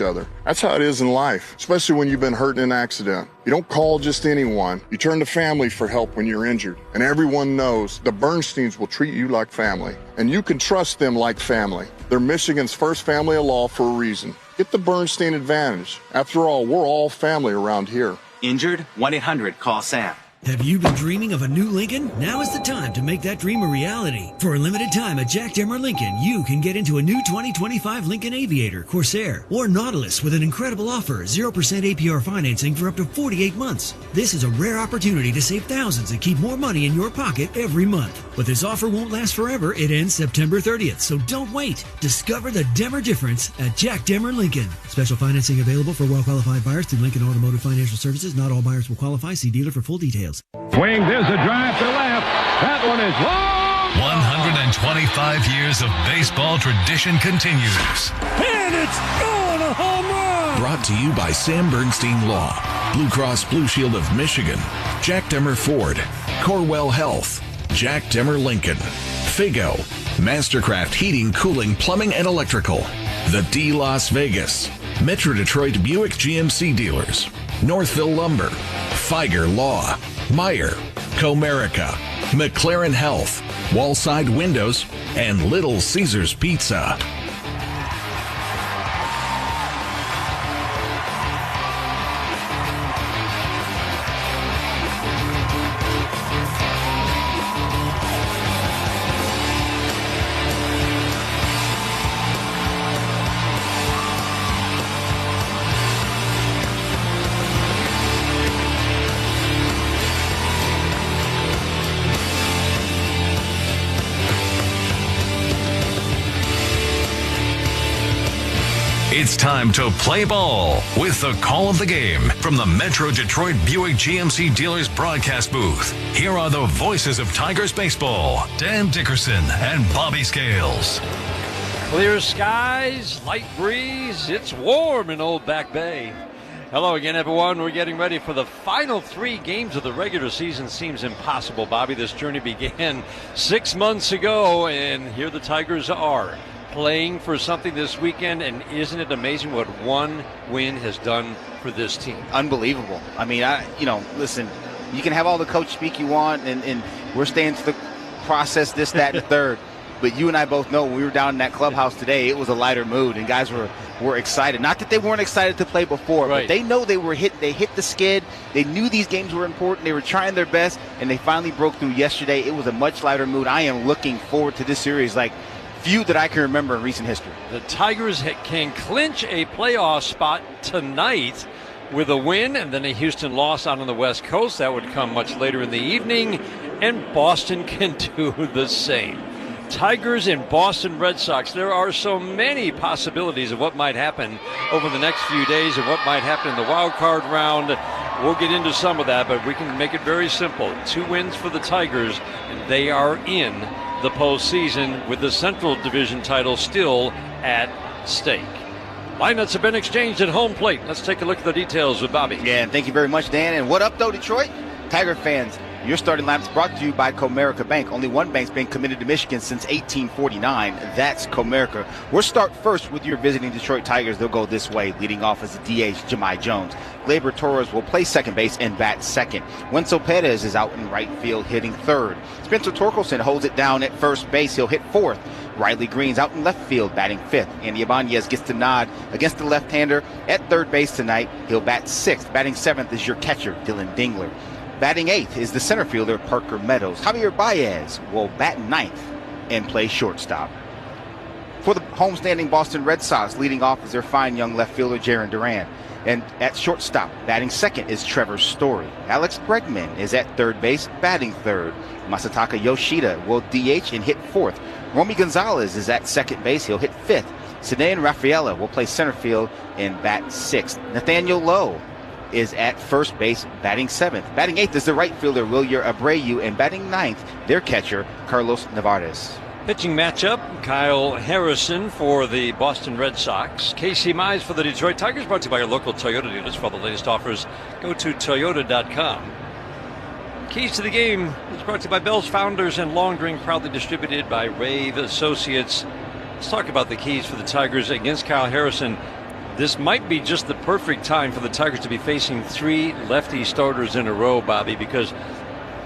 other. That's how it is in life, especially when you've been hurt in an accident. You don't call just anyone. You turn to family for help when you're injured. And everyone knows the Bernsteins will treat you like family. And you can trust them like family. They're Michigan's first family of law for a reason. Get the Bernstein advantage. After all, we're all family around here. Injured? 1-800-CALL-SAM. Have you been dreaming of a new Lincoln? Now is the time to make that dream a reality. For a limited time at Jack Demer Lincoln, you can get into a new 2025 Lincoln Aviator, Corsair, or Nautilus with an incredible offer, 0% APR financing for up to 48 months. This is a rare opportunity to save thousands and keep more money in your pocket every month. But this offer won't last forever. It ends September 30th, so don't wait. Discover the Demer difference at Jack Demer Lincoln. Special financing available for well-qualified buyers through Lincoln Automotive Financial Services. Not all buyers will qualify. See dealer for full details. Swing, there's a drive to left. That one is long. 125 years of baseball tradition continues. And it's gone, a home run. Brought to you by Sam Bernstein Law, Blue Cross Blue Shield of Michigan, Jack Demer Ford, Corwell Health, Jack Demer Lincoln, Figo, Mastercraft Heating, Cooling, Plumbing, and Electrical, The D Las Vegas, Metro Detroit Buick GMC Dealers, Northville Lumber, Feiger Law, Meyer, Comerica, McLaren Health, Wallside Windows, and Little Caesars Pizza. It's time to play ball with the call of the game from the Metro Detroit Buick GMC Dealers broadcast booth. Here are the voices of Tigers baseball, Dan Dickerson and Bobby Scales. Clear skies, light breeze. It's warm in Old Back Bay. Hello again, everyone. We're getting ready for the final 3 games of the regular season. Seems impossible, Bobby. This journey began 6 months ago, and here the Tigers are, playing for something this weekend. And isn't it amazing what one win has done for this team? Unbelievable. I mean, listen, you can have all the coach speak you want, and we're staying to the process, this, that, and the third. But you and I both know when we were down in that clubhouse today, it was a lighter mood, and guys were excited. Not that they weren't excited to play before, right, but they know they hit the skid. They knew these games were important. They were trying their best, and they finally broke through yesterday. It was a much lighter mood. I am looking forward to this series like few that I can remember in recent history. The Tigers can clinch a playoff spot tonight with a win, and then a Houston loss out on the West Coast. That would come much later in the evening, and Boston can do the same. Tigers and Boston Red Sox. There are so many possibilities of what might happen over the next few days, of what might happen in the wild card round. We'll get into some of that, but we can make it very simple. 2 wins for the Tigers, and they are in the postseason with the Central Division title still at stake. Lineups have been exchanged at home plate. Let's take a look at the details with Bobby. Yeah, thank you very much, Dan. And what up, though, Detroit? Tiger fans, your starting lineups brought to you by Comerica Bank. Only one bank's been committed to Michigan since 1849. That's Comerica. We'll start first with your visiting Detroit Tigers. They'll go this way. Leading off as the DH, Jahmai Jones. Gleyber Torres will play second base and bat second. Wenzel Perez is out in right field hitting third. Spencer Torkelson holds it down at first base. He'll hit fourth. Riley Green's out in left field batting fifth. Andy Ibanez gets the nod against the left-hander at third base tonight. He'll bat sixth. Batting seventh is your catcher, Dylan Dingler. Batting eighth is the center fielder, Parker Meadows. Javier Baez will bat ninth and play shortstop. For the homestanding Boston Red Sox, leading off is their fine young left fielder, Jarren Duran. And at shortstop, batting second is Trevor Story. Alex Bregman is at third base, batting third. Masataka Yoshida will DH and hit fourth. Romy Gonzalez is at second base. He'll hit fifth. Sedan Rafaela will play center field and bat sixth. Nathaniel Lowe is at first base, batting seventh. Batting eighth is the right fielder, Wilyer Abreu, and batting ninth, their catcher, Carlos Nevarez. Pitching matchup, Kyle Harrison for the Boston Red Sox. Casey Mize for the Detroit Tigers, brought to you by your local Toyota dealers. For the latest offers, go to Toyota.com. Keys to the Game is brought to you by Bell's Founders and Long Drink, proudly distributed by Rave Associates. Let's talk about the keys for the Tigers against Kyle Harrison. This might be just the perfect time for the Tigers to be facing 3 lefty starters in a row, Bobby, because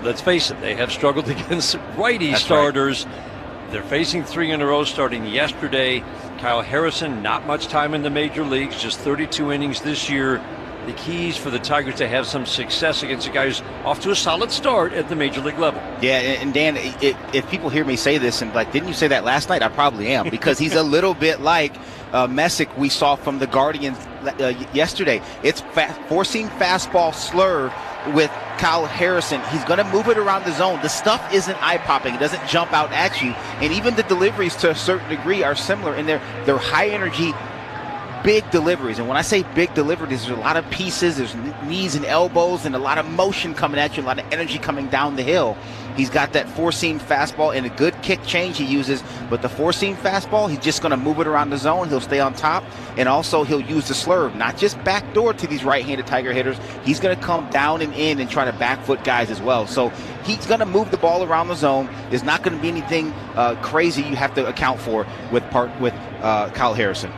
let's face it, they have struggled against righty starters. Right. They're facing 3 in a row starting yesterday. Kyle Harrison, not much time in the major leagues, just 32 innings this year. The keys for the Tigers to have some success against a guy who's off to a solid start at the major league level. Yeah, and Dan, if people hear me say this and like, didn't you say that last night? I probably am, because he's a little bit like Messick we saw from the Guardians yesterday. It's four-seam fastball slurve with Kyle Harrison. He's going to move it around the zone. The stuff isn't eye-popping. It doesn't jump out at you. And even the deliveries to a certain degree are similar in they're high-energy, big deliveries. And when I say big deliveries, there's a lot of pieces, there's knees and elbows and a lot of motion coming at you, a lot of energy coming down the hill. He's got that four-seam fastball and a good kick change he uses, but the four-seam fastball, he's just going to move it around the zone. He'll stay on top, and also he'll use the slurve, not just backdoor to these right-handed Tiger hitters. He's going to come down and in and try to backfoot guys as well. So he's going to move the ball around the zone. There's not going to be anything crazy you have to account for with Kyle Harrison.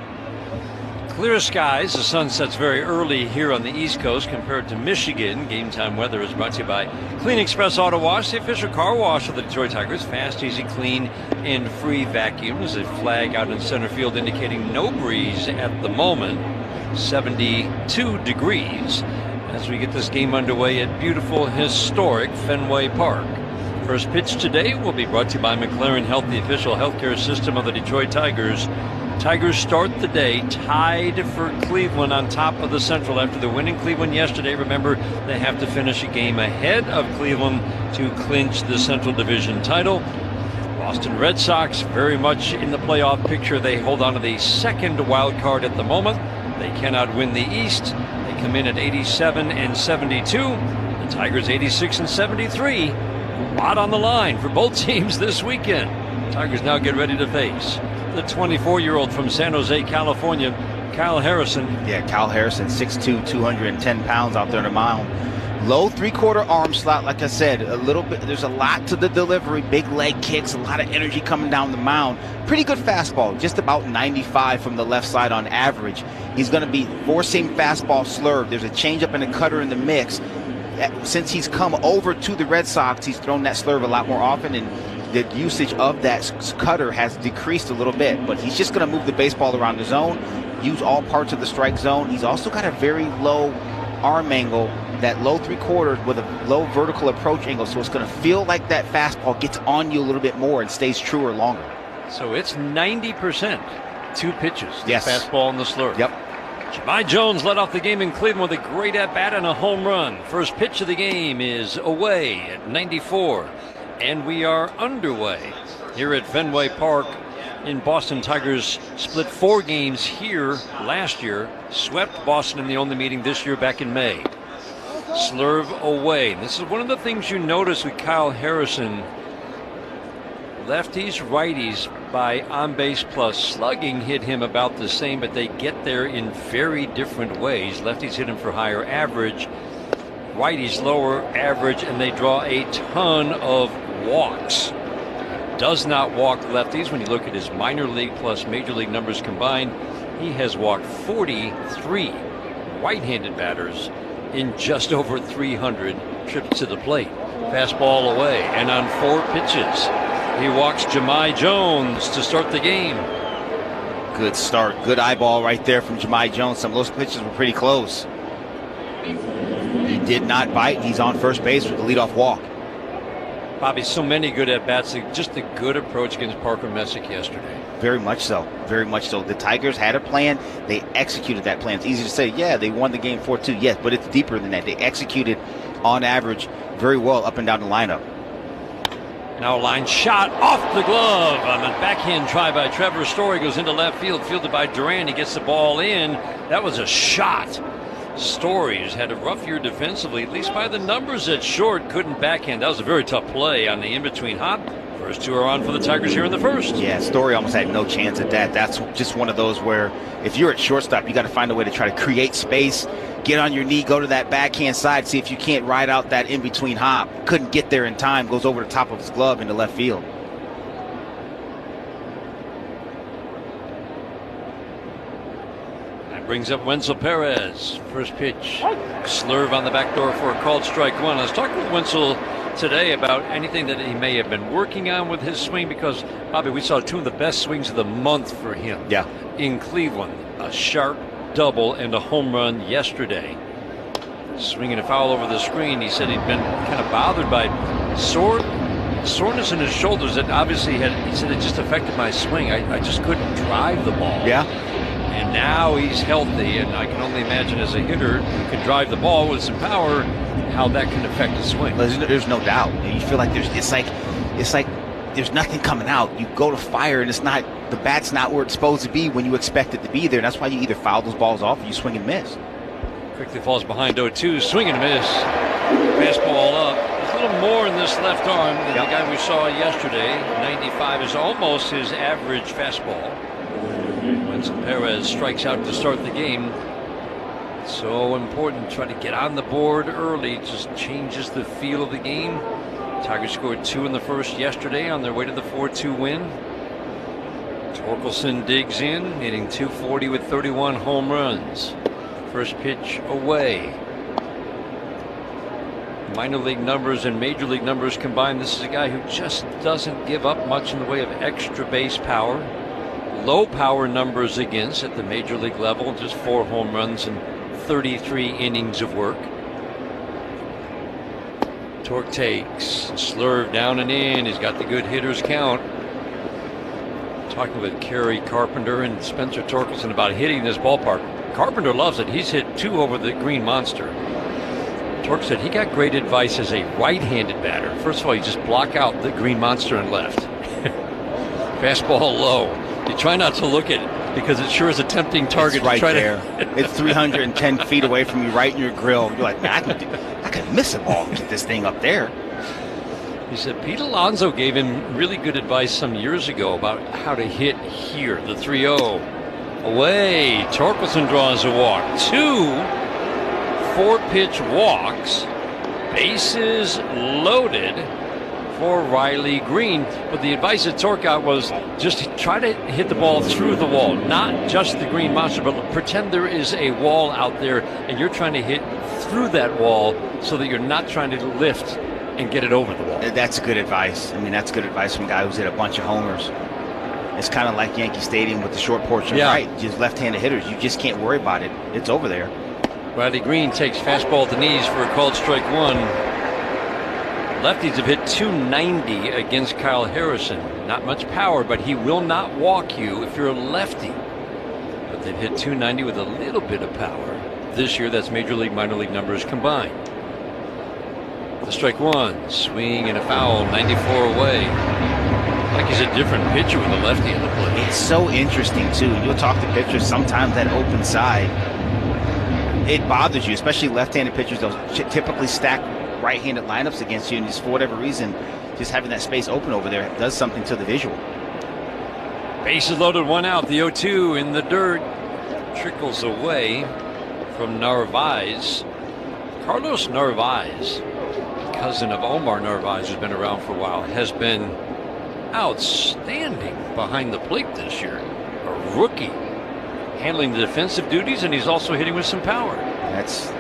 Clear skies. The sun sets very early here on the East Coast compared to Michigan. Game time weather is brought to you by Clean Express Auto Wash, the official car wash of the Detroit Tigers. Fast, easy, clean, and free vacuums. A flag out in center field indicating no breeze at the moment. 72 degrees as we get this game underway at beautiful, historic Fenway Park. First pitch today will be brought to you by McLaren Health, the official healthcare system of the Detroit Tigers. Tigers start the day tied for Cleveland on top of the Central after the win in Cleveland yesterday. Remember, they have to finish a game ahead of Cleveland to clinch the Central Division title. Boston Red Sox very much in the playoff picture. They hold on to the second wild card at the moment. They cannot win the East. They come in at 87 and 72. The Tigers 86 and 73. A lot on the line for both teams this weekend. Tigers now get ready to face the 24-year-old from San Jose, California, Kyle Harrison. Yeah, Kyle Harrison, 6'2", 210 pounds out there on the mound. Low three-quarter arm slot, like I said, a little bit. There's a lot to the delivery, big leg kicks, a lot of energy coming down the mound. Pretty good fastball, just about 95 from the left side on average. He's going to be four-seam fastball slurve. There's a changeup and a cutter in the mix. Since he's come over to the Red Sox, he's thrown that slurve a lot more often, and the usage of that cutter has decreased a little bit, but he's just going to move the baseball around the zone, use all parts of the strike zone. He's also got a very low arm angle, that low three-quarters with a low vertical approach angle, so it's going to feel like that fastball gets on you a little bit more and stays truer longer. So it's 90%, 2 pitches, the yes. Fastball and the slurve. Yep. Jahmai Jones led off the game in Cleveland with a great at-bat and a home run. First pitch of the game is away at 94. And we are underway here at Fenway Park in Boston. Tigers split 4 games here last year, swept Boston in the only meeting this year back in May. Slurve away. This is one of the things you notice with Kyle Harrison. Lefties, righties by on-base plus slugging hit him about the same, but they get there in very different ways. Lefties hit him for higher average, righties lower average, and they draw a ton of walks. Does not walk lefties. When you look at his minor league plus major league numbers combined, he has walked 43 right-handed batters in just over 300 trips to the plate. Fastball away, and on 4 pitches, he walks Jahmai Jones to start the game. Good start. Good eyeball right there from Jahmai Jones. Some of those pitches were pretty close. He did not bite. He's on first base with a leadoff walk. Bobby, so many good at-bats. Just a good approach against Parker Messick yesterday. Very much so. Very much so. The Tigers had a plan. They executed that plan. It's easy to say, yeah, they won the game 4-2. Yes, but it's deeper than that. They executed, on average, very well up and down the lineup. Now a line shot off the glove on the backhand try by Trevor Story. Goes into left field, fielded by Duran. He gets the ball in. That was a shot. Story has had a rough year defensively, at least by the numbers at short. Couldn't backhand. That was a very tough play on the in-between hop. First 2 are on for the Tigers here in the first. Yeah, Story almost had no chance at that. That's just one of those where if you're at shortstop, you got to find a way to try to create space, get on your knee, go to that backhand side, see if you can't ride out that in-between hop. Couldn't get there in time, goes over the top of his glove into left field. brings up Wenzel Perez. First pitch, slurve on the back door for a called strike one. I was talking with Wenzel today about anything that he may have been working on with his swing, because, Bobby, we saw two of the best swings of the month for him. Yeah. In Cleveland, a sharp double and a home run yesterday. Swinging a foul over the screen. He said he'd been kind of bothered by soreness in his shoulders that obviously he said it just affected my swing. I just couldn't drive the ball. Yeah. And now he's healthy, and I can only imagine as a hitter who can drive the ball with some power, how that can affect the swing. There's no doubt. You feel like it's like there's nothing coming out. You go to fire, and the bat's not where it's supposed to be when you expect it to be there. That's why you either foul those balls off or you swing and miss. Quickly falls behind 0-2, swing and miss. Fastball up. There's a little more in this left arm than the guy we saw yesterday. 95 is almost his average fastball. Wenzel Perez strikes out to start the game. So important to try to get on the board early. Just changes the feel of the game. Tigers scored 2 in the first yesterday on their way to the 4-2 win. Torkelson digs in, hitting .240 with 31 home runs. First pitch away. Minor league numbers and major league numbers combined. This is a guy who just doesn't give up much in the way of extra base power. Low power numbers against at the major league level, just 4 home runs and 33 innings of work. Torque takes, slurve down and in. He's got the good hitters count. Talking with Kerry Carpenter and Spencer Torkelson about hitting this ballpark. Carpenter loves it. He's hit 2 over the Green Monster. Torque said he got great advice as a right-handed batter. First of all, you just block out the Green Monster and left. Fastball low. You try not to look at it because it sure is a tempting target. It's right to try there. It's 310 feet away from you, right in your grill. You're like, man, I can miss a ball and get this thing up there. He said Pete Alonso gave him really good advice some years ago about how to hit here. The 3-0. Away. Torkelson draws a walk. 2 4-pitch walks. Bases loaded for Riley Green. But the advice that Torque got was just try to hit the ball through the wall. Not just the Green Monster, but pretend there is a wall out there and you're trying to hit through that wall so that you're not trying to lift and get it over the wall. That's good advice. I mean, that's good advice from a guy who's hit a bunch of homers. It's kind of like Yankee Stadium with the short porch and right. Just left-handed hitters. You just can't worry about it. It's over there. Riley Green takes fastball at the knees for a called strike one. Lefties have hit .290 against Kyle Harrison. Not much power, but he will not walk you if you're a lefty. But they've hit .290 with a little bit of power. This year, that's major league, minor league numbers combined. The strike one, swing and a foul, 94 away. Like he's a different pitcher with a lefty in the plate. It's so interesting, too. You'll talk to pitchers, sometimes that open side, it bothers you, especially left-handed pitchers. They'll typically stack right-handed lineups against you, and just for whatever reason, just having that space open over there does something to the visual. Bases loaded, 1 out. The 0-2 in the dirt. Trickles away from Narvaez. Carlos Narvaez, cousin of Omar Narvaez, who's been around for a while, has been outstanding behind the plate this year. A rookie, handling the defensive duties, and he's also hitting with some power. That's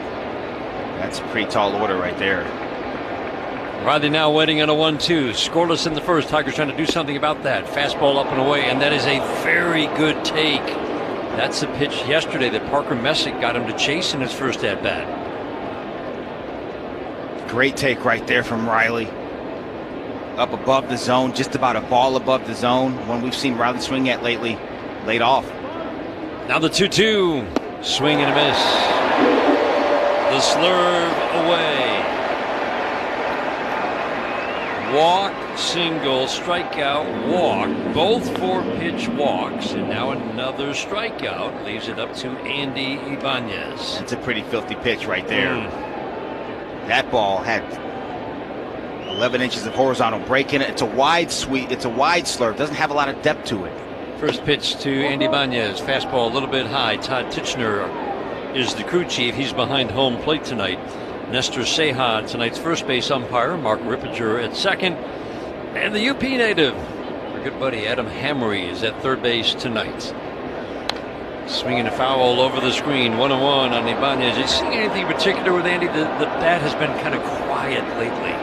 a pretty tall order right there. Riley now waiting on a 1-2. Scoreless in the first. Tigers trying to do something about that. Fastball up and away, and that is a very good take. That's the pitch yesterday that Parker Messick got him to chase in his first at-bat. Great take right there from Riley. Up above the zone, just about a ball above the zone. One we've seen Riley swing at lately, laid off. Now the 2-2. Swing and a miss. The slurve away. Walk, single, strikeout, walk. Both 4-pitch walks. And now another strikeout. Leaves it up to Andy Ibanez. That's a pretty filthy pitch right there. That ball had 11 inches of horizontal break in it. It's a wide sweep. It's a wide slurve. Doesn't have a lot of depth to it. First pitch to Andy Ibanez. Fastball a little bit high. Todd Tichenor is the crew chief. He's behind home plate tonight. Nestor Ceja, tonight's first base umpire. Mark Rippinger at second. And the UP native, our good buddy Adam Hamry, is at third base tonight. Swinging a foul over the screen, 1-1 on Ibanez. You see anything particular with Andy? The bat has been kind of quiet lately.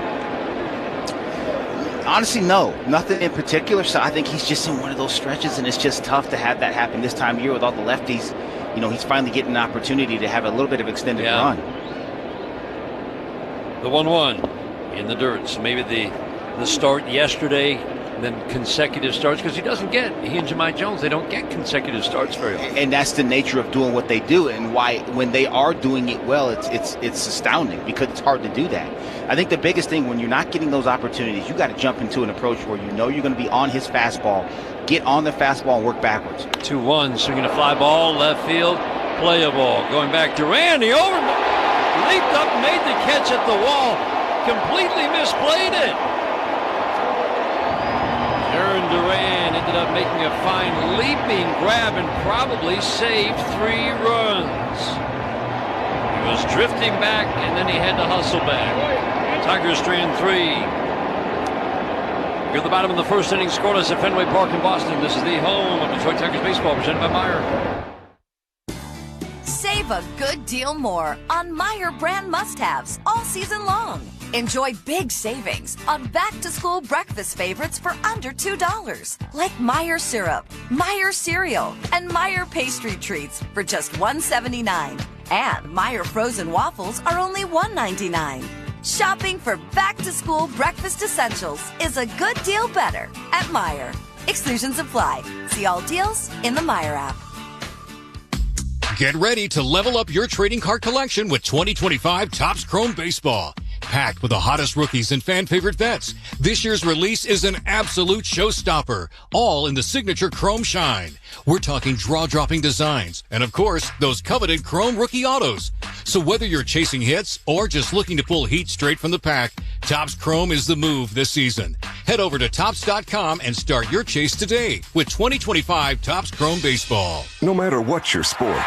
Honestly, no. Nothing in particular. So I think he's just in one of those stretches, and it's just tough to have that happen this time of year with all the lefties. You know, he's finally getting an opportunity to have a little bit of extended run. The 1-1 in the dirt. So maybe the start yesterday, then consecutive starts, because he and Jahmai Jones, they don't get consecutive starts very often. And that's the nature of doing what they do, and why when they are doing it well, it's astounding, because it's hard to do that. I think the biggest thing, when you're not getting those opportunities, you got to jump into an approach where you know you're going to be on his fastball, get on the fastball and work backwards. 2-1, swinging a fly ball, left field, playable. Going back, Duran, he leaped up, made the catch at the wall, completely misplayed it. Aaron Duran ended up making a fine leaping grab and probably saved 3 runs. He was drifting back, and then he had to hustle back. Tigers strand 3. We're at the bottom of the first inning, scoreless at Fenway Park in Boston. This is the home of Detroit Tigers baseball, presented by Meijer. Save a good deal more on Meijer brand must-haves all season long. Enjoy big savings on back-to-school breakfast favorites for under $2, like Meijer syrup, Meijer cereal, and Meijer pastry treats for just $1.79. And Meijer frozen waffles are only $1.99. Shopping for back-to-school breakfast essentials is a good deal better at Meijer. Exclusions apply. See all deals in the Meijer app. Get ready to level up your trading card collection with 2025 Topps Chrome Baseball. Packed with the hottest rookies and fan-favorite vets, this year's release is an absolute showstopper, all in the signature Chrome Shine. We're talking draw-dropping designs, and of course, those coveted Chrome rookie autos. So whether you're chasing hits or just looking to pull heat straight from the pack, Topps Chrome is the move this season. Head over to Topps.com and start your chase today with 2025 Topps Chrome Baseball. No matter what your sport,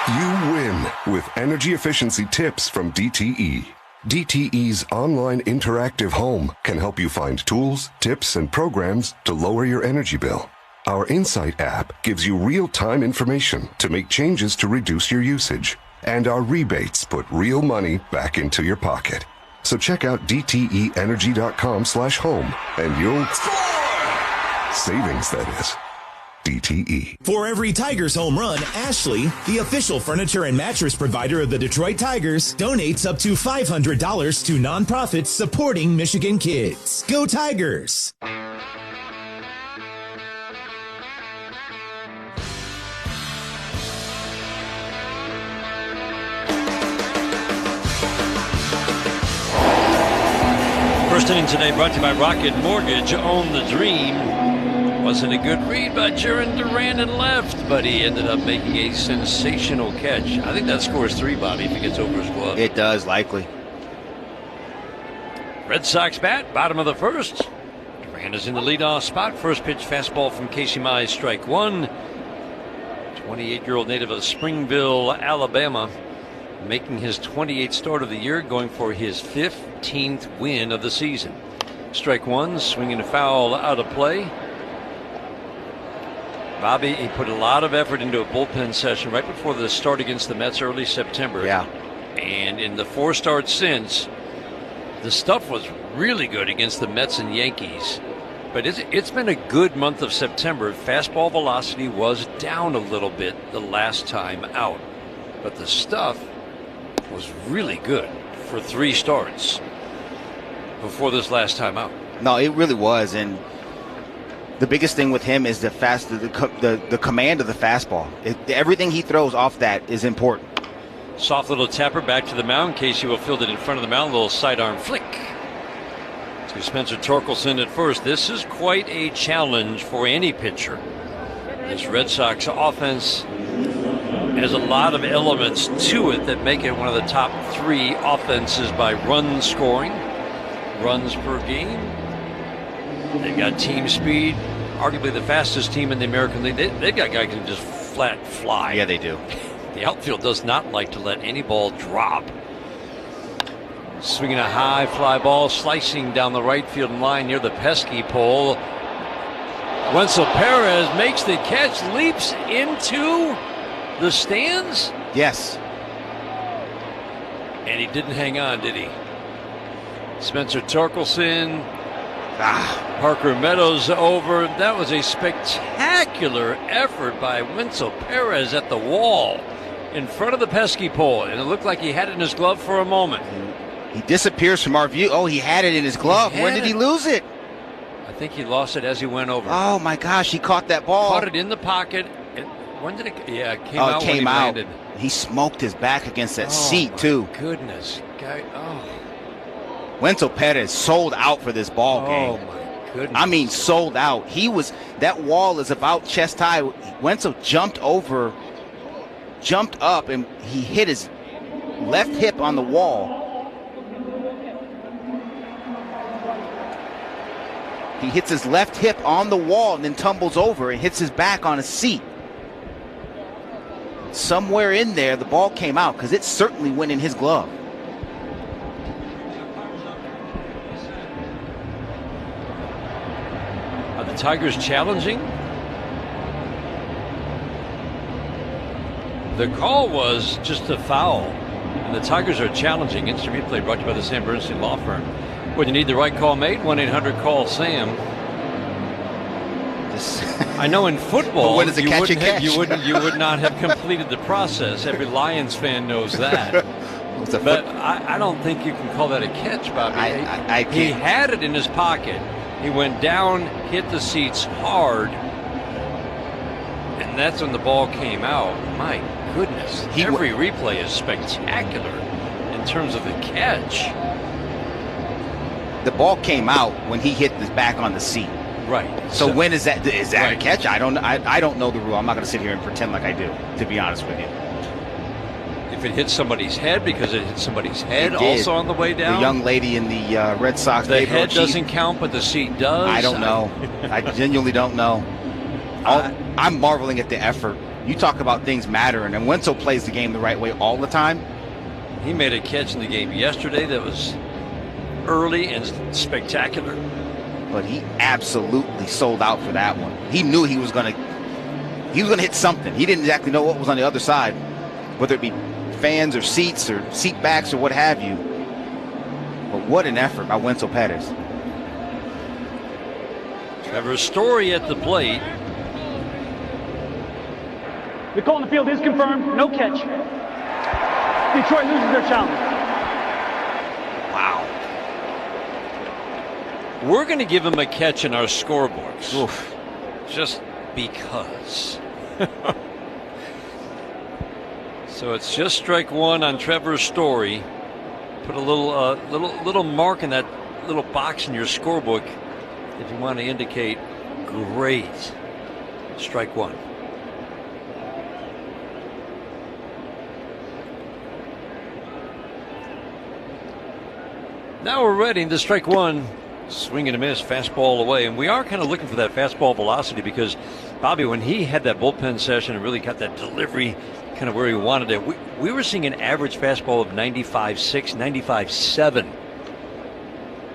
you win with energy efficiency tips from DTE. DTE's online interactive home can help you find tools, tips, and programs to lower your energy bill. Our Insight app gives you real-time information to make changes to reduce your usage. And our rebates put real money back into your pocket. So check out DTEenergy.com/home and you'll score! Savings, that is. DTE. For every Tigers home run, Ashley, the official furniture and mattress provider of the Detroit Tigers, donates up to $500 to nonprofits supporting Michigan kids. Go Tigers! First inning today brought to you by Rocket Mortgage. Own the dream. Wasn't a good read by Jaron Duran in left, but he ended up making a sensational catch. I think that scores 3, Bobby, if he gets over his glove. It does, likely. Red Sox bat, bottom of the first. Duran is in the leadoff spot. First pitch fastball from Casey Mize, strike 1. 28-year-old native of Springville, Alabama, making his 28th start of the year, going for his 15th win of the season. Strike 1, swinging a foul out of play. Bobby, he put a lot of effort into a bullpen session right before the start against the Mets early September. Yeah. And in the 4 starts since, the stuff was really good against the Mets and Yankees. But it's been a good month of September. Fastball velocity was down a little bit the last time out. But the stuff was really good for 3 starts before this last time out. No, it really was. And the biggest thing with him is the command of the fastball. Everything he throws off that is important. Soft little tapper back to the mound. Casey will field it in front of the mound. Little sidearm flick to Spencer Torkelson at first. This is quite a challenge for any pitcher. This Red Sox offense has a lot of elements to it that make it one of the top 3 offenses by run scoring, runs per game. They've got team speed, arguably the fastest team in the American League. They've got guys who can just flat fly. Yeah, they do. The outfield does not like to let any ball drop. Swinging a high fly ball, slicing down the right field line near the pesky pole. Wenzel Perez makes the catch, leaps into the stands. Yes. And he didn't hang on, did he? Spencer Torkelson, Parker Meadows over. That was a spectacular effort by Wenzel Perez at the wall in front of the pesky pole, and it looked like he had it in his glove for a moment. He disappears from our view. Oh, he had it in his glove. When did he lose it? I think he lost it as he went over. Oh my gosh, he caught that ball. Caught it in the pocket. When did it? Yeah, it came out. It came when he out. landed. He smoked his back against that seat too. Goodness, guy. Oh. Wenzel Perez sold out for this ball game. Oh my goodness. I mean, sold out. That wall is about chest high. Wenzel jumped up, and he hit his left hip on the wall. He hits his left hip on the wall and then tumbles over and hits his back on a seat. Somewhere in there, the ball came out because it certainly went in his glove. Are the Tigers challenging? The call was just a foul, and the Tigers are challenging. Instant replay brought to you by the Sam Bernstein Law Firm. When you need the right call made, 1-800-CALL-SAM. I know in football when does it catch? You would not have completed the process. Every Lions fan knows that. But I don't think you can call that a catch, Bobby. I he had it in his pocket. He went down, hit the seats hard, and that's when the ball came out. My goodness. Every replay is spectacular in terms of the catch. The ball came out when he hit his back on the seat. Right. So when is that a catch? I don't know the rule. I'm not going to sit here and pretend like I do, to be honest with you. If it hit somebody's head, because it hit somebody's head also on the way down. The young lady in the Red Sox. The head doesn't count, but the seat does. I don't know. I genuinely don't know. I'm marveling at the effort. You talk about things mattering, and Wenzel plays the game the right way all the time. He made a catch in the game yesterday that was early and spectacular. But he absolutely sold out for that one. He knew he was gonna hit something. He didn't exactly know what was on the other side, whether it be fans or seats or seat backs or what have you. But what an effort by Wenzel Perez. Trevor Story at the plate. The call on the field is confirmed. No catch. Detroit loses their challenge. Wow. We're going to give him a catch in our scorebooks. Oof. Just because. So it's just strike one on Trevor Story. Put a little mark in that little box in your scorebook if you want to indicate great. Strike one. Now we're ready to strike one. Swing and a miss, fastball away. And we are kind of looking for that fastball velocity because, Bobby, when he had that bullpen session and really got that delivery kind of where he wanted it, we were seeing an average fastball of 95.6, 95.7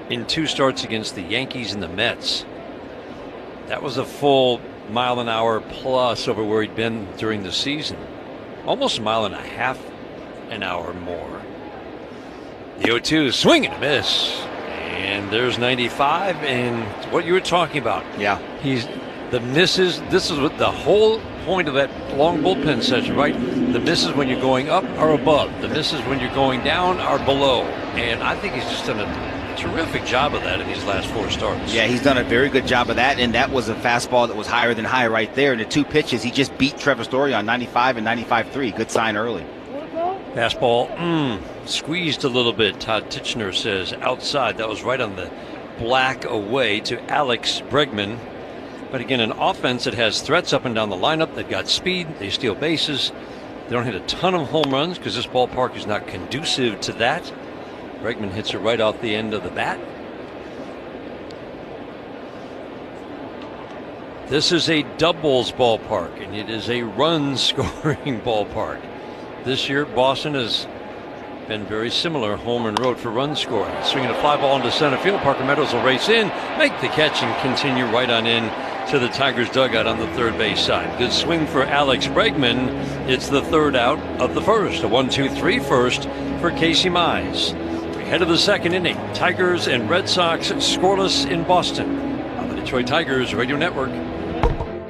in two starts against the Yankees and the Mets. That was a full mile an hour plus over where he'd been during the season. Almost a mile and a half an hour more. The 0-2, swing and a miss. And there's 95, and what you were talking about. Yeah. The misses, this is what the whole point of that long bullpen session, right? The misses when you're going up are above. The misses when you're going down are below. And I think he's just done a terrific job of that in these last four starts. Yeah, he's done a very good job of that, and that was a fastball that was higher than high right there. In the two pitches, he just beat Trevor Story on 95 and 95.3. Good sign early. Fastball, squeezed a little bit, Todd Titchener says, outside. That was right on the black away to Alex Bregman. But again, an offense that has threats up and down the lineup. They've got speed. They steal bases. They don't hit a ton of home runs because this ballpark is not conducive to that. Bregman hits it right off the end of the bat. This is a doubles ballpark, and it is a run-scoring ballpark. This year, Boston has been very similar, home and road for run scoring. Swinging a fly ball into center field. Parker Meadows will race in, make the catch, and continue right on in to the Tigers dugout on the third base side. Good swing for Alex Bregman. It's the third out of the first. A 1-2-3 first for Casey Mize. We head to the second inning. Tigers and Red Sox scoreless in Boston. On the Detroit Tigers Radio Network.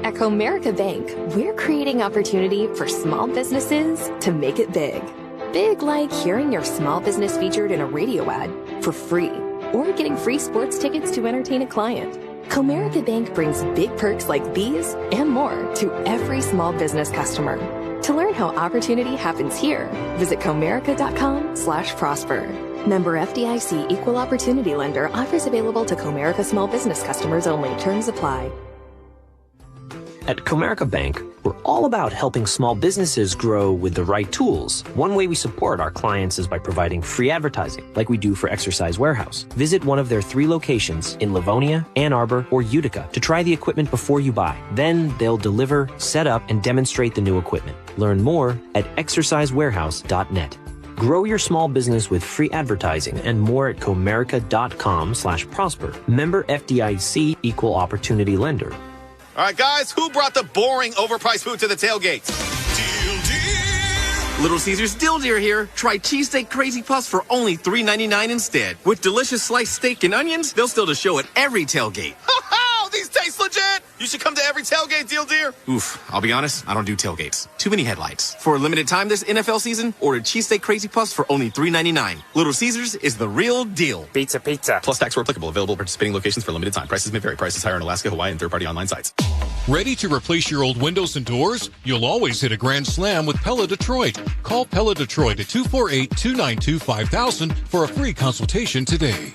At Comerica Bank, we're creating opportunity for small businesses to make it big. Big like hearing your small business featured in a radio ad for free, or getting free sports tickets to entertain a client. Comerica Bank brings big perks like these and more to every small business customer. To learn how opportunity happens here, visit comerica.com/prosper. Member FDIC Equal Opportunity Lender. Offers available to Comerica small business customers only. Terms apply. At Comerica Bank, we're all about helping small businesses grow with the right tools. One way we support our clients is by providing free advertising, like we do for Exercise Warehouse. Visit one of their 3 locations in Livonia, Ann Arbor, or Utica to try the equipment before you buy. Then they'll deliver, set up, and demonstrate the new equipment. Learn more at exercisewarehouse.net. Grow your small business with free advertising and more at comerica.com/prosper. Member FDIC Equal Opportunity Lender. All right, guys, who brought the boring, overpriced food to the tailgate? Deal Deer! Little Caesars Deal Deer here. Try cheesesteak Crazy Puffs for only $3.99 instead. With delicious sliced steak and onions, they'll steal the show at every tailgate. Ho-ho! These taste legit! You should come to every tailgate, Deal Deer. Oof, I'll be honest, I don't do tailgates. Too many headlights. For a limited time this NFL season, order cheesesteak Crazy Puffs for only $3.99. Little Caesars is the real deal. Pizza, pizza. Plus tax where applicable. Available at participating locations for a limited time. Prices may vary. Prices higher in Alaska, Hawaii, and third-party online sites. Ready to replace your old windows and doors? You'll always hit a grand slam with Pella Detroit. Call Pella Detroit at 248-292-5000 for a free consultation today.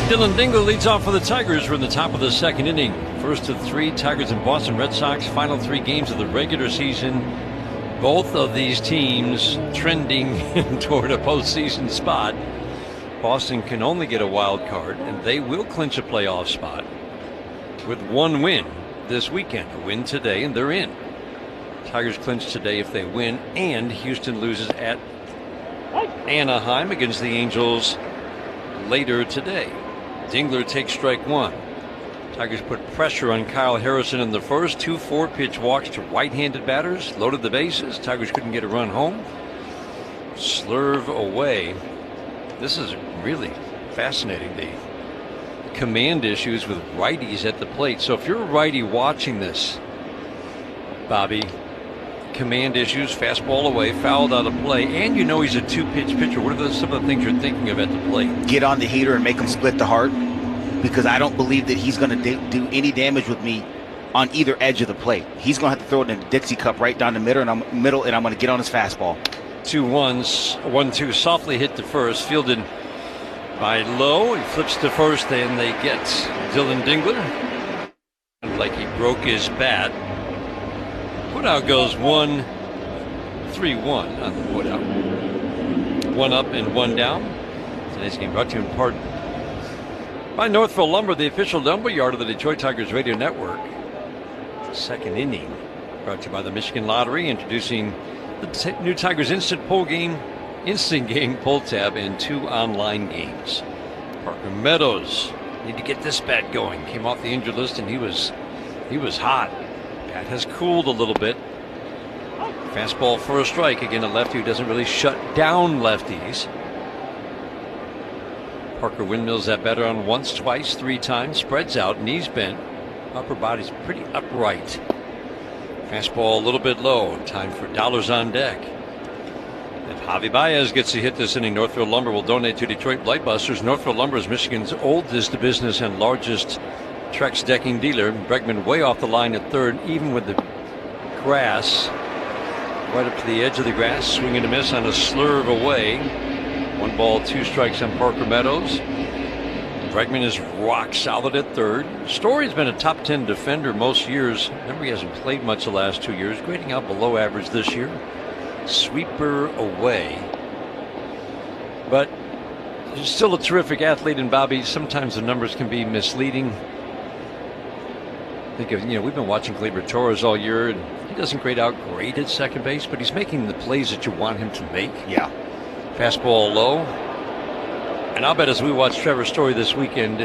Dylan Dingler leads off for the Tigers. We're in the top of the second inning. First of 3, Tigers and Boston Red Sox. Final 3 games of the regular season. Both of these teams trending toward a postseason spot. Boston can only get a wild card, and they will clinch a playoff spot with 1 win this weekend. A win today, and they're in. Tigers clinch today if they win, and Houston loses at Anaheim against the Angels later today. Dingler takes strike 1. Tigers put pressure on Kyle Harrison in the first. 2 4-pitch walks to right-handed batters. Loaded the bases. Tigers couldn't get a run home. Slurve away. This is really fascinating. The command issues with righties at the plate. So if you're a righty watching this, Bobby, command issues, fastball away, fouled out of play, and you know he's a 2-pitch pitcher. What are some of the things you're thinking of at the plate? Get on the heater and make him split the heart, because I don't believe that he's going to do any damage with me on either edge of the plate. He's going to have to throw it in a Dixie cup right down the middle, and I'm going to get on his fastball. 2-1, 1-2, softly hit to first, fielded by Lowe. He flips to first, and they get Dylan Dingler. Like he broke his bat. Putout goes 1-3-1 on the putout. 1 up and 1 down. Today's game brought to you in part by Northville Lumber, the official lumber yard of the Detroit Tigers Radio Network. Second inning brought to you by the Michigan Lottery, introducing the new Tigers instant game pull tab, and 2 online games. Parker Meadows need to get this bat going. Came off the injured list, and he was hot. Bat has cooled a little bit. Fastball for a strike. Again, a lefty who doesn't really shut down lefties. Parker windmills that batter on once, twice, 3 times. Spreads out, knees bent. Upper body's pretty upright. Fastball a little bit low. Time for dollars on deck. If Javi Baez gets a hit this inning, Northville Lumber will donate to Detroit Blightbusters. Northville Lumber is Michigan's oldest business and largest Trex decking dealer. Bregman way off the line at third, even with the grass. Right up to the edge of the grass, swing and a miss on a slurve away. 1 ball, 2 strikes on Parker Meadows. Bregman is rock solid at third. Story's been a top 10 defender most years. Remember, he hasn't played much the last 2 years, grading out below average this year. Sweeper away. But He's still a terrific athlete, and Bobby, sometimes the numbers can be misleading. Think of, we've been watching Gleyber Torres all year, and he doesn't grade out great at second base, but he's making the plays that you want him to make. Yeah. Fastball low. And I'll bet as we watch Trevor Story this weekend,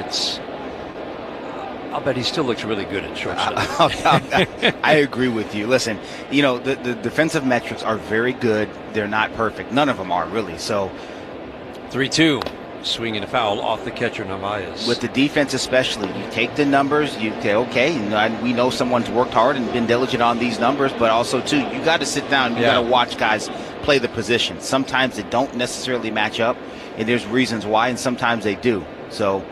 I'll bet he still looks really good at shortstop. I agree with you. Listen, the defensive metrics are very good. They're not perfect. None of them are, really. So 3-2. Swing and a foul off the catcher, Narvaez. With the defense especially, you take the numbers, you say, okay, we know someone's worked hard and been diligent on these numbers, but also, too, you got to sit down, you got to watch guys play the position. Sometimes they don't necessarily match up, and there's reasons why, and sometimes they do. So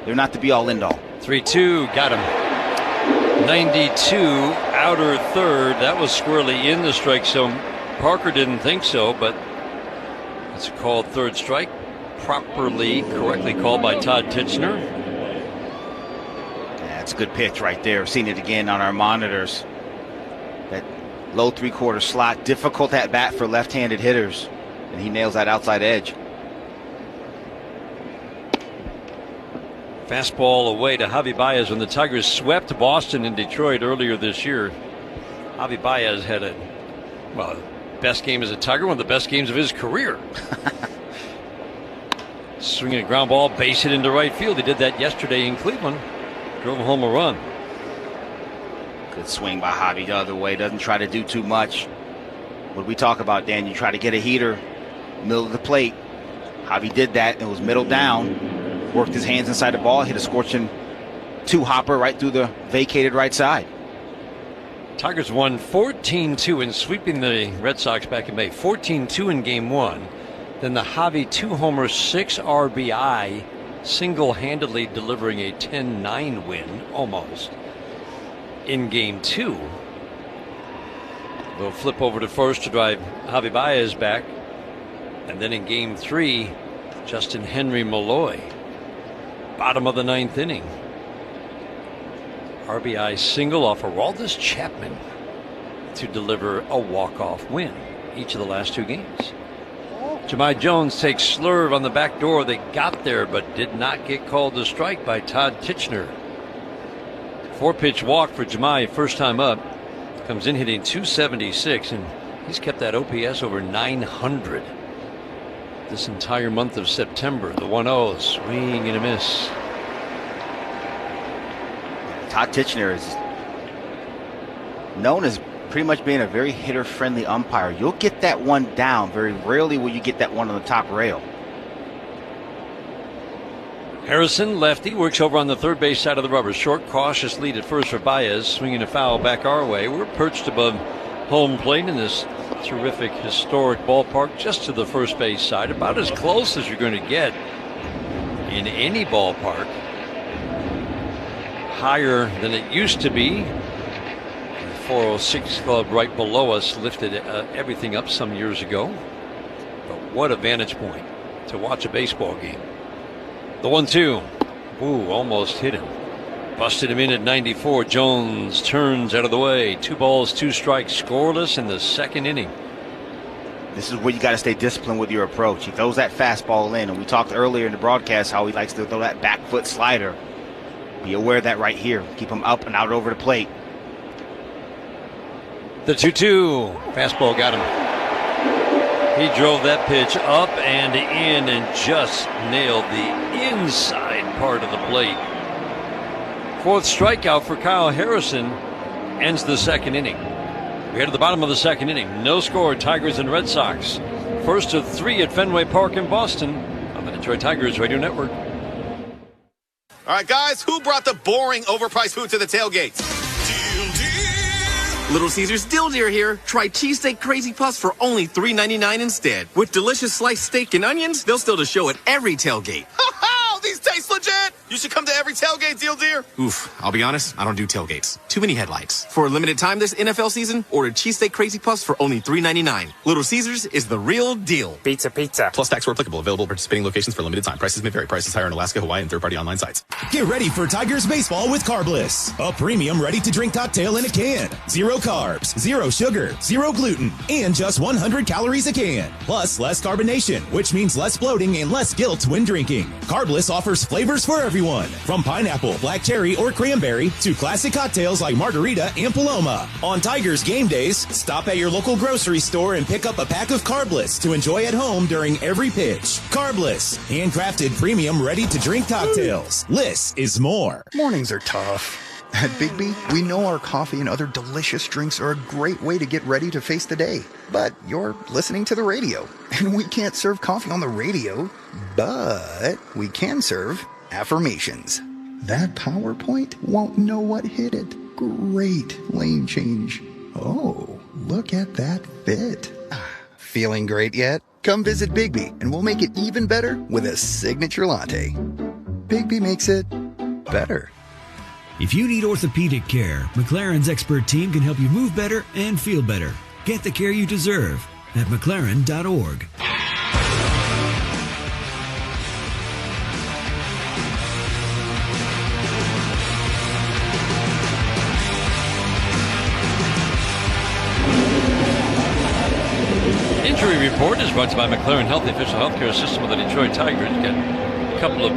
they're not the be-all, end-all. 3-2, got him. 92, outer third. That was squarely in the strike zone. Parker didn't think so, but it's a called third strike. Correctly called by Todd Titchener. That's a good pitch right there. Seen it again on our monitors. That low three-quarter slot, difficult at bat for left-handed hitters, and he nails that outside edge. Fastball away to Javi Baez when the Tigers swept Boston and Detroit earlier this year. Javi Baez had best game as a Tiger, one of the best games of his career. Swinging a ground ball, base hit into right field. He did that yesterday in Cleveland. Drove home a run. Good swing by Javi the other way. Doesn't try to do too much. What we talk about, Dan, you try to get a heater, middle of the plate. Javi did that. It was middle down. Worked his hands inside the ball. Hit a scorching two-hopper right through the vacated right side. Tigers won 14-2 in sweeping the Red Sox back in May. 14-2 in Game 1. Then the Javi 2-homer, 6 RBI, single-handedly delivering a 10-9 win, almost, in Game 2. They'll flip over to first to drive Javi Baez back. And then in Game 3, Justin Henry Malloy, bottom of the 9th inning. RBI single off Aroldis Chapman to deliver a walk-off win each of the last 2 games. Jahmai Jones takes slurve on the back door. They got there but did not get called to strike by Todd Titchener. 4-pitch walk for Jahmai, first time up. Comes in hitting .276, and he's kept that OPS over 900 this entire month of September. The 1-0, swing and a miss. Todd Titchener is known as pretty much being a very hitter-friendly umpire. You'll get that one down. Very rarely will you get that one on the top rail. Harrison, lefty, works over on the third base side of the rubber. Short, cautious lead at first for Baez. Swinging a foul back our way. We're perched above home plate in this terrific, historic ballpark, just to the first base side. About as close as you're going to get in any ballpark. Higher than it used to be. 406 Club right below us lifted everything up some years ago. But what a vantage point to watch a baseball game. The 1-2. Ooh, almost hit him. Busted him in at 94. Jones turns out of the way. 2 balls, 2 strikes, scoreless in the second inning. This is where you got to stay disciplined with your approach. He throws that fastball in, and we talked earlier in the broadcast how he likes to throw that back foot slider. Be aware of that right here. Keep him up and out over the plate. The 2-2. Fastball got him. He drove that pitch up and in and just nailed the inside part of the plate. 4th strikeout for Kyle Harrison ends the second inning. We head to the bottom of the second inning. No score, Tigers and Red Sox. First of 3 at Fenway Park in Boston on the Detroit Tigers Radio Network. All right, guys, who brought the boring, overpriced food to the tailgate? Little Caesars Dill Deer here. Try cheesesteak crazy puffs for only $3.99 instead. With delicious sliced steak and onions, they'll still to show at every tailgate. Ho ho! These taste legit! You should come to every tailgate, Deal Deer. Oof, I'll be honest, I don't do tailgates. Too many headlights. For a limited time this NFL season, order cheesesteak Crazy Puffs for only $3.99. Little Caesars is the real deal. Pizza. Plus tax where applicable. Available at participating locations for a limited time. Prices may vary. Prices higher in Alaska, Hawaii, and third-party online sites. Get ready for Tigers baseball with Carbliss, a premium ready-to-drink cocktail in a can. 0 carbs, 0 sugar, 0 gluten, and just 100 calories a can. Plus less carbonation, which means less bloating and less guilt when drinking. Carbliss offers flavors for everyone, from pineapple, black cherry, or cranberry to classic cocktails like margarita and Paloma. On Tigers game days, stop at your local grocery store and pick up a pack of Carbliss to enjoy at home during every pitch. Carbliss, handcrafted premium ready-to-drink cocktails. Less is more. Mornings are tough. At Bigby, we know our coffee and other delicious drinks are a great way to get ready to face the day. But you're listening to the radio, and we can't serve coffee on the radio, but we can serve affirmations. That PowerPoint won't know what hit it. Great lane change. Oh, look at that fit. Feeling great yet? Come visit Bigby, and we'll make it even better with a signature latte. Bigby makes it better. If you need orthopedic care, McLaren's expert team can help you move better and feel better. Get the care you deserve at McLaren.org. Injury report is brought to you by McLaren Health, the official healthcare system of the Detroit Tigers. Got a couple of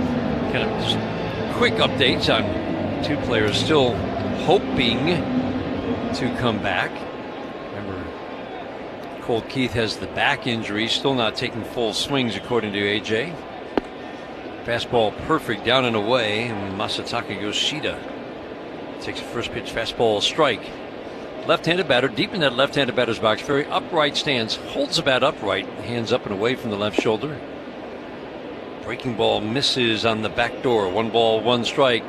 kind of just quick updates on 2 players still hoping to come back. Remember, Colt Keith has the back injury, still not taking full swings according to AJ. Fastball perfect, down and away, and Masataka Yoshida takes a first pitch fastball strike. Left-handed batter, deep in that left-handed batter's box, very upright stance, holds the bat upright, hands up and away from the left shoulder. Breaking ball misses on the back door, 1 ball, 1 strike.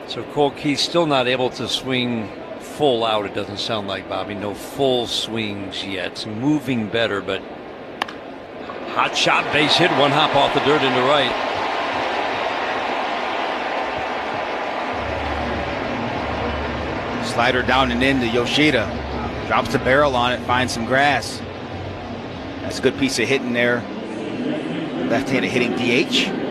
So Colt Keith still not able to swing full out, it doesn't sound like, Bobby. No full swings yet. Moving better, but hot shot, base hit, 1 hop off the dirt into right. Slider down and into Yoshida. Drops the barrel on it, finds some grass. That's a good piece of hitting there. Left-handed hitting DH.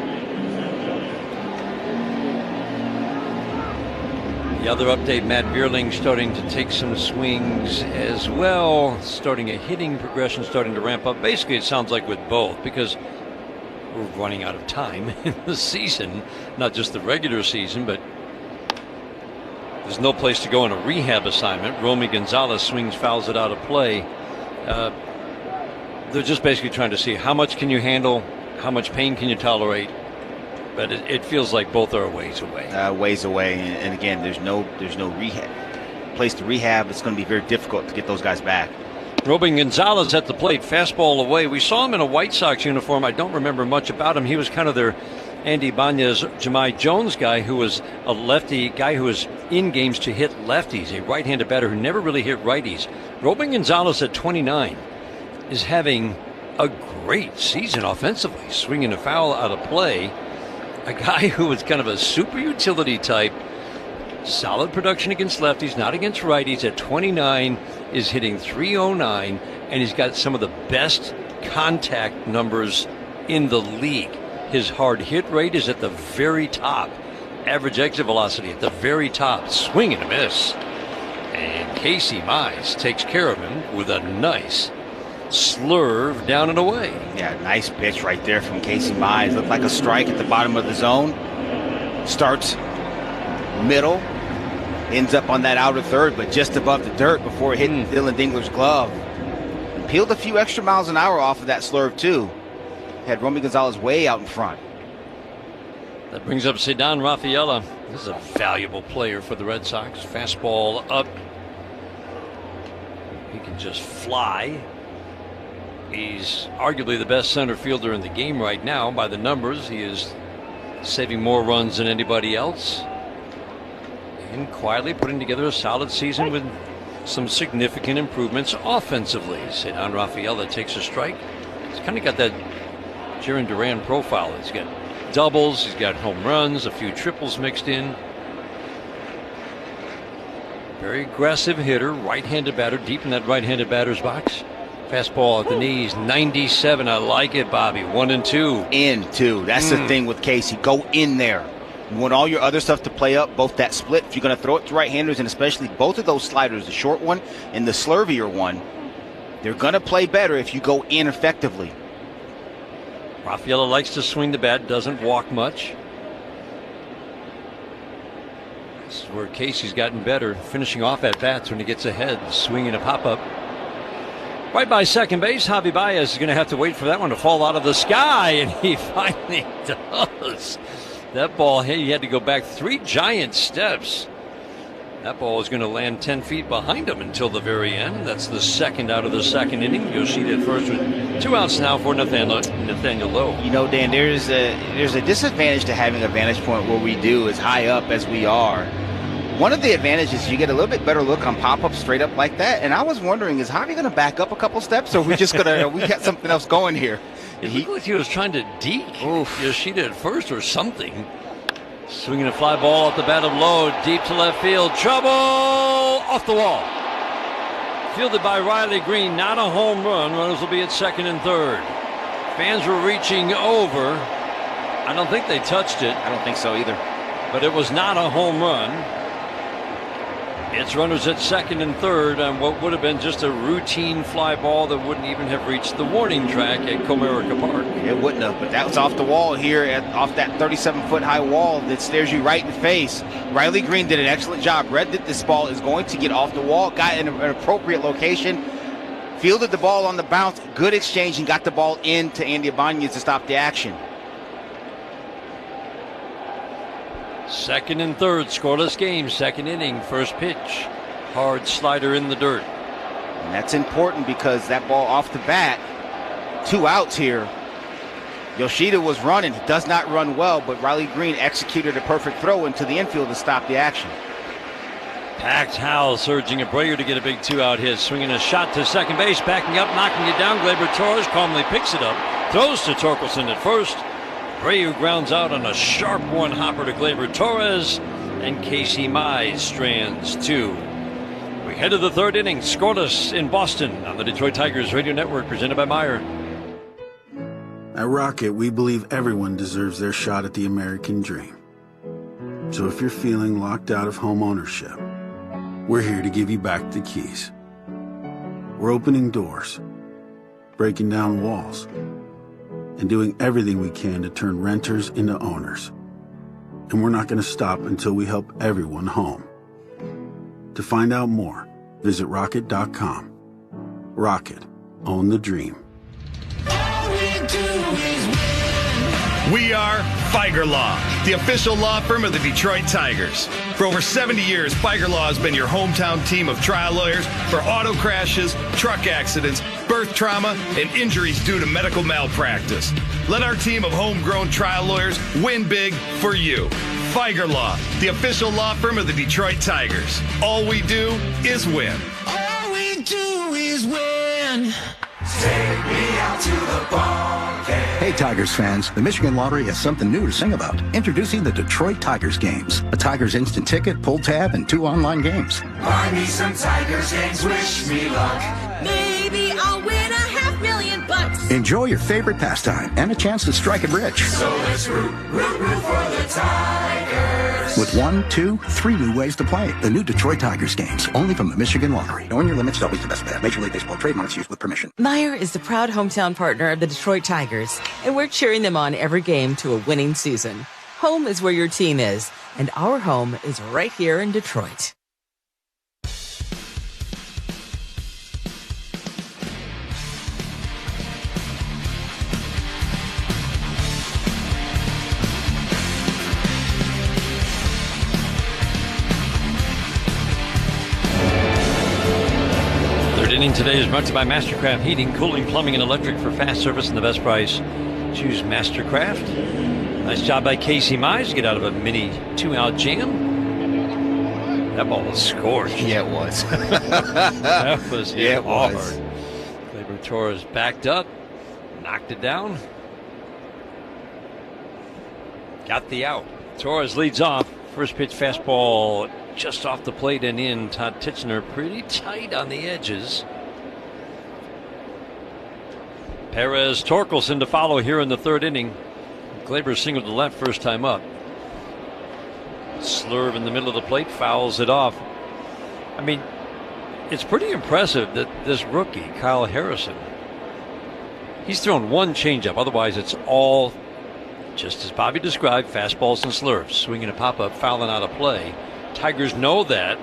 The other update, Matt Bierling starting to take some swings as well. Starting a hitting progression, starting to ramp up. Basically, it sounds like with both, because we're running out of time in the season. Not just the regular season, but there's no place to go on a rehab assignment. Romy Gonzalez swings, fouls it out of play. They're just basically trying to see how much can you handle, how much pain can you tolerate. But it feels like both are a ways away. Ways away, and again, there's no rehab place to rehab. It's going to be very difficult to get those guys back. Robin Gonzalez at the plate, fastball away. We saw him in a White Sox uniform. I don't remember much about him. He was kind of their Andy Banez, Jahmai Jones guy, who was a lefty guy who was in games to hit lefties, a right-handed batter who never really hit righties. Robin Gonzalez at 29 is having a great season offensively, swinging a foul out of play. A guy who was kind of a super utility type, solid production against lefties, not against righties. At 29 is hitting .309, and he's got some of the best contact numbers in the league. His hard hit rate is at the very top. Average exit velocity at the very top. Swing and a miss. And Casey Mize takes care of him with a nice slurve down and away. Yeah, nice pitch right there from Casey Mize. Looked like a strike at the bottom of the zone. Starts middle, ends up on that outer third, but just above the dirt before hitting Dylan Dingler's glove. Peeled a few extra miles an hour off of that slurve too. Had Romy Gonzalez way out in front. That brings up Ceddanne Rafaela. This is a valuable player for the Red Sox. Fastball up. He can just fly. He's arguably the best center fielder in the game right now by the numbers. He is saving more runs than anybody else. And quietly putting together a solid season with some significant improvements offensively. Ceddanne Rafaela takes a strike. He's kind of got that Jaron Duran profile. He's got doubles. He's got home runs, a few triples mixed in. Very aggressive hitter, right-handed batter, deep in that right-handed batter's box. Fastball at the knees, 97. I like it, Bobby. 1-2. In, too. That's the thing with Casey. Go in there. You want all your other stuff to play up, both that split. If you're going to throw it to right-handers, and especially both of those sliders, the short one and the slurvier one, they're going to play better if you go in effectively. Rafaela likes to swing the bat, doesn't walk much. This is where Casey's gotten better, finishing off at bats when he gets ahead, swinging a pop-up. Right by second base, Javi Baez is going to have to wait for that one to fall out of the sky, and he finally does. That ball, he had to go back 3 giant steps. That ball is going to land 10 feet behind him until the very end. That's the second out of the second inning. Yoshida at first with 2 outs now for Nathaniel Lowe. You know, Dan, there's a disadvantage to having a vantage point where we do as high up as we are. One of the advantages, you get a little bit better look on pop-up straight up like that. And I was wondering, is Javi going to back up a couple steps, or are we just going to, we got something else going here? It looked like he was trying to deke Yoshida at first or something. Swinging a fly ball at the bat of Lowe, deep to left field. Trouble off the wall. Fielded by Riley Green, not a home run. Runners will be at second and third. Fans were reaching over. I don't think they touched it. I don't think so either. But it was not a home run. It's runners at second and third on what would have been just a routine fly ball that wouldn't even have reached the warning track at Comerica Park. It wouldn't have, but that was off the wall here, off that 37-foot high wall that stares you right in the face. Riley Green did an excellent job. Read that this ball is going to get off the wall, got in an appropriate location, fielded the ball on the bounce, good exchange, and got the ball into Andy Ibanez to stop the action. Second and third, scoreless game, second inning, first pitch. Hard slider in the dirt. And that's important because that ball off the bat, 2 outs here. Yoshida was running. He does not run well, but Riley Green executed a perfect throw into the infield to stop the action. Packed house, urging Abreu to get a big 2-out hit. Swinging a shot to second base, backing up, knocking it down. Gleyber Torres calmly picks it up, throws to Torkelson at first. Abreu grounds out on a sharp one-hopper to Gleyber Torres, and Casey Mize strands 2. We head to the third inning, scoreless in Boston on the Detroit Tigers Radio Network, presented by Meijer. At Rocket, we believe everyone deserves their shot at the American dream. So if you're feeling locked out of home ownership, we're here to give you back the keys. We're opening doors, breaking down walls, and doing everything we can to turn renters into owners. And we're not going to stop until we help everyone home. To find out more, visit rocket.com. Rocket, own the dream. We are Feiger Law, the official law firm of the Detroit Tigers. For over 70 years, Feiger Law has been your hometown team of trial lawyers for auto crashes, truck accidents, birth trauma, and injuries due to medical malpractice. Let our team of homegrown trial lawyers win big for you. Feiger Law, the official law firm of the Detroit Tigers. All we do is win. All we do is win. Take me out to the ball game. Hey Tigers fans, the Michigan Lottery has something new to sing about. Introducing the Detroit Tigers games. A Tigers instant ticket, pull tab, and 2 online games. Buy me some Tigers games, wish me luck. Maybe I'll win $500,000. Enjoy your favorite pastime and a chance to strike it rich. So let's root for the Tigers. With 1, 2, 3 new ways to play. The new Detroit Tigers games, only from the Michigan Lottery. Knowing your limits is always the best bet. Major League Baseball trademarks used with permission. Meijer is the proud hometown partner of the Detroit Tigers, and we're cheering them on every game to a winning season. Home is where your team is, and our home is right here in Detroit. Inning today is brought to you by Mastercraft Heating, Cooling, Plumbing, and Electric for fast service and the best price. Choose Mastercraft. Nice job by Casey Mize to get out of a mini 2-out jam. That ball was scorched. Yeah, it was. That was hit yeah, it hard. was. Gleyber Torres backed up, knocked it down. got the out. Torres leads off. First pitch fastball just off the plate and in. Todd Titchener pretty tight on the edges. Perez Torkelson to follow here in the third inning. Glaber singled to left first time up. Slurve in the middle of the plate, fouls it off. I mean, it's pretty impressive that this rookie, Kyle Harrison, he's thrown one changeup. Otherwise, it's all, just as Bobby described, fastballs and slurves. Swinging a pop-up, fouling out of play. Tigers know that.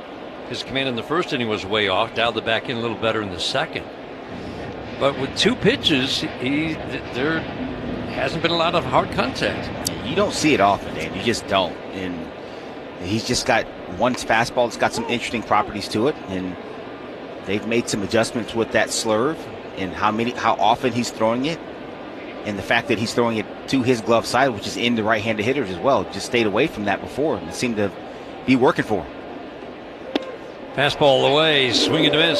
His command in the first inning was way off. Dialed it back in a little better in the second. But with two pitches, there hasn't been a lot of hard contact. You don't see it often, Dan. You just don't. And he's just got one fastball that's got some interesting properties to it. And they've made some adjustments with that slurve and how often he's throwing it. And the fact that he's throwing it to his glove side, which is in the right-handed hitters as well. Just stayed away from that before. And it seemed to be working for him. Fastball away, swing and a miss.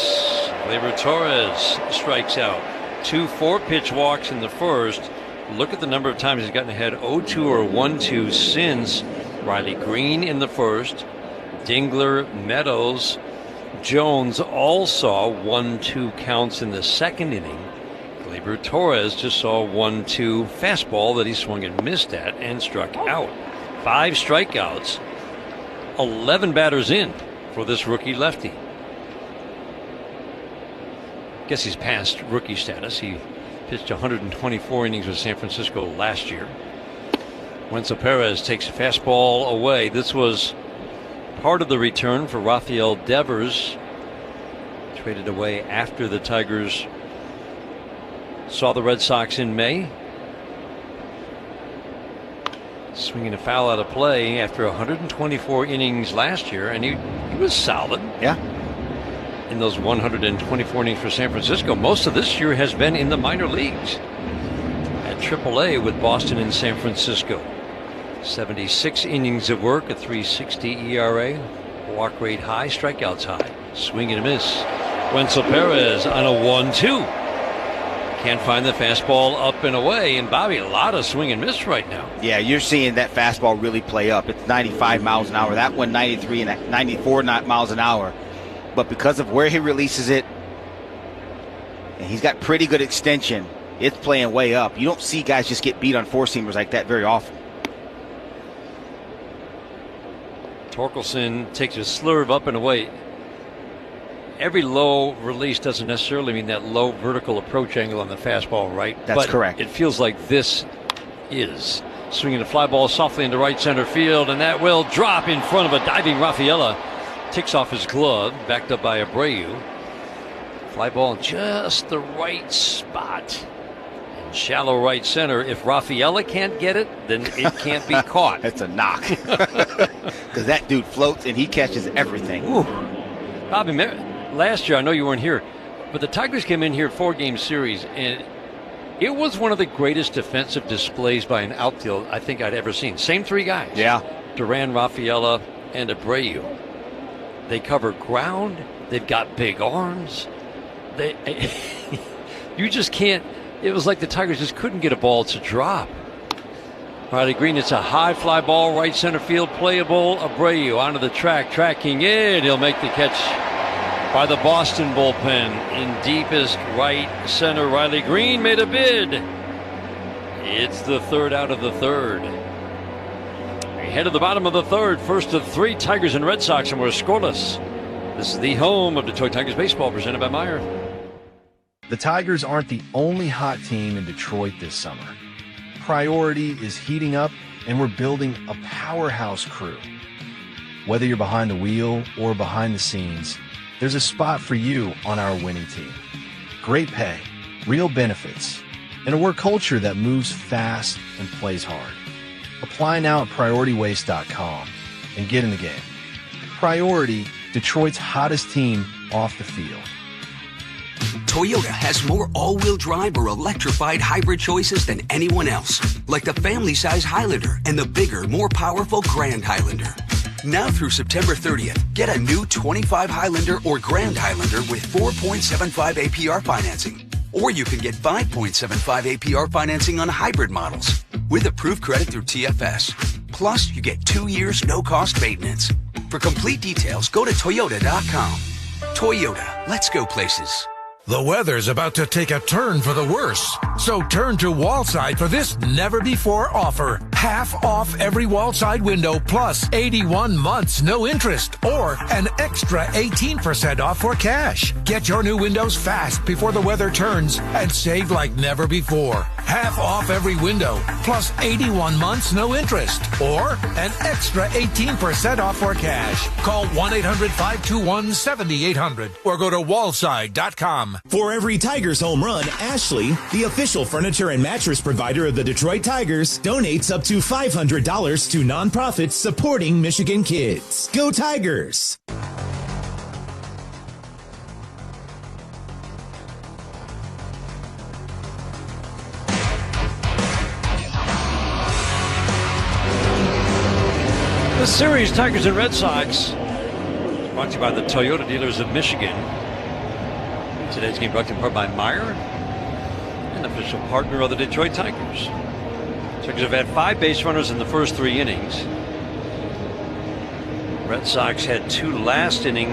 Gleyber Torres strikes out. 2 4-pitch walks in the first. Look at the number of times he's gotten ahead, 0-2 or 1-2 since. Riley Green in the first. Dingler, Meadows, Jones all saw 1-2 counts in the second inning. Gleyber Torres just saw 1-2 fastball that he swung and missed at and struck out. 5 strikeouts, 11 batters in for this rookie lefty. Guess he's past rookie status. He pitched 124 innings with San Francisco last year. Wenzel Perez takes a fastball away. This was part of the return for Rafael Devers, traded away after the Tigers saw the Red Sox in May. Swinging a foul out of play after 124 innings last year, and he was solid. Yeah. In those 124 innings for San Francisco. Most of this year has been in the minor leagues at AAA with Boston and San Francisco. 76 innings of work, a 3.60 ERA, walk rate high, strikeouts high. Swing and a miss. Wenzel Perez on a 1-2. Can't find the fastball up and away. And Bobby, a lot of swing and miss right now. Yeah, you're seeing that fastball really play up. It's 95 miles an hour. That one 93 and 94 miles an hour. But because of where he releases it, and he's got pretty good extension, it's playing way up. You don't see guys just get beat on four-seamers like that very often. Torkelson takes a slurve up and away. Every low release doesn't necessarily mean that low vertical approach angle on the fastball, right? That's correct. It feels like this is. Swinging a fly ball softly into right center field, and that will drop in front of a diving Rafaela. Ticks off his glove, backed up by Abreu. Fly ball in just the right spot. In shallow right center. If Rafaela can't get it, then it can't be caught. That's a knock. Because that dude floats and he catches everything. Ooh. Bobby, last year, I know you weren't here, but the Tigers came in here 4-game series, and it was one of the greatest defensive displays by an outfield I think I'd ever seen. Same 3 guys. Yeah. Duran, Rafaela, and Abreu. They cover ground. They've got big arms. You just can't. It was like the Tigers just couldn't get a ball to drop. Riley Green, it's a high fly ball, right center field, playable. Abreu onto the track, tracking in. He'll make the catch by the Boston bullpen in deepest right center. Riley Green made a bid. It's the third out of the third. Ahead of the bottom of the third, first of 3 Tigers and Red Sox, and we're scoreless. This is the home of Detroit Tigers baseball, presented by Meyer. The Tigers aren't the only hot team in Detroit this summer. Priority is heating up, and we're building a powerhouse crew. Whether you're behind the wheel or behind the scenes, there's a spot for you on our winning team. Great pay, real benefits, and a work culture that moves fast and plays hard. Apply now at PriorityWaste.com and get in the game. Priority, Detroit's hottest team off the field. Toyota has more all-wheel drive or electrified hybrid choices than anyone else, like the family-size Highlander and the bigger, more powerful Grand Highlander. Now through September 30th, get a new 25 Highlander or Grand Highlander with 4.75 APR financing. Or you can get 5.75 APR financing on hybrid models with approved credit through TFS. Plus, you get 2 years no-cost maintenance. For complete details, go to Toyota.com. Toyota, let's go places. The weather's about to take a turn for the worse. So turn to Wallside for this never-before offer. Half off every Wallside window plus 81 months no interest or an extra 18% off for cash. Get your new windows fast before the weather turns and save like never before. Half off every window plus 81 months no interest or an extra 18% off for cash. Call 1-800-521-7800 or go to wallside.com. For every Tigers home run, Ashley, the official furniture and mattress provider of the Detroit Tigers, donates up to $500 to nonprofits supporting Michigan kids. Go Tigers! The series, Tigers and Red Sox, is brought to you by the Toyota dealers of Michigan. Today's game brought to you in part by Meyer, an official partner of the Detroit Tigers. Tigers have had 5 base runners in the first 3 innings. Red Sox had 2 last inning.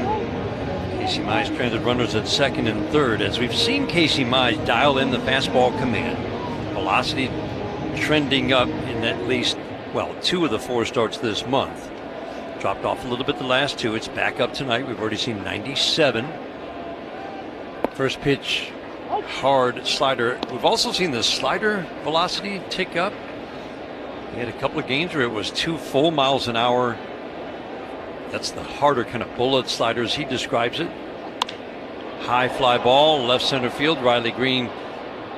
Casey Mize stranded runners at second and third. As we've seen Casey Mize dial in the fastball command, velocity trending up in at least, 2 of the 4 starts this month. Dropped off a little bit the last 2. It's back up tonight. We've already seen 97. First pitch, hard slider. We've also seen the slider velocity tick up. He had a couple of games where it was 2 full miles an hour. That's the harder kind of bullet slider as he describes it. High fly ball, left center field. Riley Green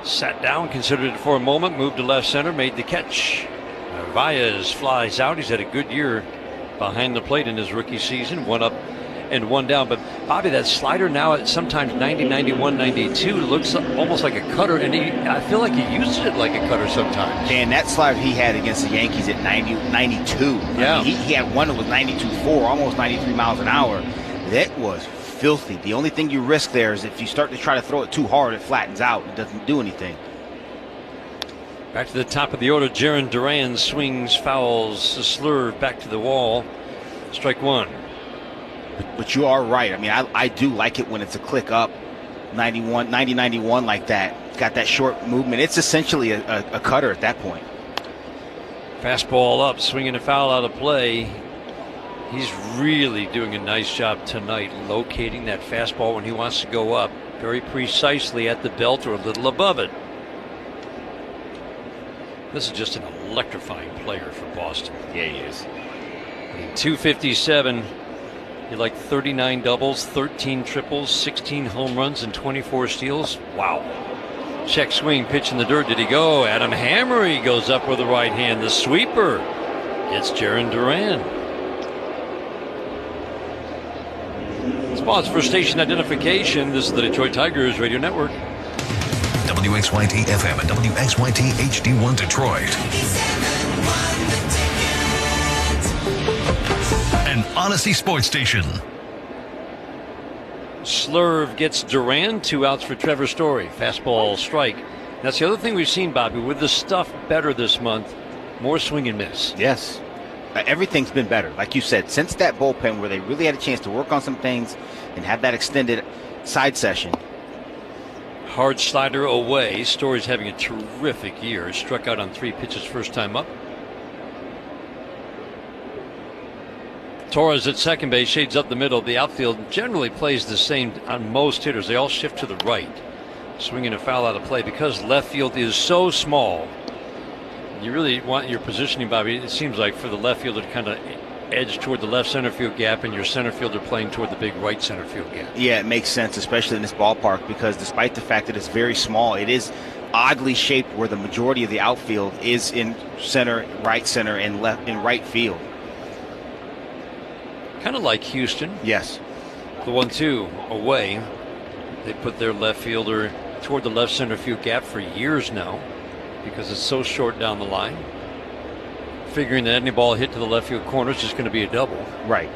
sat down, considered it for a moment, moved to left center, made the catch. Narvaez flies out. He's had a good year behind the plate in his rookie season. 1 up and 1 down. But Bobby, that slider now at sometimes 90, 91, 92 looks almost like a cutter, and I feel like he uses it like a cutter sometimes. And that slider he had against the Yankees at 90, 92. Yeah. I mean, he had one that was 92.4, almost 93 miles an hour. That was filthy. The only thing you risk there is if you start to try to throw it too hard, it flattens out. It doesn't do anything. Back to the top of the order, Jaron Duran swings, fouls, a slur back to the wall. Strike 1. But you are right. I mean, I do like it when it's a click up, 90, 91 like that. Got that short movement. It's essentially a cutter at that point. Fastball up, swinging a foul out of play. He's really doing a nice job tonight locating that fastball when he wants to go up very precisely at the belt or a little above it. This is just an electrifying player for Boston. Yeah, he is. 257. He like 39 doubles, 13 triples, 16 home runs, and 24 steals. Wow. Check swing, pitch in the dirt. Did he go? Adam Hammery goes up with the right hand. The sweeper. It's Jaron Duran. Let's pause for station identification. This is the Detroit Tigers Radio Network. WXYT FM and WXYT HD1 Detroit. An Odyssey Sports Station. Slurve gets Duran, 2 outs for Trevor Story. Fastball strike. That's the other thing we've seen, Bobby, with the stuff better this month. More swing and miss. Yes. Everything's been better. Like you said, since that bullpen where they really had a chance to work on some things and have that extended side session. Hard slider away. Story's having a terrific year. Struck out on 3 pitches first time up. Torres at second base, shades up the middle. The outfield generally plays the same on most hitters. They all shift to the right. Swinging a foul out of play because left field is so small. You really want your positioning, Bobby. It seems like for the left fielder to kind of edge toward the left center field gap and your center fielder playing toward the big right center field gap. Yeah, it makes sense, especially in this ballpark, because despite the fact that it's very small, it is oddly shaped where the majority of the outfield is in center, and left in right field. Kind of like Houston. Yes. The 1-2 away. They put their left fielder toward the left center field gap for years now because it's so short down the line. Figuring that any ball hit to the left field corner is just going to be a double. Right.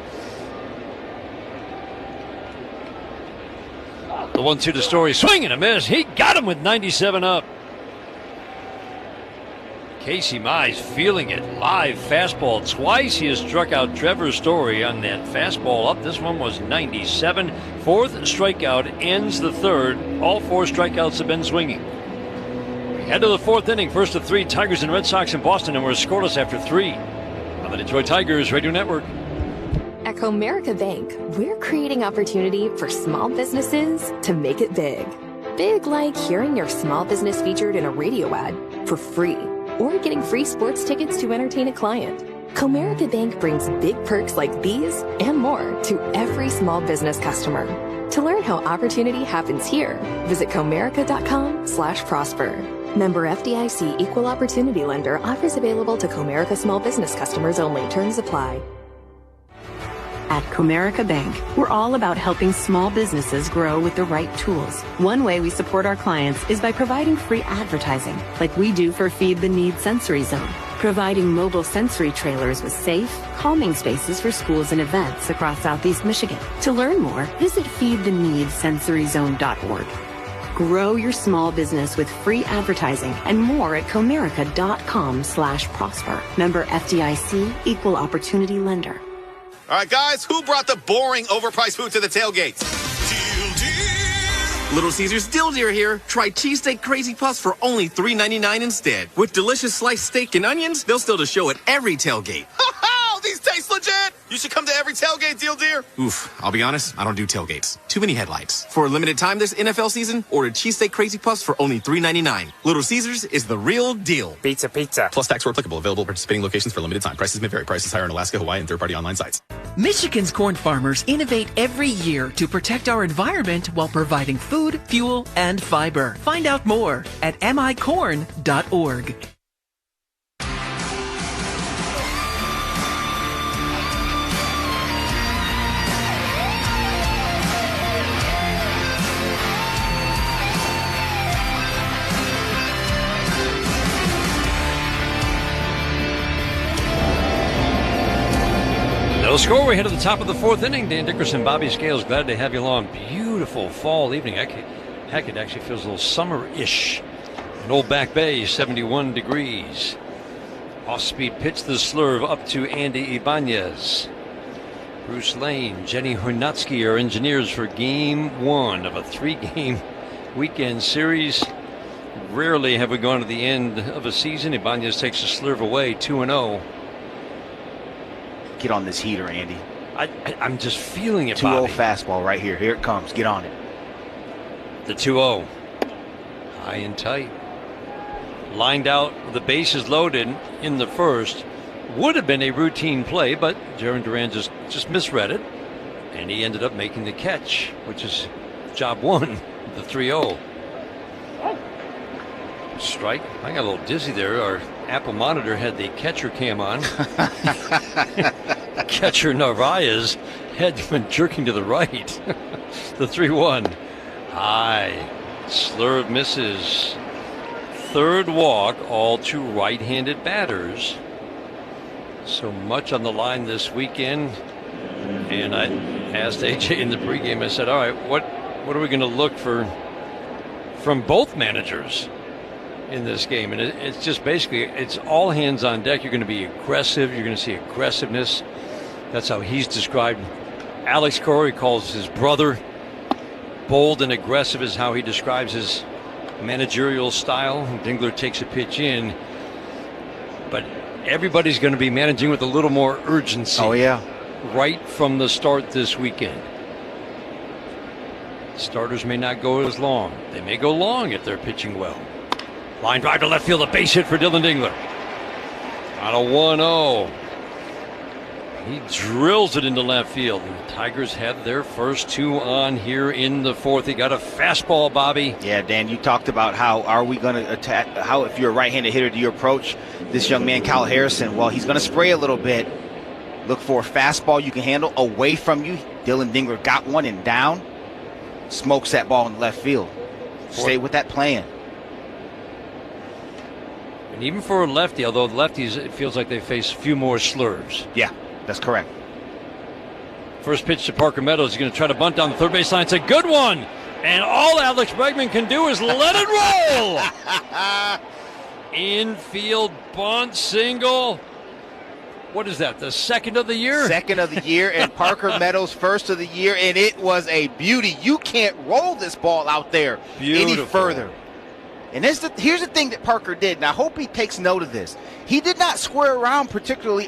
The 1-2 to Story. Swing and a miss. He got him with 97 up. Casey Mize feeling it. Live fastball twice. He has struck out Trevor Story on that fastball up. This one was 97. Fourth strikeout ends the third. All 4 strikeouts have been swinging. We head to the 4th inning. First of 3, Tigers and Red Sox in Boston, and we're scoreless after 3 on the Detroit Tigers Radio Network. At Comerica Bank, we're creating opportunity for small businesses to make it big. Big like hearing your small business featured in a radio ad for free, or getting free sports tickets to entertain a client. Comerica Bank brings big perks like these and more to every small business customer. To learn how opportunity happens here, visit comerica.com/prosper. Member FDIC Equal Opportunity Lender. Offers available to Comerica small business customers only. Terms apply. At Comerica Bank, we're all about helping small businesses grow with the right tools. One way we support our clients is by providing free advertising, like we do for Feed the Need Sensory Zone, providing mobile sensory trailers with safe, calming spaces for schools and events across Southeast Michigan. To learn more, visit feedtheneedsensoryzone.org. Grow your small business with free advertising and more at comerica.com/prosper. Member FDIC Equal Opportunity Lender. All right, guys, who brought the boring, overpriced food to the tailgates? Little Caesars Dill Deer here. Try cheesesteak crazy puffs for only $3.99 instead. With delicious sliced steak and onions, they'll still to show at every tailgate. These taste legit. You should come to every tailgate, Deal Deer. Oof, I'll be honest, I don't do tailgates. Too many headlights. For a limited time this NFL season, order cheesesteak crazy puffs for only $3.99. Little Caesars is the real deal. Pizza. Plus tax where applicable. Available at participating locations for limited time. Prices may vary. Prices higher in Alaska, Hawaii, and third-party online sites. Michigan's corn farmers innovate every year to protect our environment while providing food, fuel, and fiber. Find out more at micorn.org. No score. We head to the top of the 4th inning. Dan Dickerson, Bobby Scales, glad to have you along. Beautiful fall evening. Heck, it actually feels a little summer-ish. In Old Back Bay, 71 degrees. Off-speed pitch, the slurve up to Andy Ibanez. Bruce Lane, Jenny Hornatsky are engineers for Game 1 of a 3-game weekend series. Rarely have we gone to the end of a season. Ibanez takes the slurve away, 2-0. Get on this heater, Andy. I'm just feeling it, 2-0 Bobby. fastball right here. Here it comes. Get on it. The 2-0. High and tight. Lined out with the bases loaded in the first. Would have been a routine play, but Jaron Duran just misread it. And he ended up making the catch, which is job 1, the 3-0. Strike. I got a little dizzy there. Our Apple monitor had the catcher cam on. Catcher Narvaez's head went jerking to the right. The 3-1. High. Slurve misses. Third walk, all to right-handed batters. So much on the line this weekend. And I asked AJ in the pregame, I said, all right, what are we going to look for from both managers in this game? And it's just basically, it's all hands on deck. You're going to be aggressive. You're going to see aggressiveness. That's how he's described. Alex Corey calls his brother. Bold and aggressive is how he describes his managerial style. Dingler takes a pitch in. But everybody's going to be managing with a little more urgency. Oh, yeah. Right from the start this weekend. Starters may not go as long. They may go long if they're pitching well. Line drive to left field, a base hit for Dylan Dingler. On a 1-0. He drills it into left field. And the Tigers have their first 2 on here in the 4th. He got a fastball, Bobby. Yeah, Dan, you talked about how are we going to attack, how if you're a right-handed hitter, do you approach this young man, Kyle Harrison? Well, he's going to spray a little bit. Look for a fastball you can handle away from you. Dylan Dingler got one and down. Smokes that ball in left field. Stay with that plan. And even for a lefty, although the lefties, it feels like they face a few more slurs. Yeah, that's correct. First pitch to Parker Meadows. He's going to try to bunt down the third base line. It's a good one. And all Alex Bregman can do is let it roll. infield bunt single. What is that, the second of the year? Second of the year, and Parker Meadows first of the year, and it was a beauty. You can't roll this ball out there any further. And here's the thing that Parker did, and I hope he takes note of this. He did not square around particularly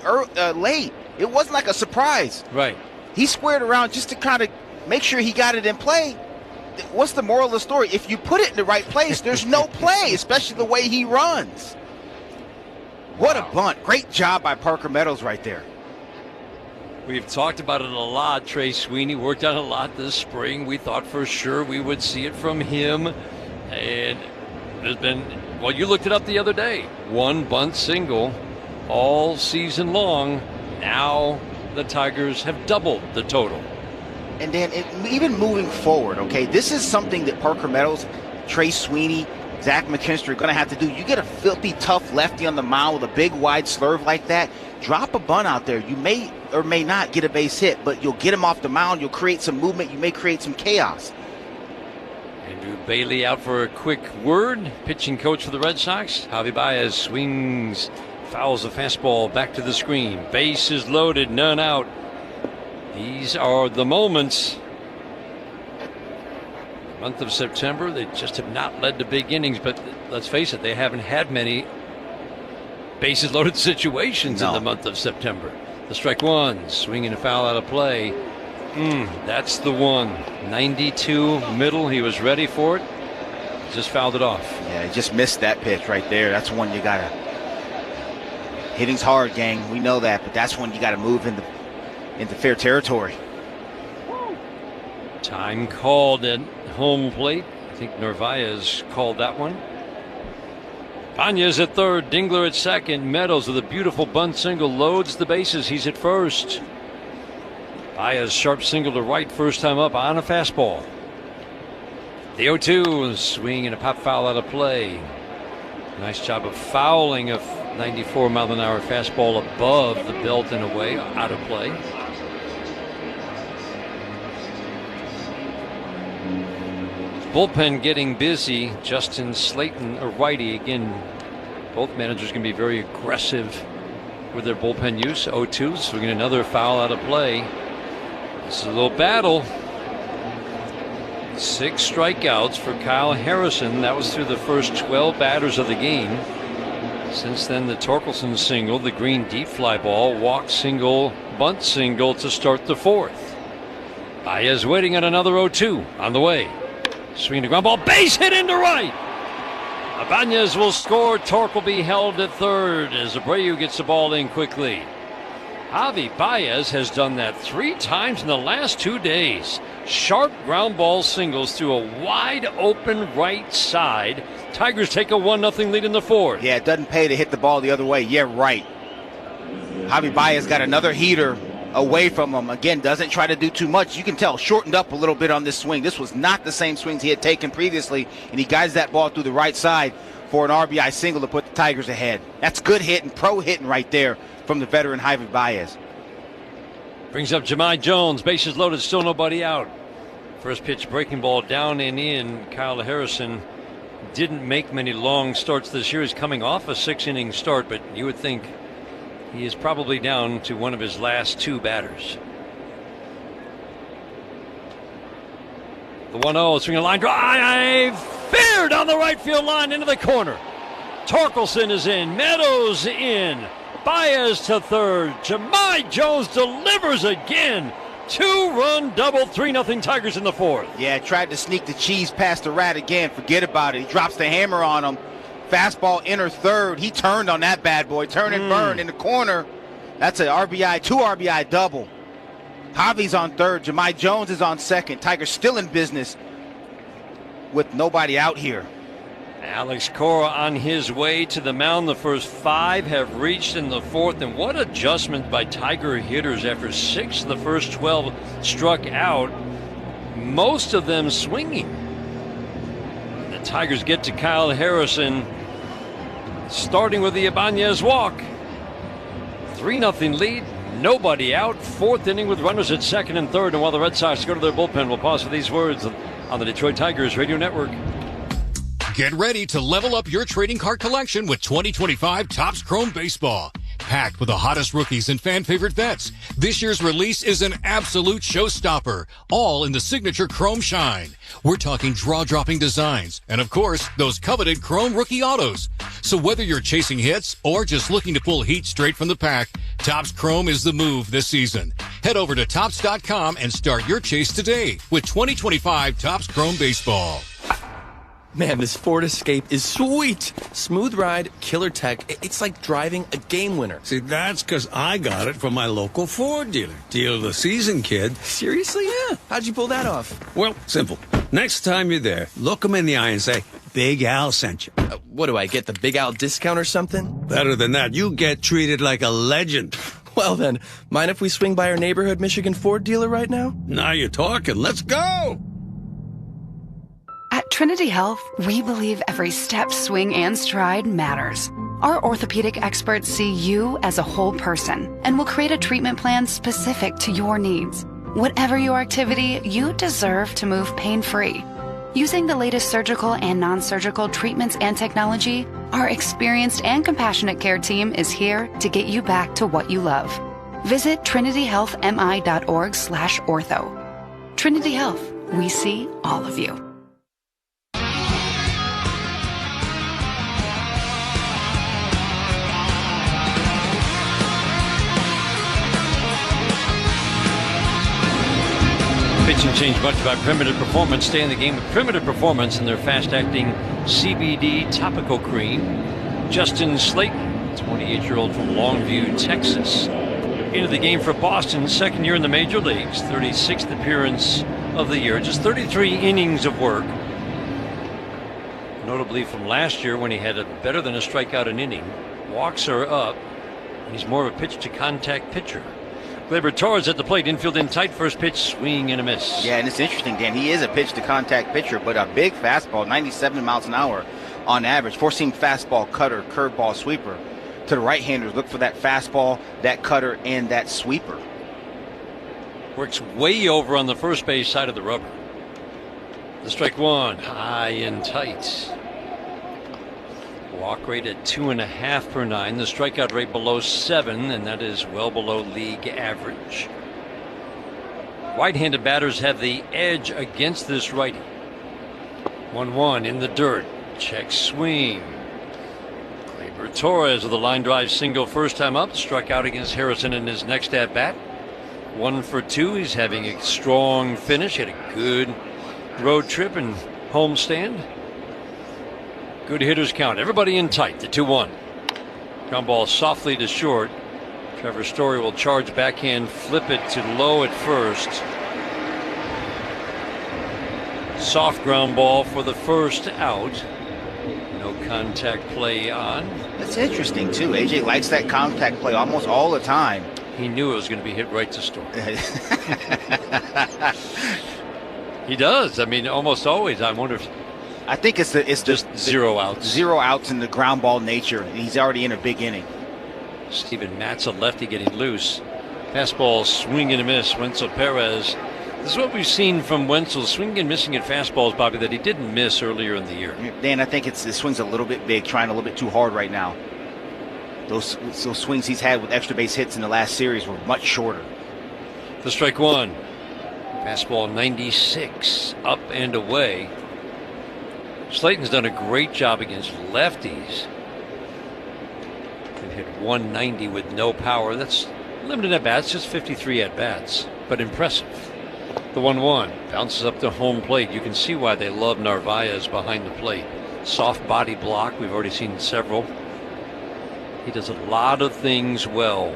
late. It wasn't like a surprise. Right. He squared around just to kind of make sure he got it in play. What's the moral of the story? If you put it in the right place, there's no play, especially the way he runs. What a bunt. Great job by Parker Meadows right there. We've talked about it a lot. Trey Sweeney worked on it a lot this spring. We thought for sure we would see it from him. And there's been, well, you looked it up the other day. One bunt single all season long. Now the Tigers have doubled the total. And then even moving forward, okay, this is something that Parker Meadows, Trey Sweeney, Zach McKinstry are going to have to do. You get a filthy, tough lefty on the mound with a big, wide slurve like that, drop a bunt out there. You may or may not get a base hit, but you'll get him off the mound. You'll create some movement. You may create some chaos. Andrew Bailey out for a quick word. Pitching coach for the Red Sox. Javi Baez swings, fouls the fastball back to the screen. Bases loaded, none out. These are the moments. Month of September, they just have not led to big innings, but let's face it, they haven't had many bases loaded situations in the month of September. The strike one, swinging a foul out of play. That's the one. 92 middle, he was ready for it. Just fouled it off. Yeah, he just missed that pitch right there. That's one you gotta. Hitting's hard, gang. We know that, but that's when you gotta move into fair territory. Time called at home plate. I think Narvaez called that one. Baez at third, Dingler at second. Meadows with a beautiful bunt single loads the bases. He's at first. Baez sharp single to right, first time up on a fastball. The 0-2 swing and a pop foul out of play. Nice job of fouling a 94 mile an hour fastball above the belt and away, out of play. Bullpen getting busy. Justin Slayton, a righty. Again, both managers can be very aggressive with their bullpen use. 0-2, swinging another foul out of play. This is a little battle. 6 strikeouts for Kyle Harrison. That was through the first 12 batters of the game. Since then, the Torkelson single, the Green deep fly ball, walk single, bunt single to start the fourth. Baez waiting on another 0-2 on the way. Swing to ground ball, base hit into right. Ibanez will score. Torque will be held at third as Abreu gets the ball in quickly. Javi Baez has done that 3 times in the last 2 days. Sharp ground ball singles through a wide open right side. Tigers take a 1-0 lead in the fourth. Yeah, it doesn't pay to hit the ball the other way. Yeah, right. Javi Baez got another heater away from him. Again, doesn't try to do too much. You can tell, shortened up a little bit on this swing. This was not the same swings he had taken previously, and he guides that ball through the right side for an RBI single to put the Tigers ahead. That's good hitting, pro hitting right there from the veteran Javi Baez. Brings up Jahmai Jones. Bases loaded, still nobody out. First pitch breaking ball down and in. Kyle Harrison didn't make many long starts this year. He's coming off a 6-inning start, but you would think he is probably down to one of his last 2 batters. The 1-0, swing a line drive, fair down the right field line into the corner. Torkelson is in, Meadows in, Baez to third. Jahmai Jones delivers again. 2-run double, 3-0 Tigers in the fourth. Yeah, tried to sneak the cheese past the rat again. Forget about it. He drops the hammer on him. Fastball inner third. He turned on that bad boy. Turn and burn in the corner. That's an RBI, 2 RBI double. Javi's on third. Jahmai Jones is on second. Tigers still in business with nobody out here. Alex Cora on his way to the mound. The first 5 have reached in the fourth. And what adjustment by Tiger hitters after 6 of the first 12 struck out. Most of them swinging. The Tigers get to Kyle Harrison, starting with the Ibanez walk. 3-0 lead, nobody out. Fourth inning with runners at second and third. And while the Red Sox go to their bullpen, we'll pause for these words on the Detroit Tigers Radio Network. Get ready to level up your trading card collection with 2025 Topps Chrome Baseball. Packed with the hottest rookies and fan-favorite vets, this year's release is an absolute showstopper, all in the signature Chrome Shine. We're talking draw-dropping designs, and of course, those coveted Chrome rookie autos. So whether you're chasing hits or just looking to pull heat straight from the pack, Topps Chrome is the move this season. Head over to Topps.com and start your chase today with 2025 Topps Chrome Baseball. Man, this Ford Escape is sweet. Smooth ride, killer tech. It's like driving a game winner. See, that's because I got it from my local Ford dealer. Deal of the season, kid. Seriously? Yeah. How'd you pull that off? Well, simple. Next time you're there, look them in the eye and say, Big Al sent you. What do I get, the Big Al discount or something? Better than that, you get treated like a legend. Well then, mind if we swing by our neighborhood Michigan Ford dealer right now? Now you're talking. Let's go! At Trinity Health, we believe every step, swing, and stride matters. Our orthopedic experts see you as a whole person and will create a treatment plan specific to your needs. Whatever your activity, you deserve to move pain-free. Using the latest surgical and non-surgical treatments and technology, our experienced and compassionate care team is here to get you back to what you love. Visit trinityhealthmi.org/ortho. Trinity Health, we see all of you. Pitching changed much about Primitive Performance. Stay in the game with Primitive Performance and their fast-acting CBD topical cream. Justin Slayton, 28-year-old from Longview, Texas, into the game for Boston, second year in the major leagues, 36th appearance of the year, just 33 innings of work. Notably from last year when he had a better than a strikeout an inning. Walks are up, and he's more of a pitch-to-contact pitcher. Gleyber Torres at the plate, infield in tight, first pitch, swing and a miss. Yeah, and it's interesting, Dan. He is a pitch-to-contact pitcher, but a big fastball, 97 miles an hour on average. Four-seam fastball, cutter, curveball, sweeper. To the right-handers, look for that fastball, that cutter, and that sweeper. Works way over on the first base side of the rubber. The strike one, high and tight. Walk rate at 2.5 per 9. The strikeout rate below 7, and that is well below league average. Right-handed batters have the edge against this righty. 1-1 in the dirt. Check swing. Gleyber Torres with a line drive single first time up. Struck out against Harrison in his next at bat. 1 for 2. He's having a strong finish. Had a good road trip and homestand. Good hitters count. Everybody in tight. The 2-1. Ground ball softly to short. Trevor Story will charge backhand, flip it to low at first. Soft ground ball for the first out. No contact play on. That's interesting, too. AJ likes that contact play almost all the time. He knew it was going to be hit right to Story. He does. I mean, almost always. I wonder if... I think it's just zero outs. Zero outs in the ground ball nature. He's already in a big inning. Steven Matz, a lefty, getting loose. Fastball, swing and a miss. Wenzel Perez. This is what we've seen from Wenzel, swinging and missing at fastballs, Bobby, that he didn't miss earlier in the year. Dan, I think the swing's a little bit big, trying a little bit too hard right now. Those swings he's had with extra base hits in the last series were much shorter. The strike one. Fastball 96, up and away. Slayton's done a great job against lefties. Can hit 190 with no power. That's limited at bats, just 53 at bats, but impressive. The 1-1 bounces up to home plate. You can see why they love Narvaez behind the plate. Soft body block. We've already seen several. He does a lot of things well.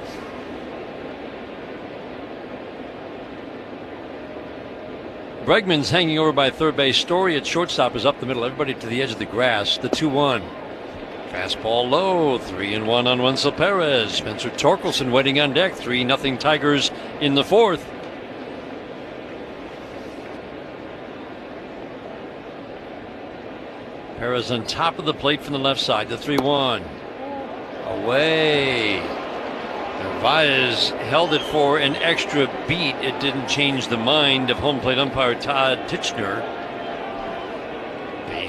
Bregman's hanging over by third base. Story at shortstop is up the middle. Everybody to the edge of the grass. The 2-1. Fastball low. 3-1 on Wenzel Perez. Spencer Torkelson waiting on deck. 3-0 Tigers in the fourth. Perez on top of the plate from the left side. The 3-1. Away. Narvaez held it for an extra beat. It didn't change the mind of home plate umpire Todd Titchener.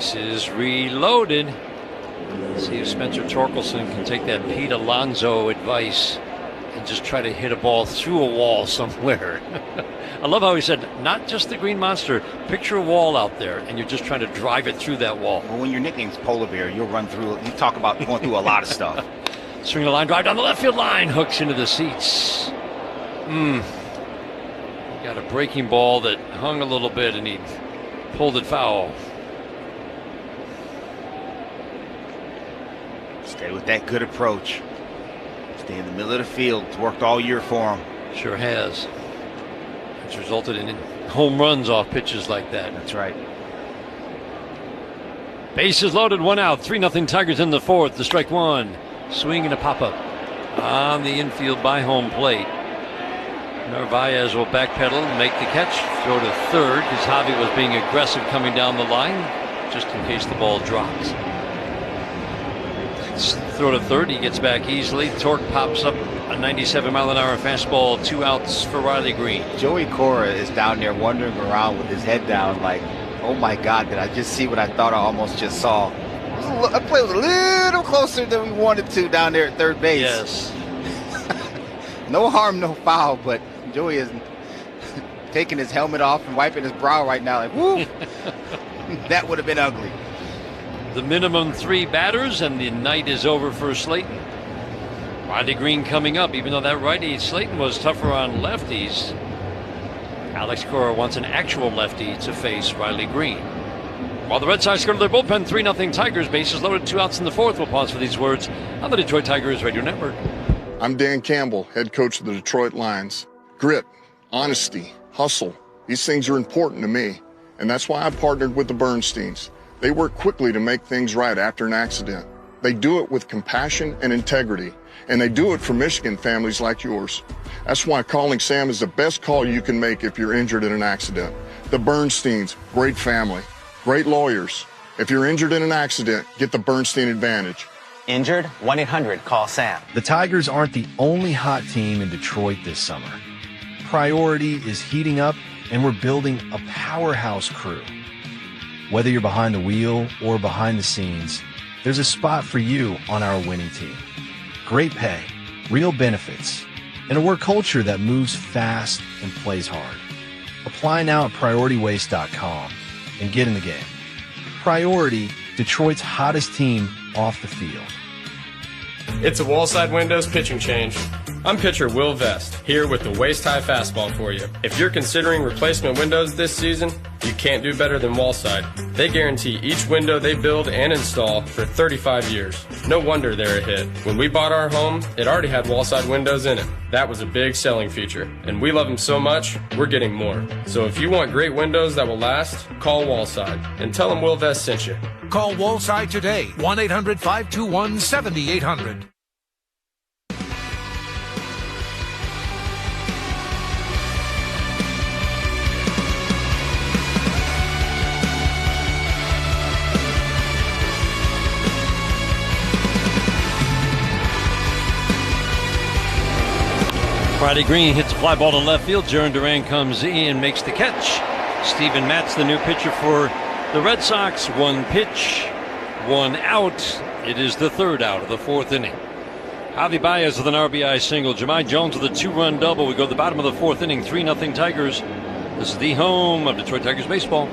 Bases reloaded. Let's see if Spencer Torkelson can take that Pete Alonso advice and just try to hit a ball through a wall somewhere. I love how he said, not just the green monster, picture a wall out there, and you're just trying to drive it through that wall. Well, when your nickname's Polar Bear, you'll run through, you talk about going through a lot of stuff. Swing a line drive down the left field line, hooks into the seats. Got a breaking ball that hung a little bit, and he pulled it foul. Stay with that good approach. Stay in the middle of the field. It's worked all year for him. Sure has. It's resulted in home runs off pitches like that. That's right. Bases loaded, 1 out. 3-0 Tigers in the fourth. The strike one. Swing and a pop-up on the infield by home plate. Narvaez will backpedal and make the catch. Throw to third because Javi was being aggressive coming down the line just in case the ball drops. Throw to third. He gets back easily. Torque pops up a 97-mile-an-hour fastball. 2 outs for Riley Green. Joey Cora is down there wandering around with his head down like, oh my God, did I just see what I thought I almost just saw? That play was a little closer than we wanted to down there at third base. Yes. No harm, no foul, but Joey is taking his helmet off and wiping his brow right now. Like, woo! That would have been ugly. The minimum 3 batters, and the night is over for Slayton. Riley Green coming up, even though that righty Slayton was tougher on lefties. Alex Cora wants an actual lefty to face Riley Green. While the Red Sox go to their bullpen, 3-0 Tigers. Bases loaded, 2 outs in the fourth. We'll pause for these words on the Detroit Tigers Radio Network. I'm Dan Campbell, head coach of the Detroit Lions. Grit, honesty, hustle, these things are important to me, and that's why I partnered with the Bernsteins. They work quickly to make things right after an accident. They do it with compassion and integrity, and they do it for Michigan families like yours. That's why calling Sam is the best call you can make if you're injured in an accident. The Bernsteins, great family, great lawyers. If you're injured in an accident, get the Bernstein advantage. Injured? 1-800-CALL-SAM. The Tigers aren't the only hot team in Detroit this summer. Priority is heating up, and we're building a powerhouse crew. Whether you're behind the wheel or behind the scenes, there's a spot for you on our winning team. Great pay, real benefits, and a work culture that moves fast and plays hard. Apply now at PriorityWaste.com and get in the game. Priority, Detroit's hottest team off the field. It's a Wallside Windows pitching change. I'm pitcher Will Vest, here with the waist-high fastball for you. If you're considering replacement windows this season, you can't do better than Wallside. They guarantee each window they build and install for 35 years. No wonder they're a hit. When we bought our home, it already had Wallside windows in it. That was a big selling feature, and we love them so much, we're getting more. So if you want great windows that will last, call Wallside and tell them Will Vest sent you. Call Wallside today, 1-800-521-7800. Riley Green hits a fly ball to left field. Jaron Duran comes in, makes the catch. Steven Matz, the new pitcher for the Red Sox. 1 pitch, 1 out. It is the 3rd out of the 4th inning. Javi Baez with an RBI single. Jahmai Jones with a 2-run double. We go to the bottom of the 4th inning. 3-0 Tigers. This is the home of Detroit Tigers baseball.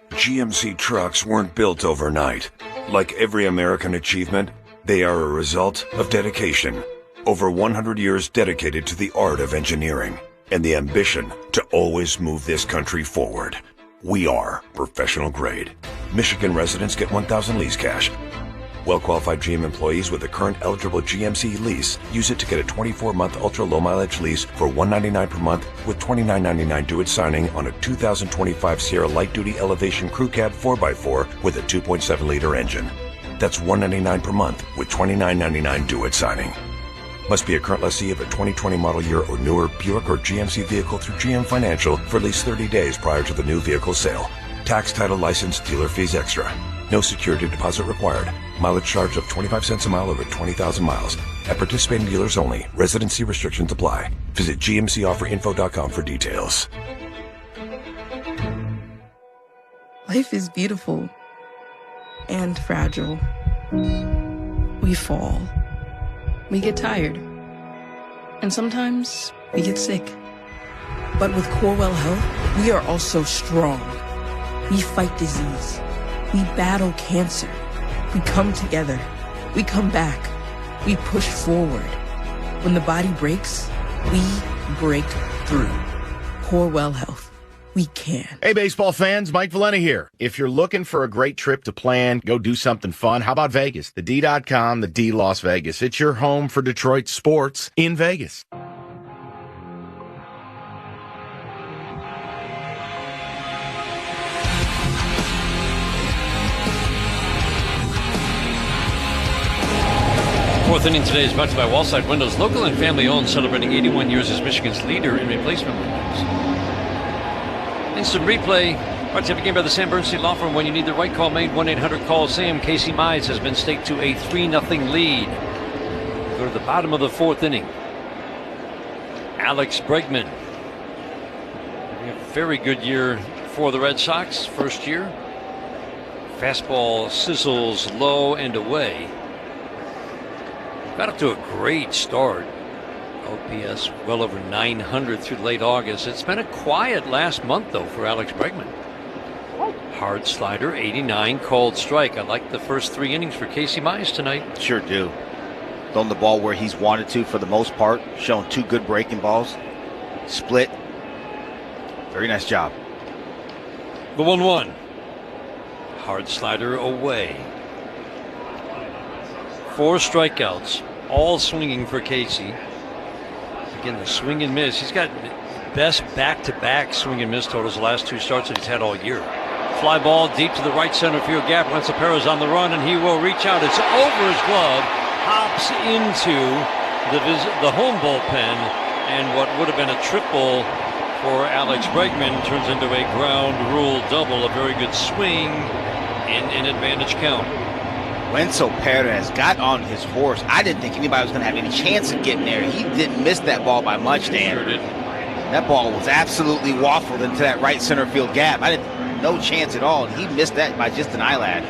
GMC trucks weren't built overnight. Like every American achievement, they are a result of dedication. Over 100 years dedicated to the art of engineering and the ambition to always move this country forward. We are professional grade. Michigan residents get $1,000 lease cash. Well-qualified GM employees with a current eligible GMC lease use it to get a 24-month ultra-low-mileage lease for $199 per month with $29.99 due at signing on a 2025 Sierra light-duty elevation crew cab 4x4 with a 2.7-liter engine. That's $199 per month with $29.99 due at signing. Must be a current lessee of a 2020 model year or newer Buick or GMC vehicle through GM Financial for at least 30 days prior to the new vehicle sale. Tax, title, license, dealer fees extra. No security deposit required. Mileage charge of 25 cents a mile over 20,000 miles. At participating dealers only. Residency restrictions apply. Visit GMCofferinfo.com for details. Life is beautiful and fragile. We fall. We get tired. And sometimes we get sick. But with Corewell Health, we are also strong. We fight disease. We battle cancer. We come together. We come back. We push forward. When the body breaks, we break through. Corewell Health. We can. Hey, baseball fans, Mike Valena here. If you're looking for a great trip to plan, go do something fun, how about Vegas? The D.com, the D Las Vegas. It's your home for Detroit sports in Vegas. Fourth inning today is brought to you by Wallside Windows, local and family owned, celebrating 81 years as Michigan's leader in replacement windows. Instant replay brought to you again by the Sam Bernstein Law Firm. When you need the right call made, 1-800-CALL-SAM. Casey Mize has been staked to a 3-0 lead. Go to the bottom of the fourth inning. Alex Bregman. A very good year for the Red Sox. First year. Fastball sizzles low and away. Got up to a great start. OPS well over 900 through late August. It's been a quiet last month, though, for Alex Bregman. Hard slider, 89, called strike. I like the first 3 innings for Casey Mize tonight. Sure do. Thrown the ball where he's wanted to for the most part. Shown 2 good breaking balls. Split. Very nice job. The 1-1. Hard slider away. 4 strikeouts, all swinging for Casey. Again, the swing and miss. He's got best back-to-back swing and miss totals the last 2 starts that he's had all year. Fly ball deep to the right center field gap. Lanciapero's on the run, and he will reach out. It's over his glove, hops into the home bullpen, and what would have been a triple for Alex Bregman turns into a ground rule double. A very good swing in an advantage count. Wenzel Perez got on his horse. I didn't think anybody was going to have any chance of getting there. He didn't miss that ball by much, Dan. Sure did. That ball was absolutely waffled into that right center field gap. No chance at all. He missed that by just an eyelash.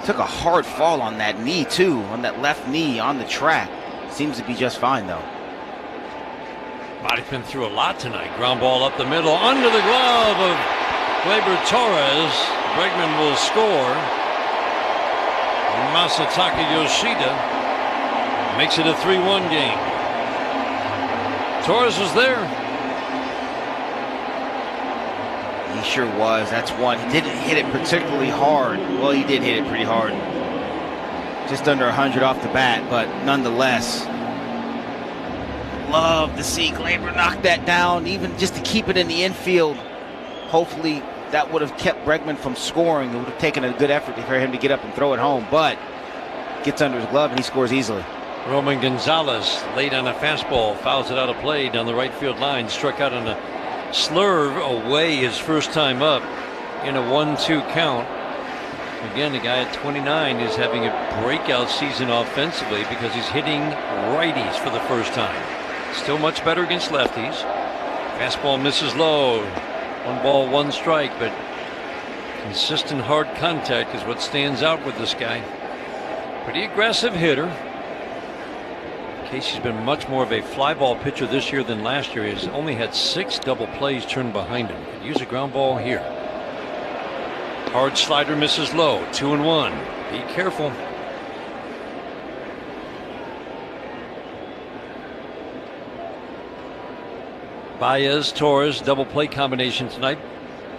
Took a hard fall on that knee, too, on that left knee on the track. Seems to be just fine, though. Body's been through a lot tonight. Ground ball up the middle, under the glove of Gleyber Torres. Bregman will score. Masataka Yoshida makes it a 3-1 game. Torres was there. He sure was. That's one. He didn't hit it particularly hard. Well, he did hit it pretty hard. Just under 100 off the bat, but nonetheless, love to see Gleyber knock that down, even just to keep it in the infield. Hopefully, that would have kept Bregman from scoring. It would have taken a good effort for him to get up and throw it home, but gets under his glove and he scores easily. Roman Gonzalez late on a fastball, fouls it out of play down the right field line, struck out on a slurve away his first time up in a 1-2 count. Again, the guy at 29 is having a breakout season offensively because he's hitting righties for the first time. Still much better against lefties. Fastball misses low. 1 ball, 1 strike, but consistent hard contact is what stands out with this guy. Pretty aggressive hitter. Casey's been much more of a fly ball pitcher this year than last year. He's only had 6 double plays turned behind him. Could use a ground ball here. Hard slider misses low. 2-1. Be careful. Baez, Torres, double play combination tonight.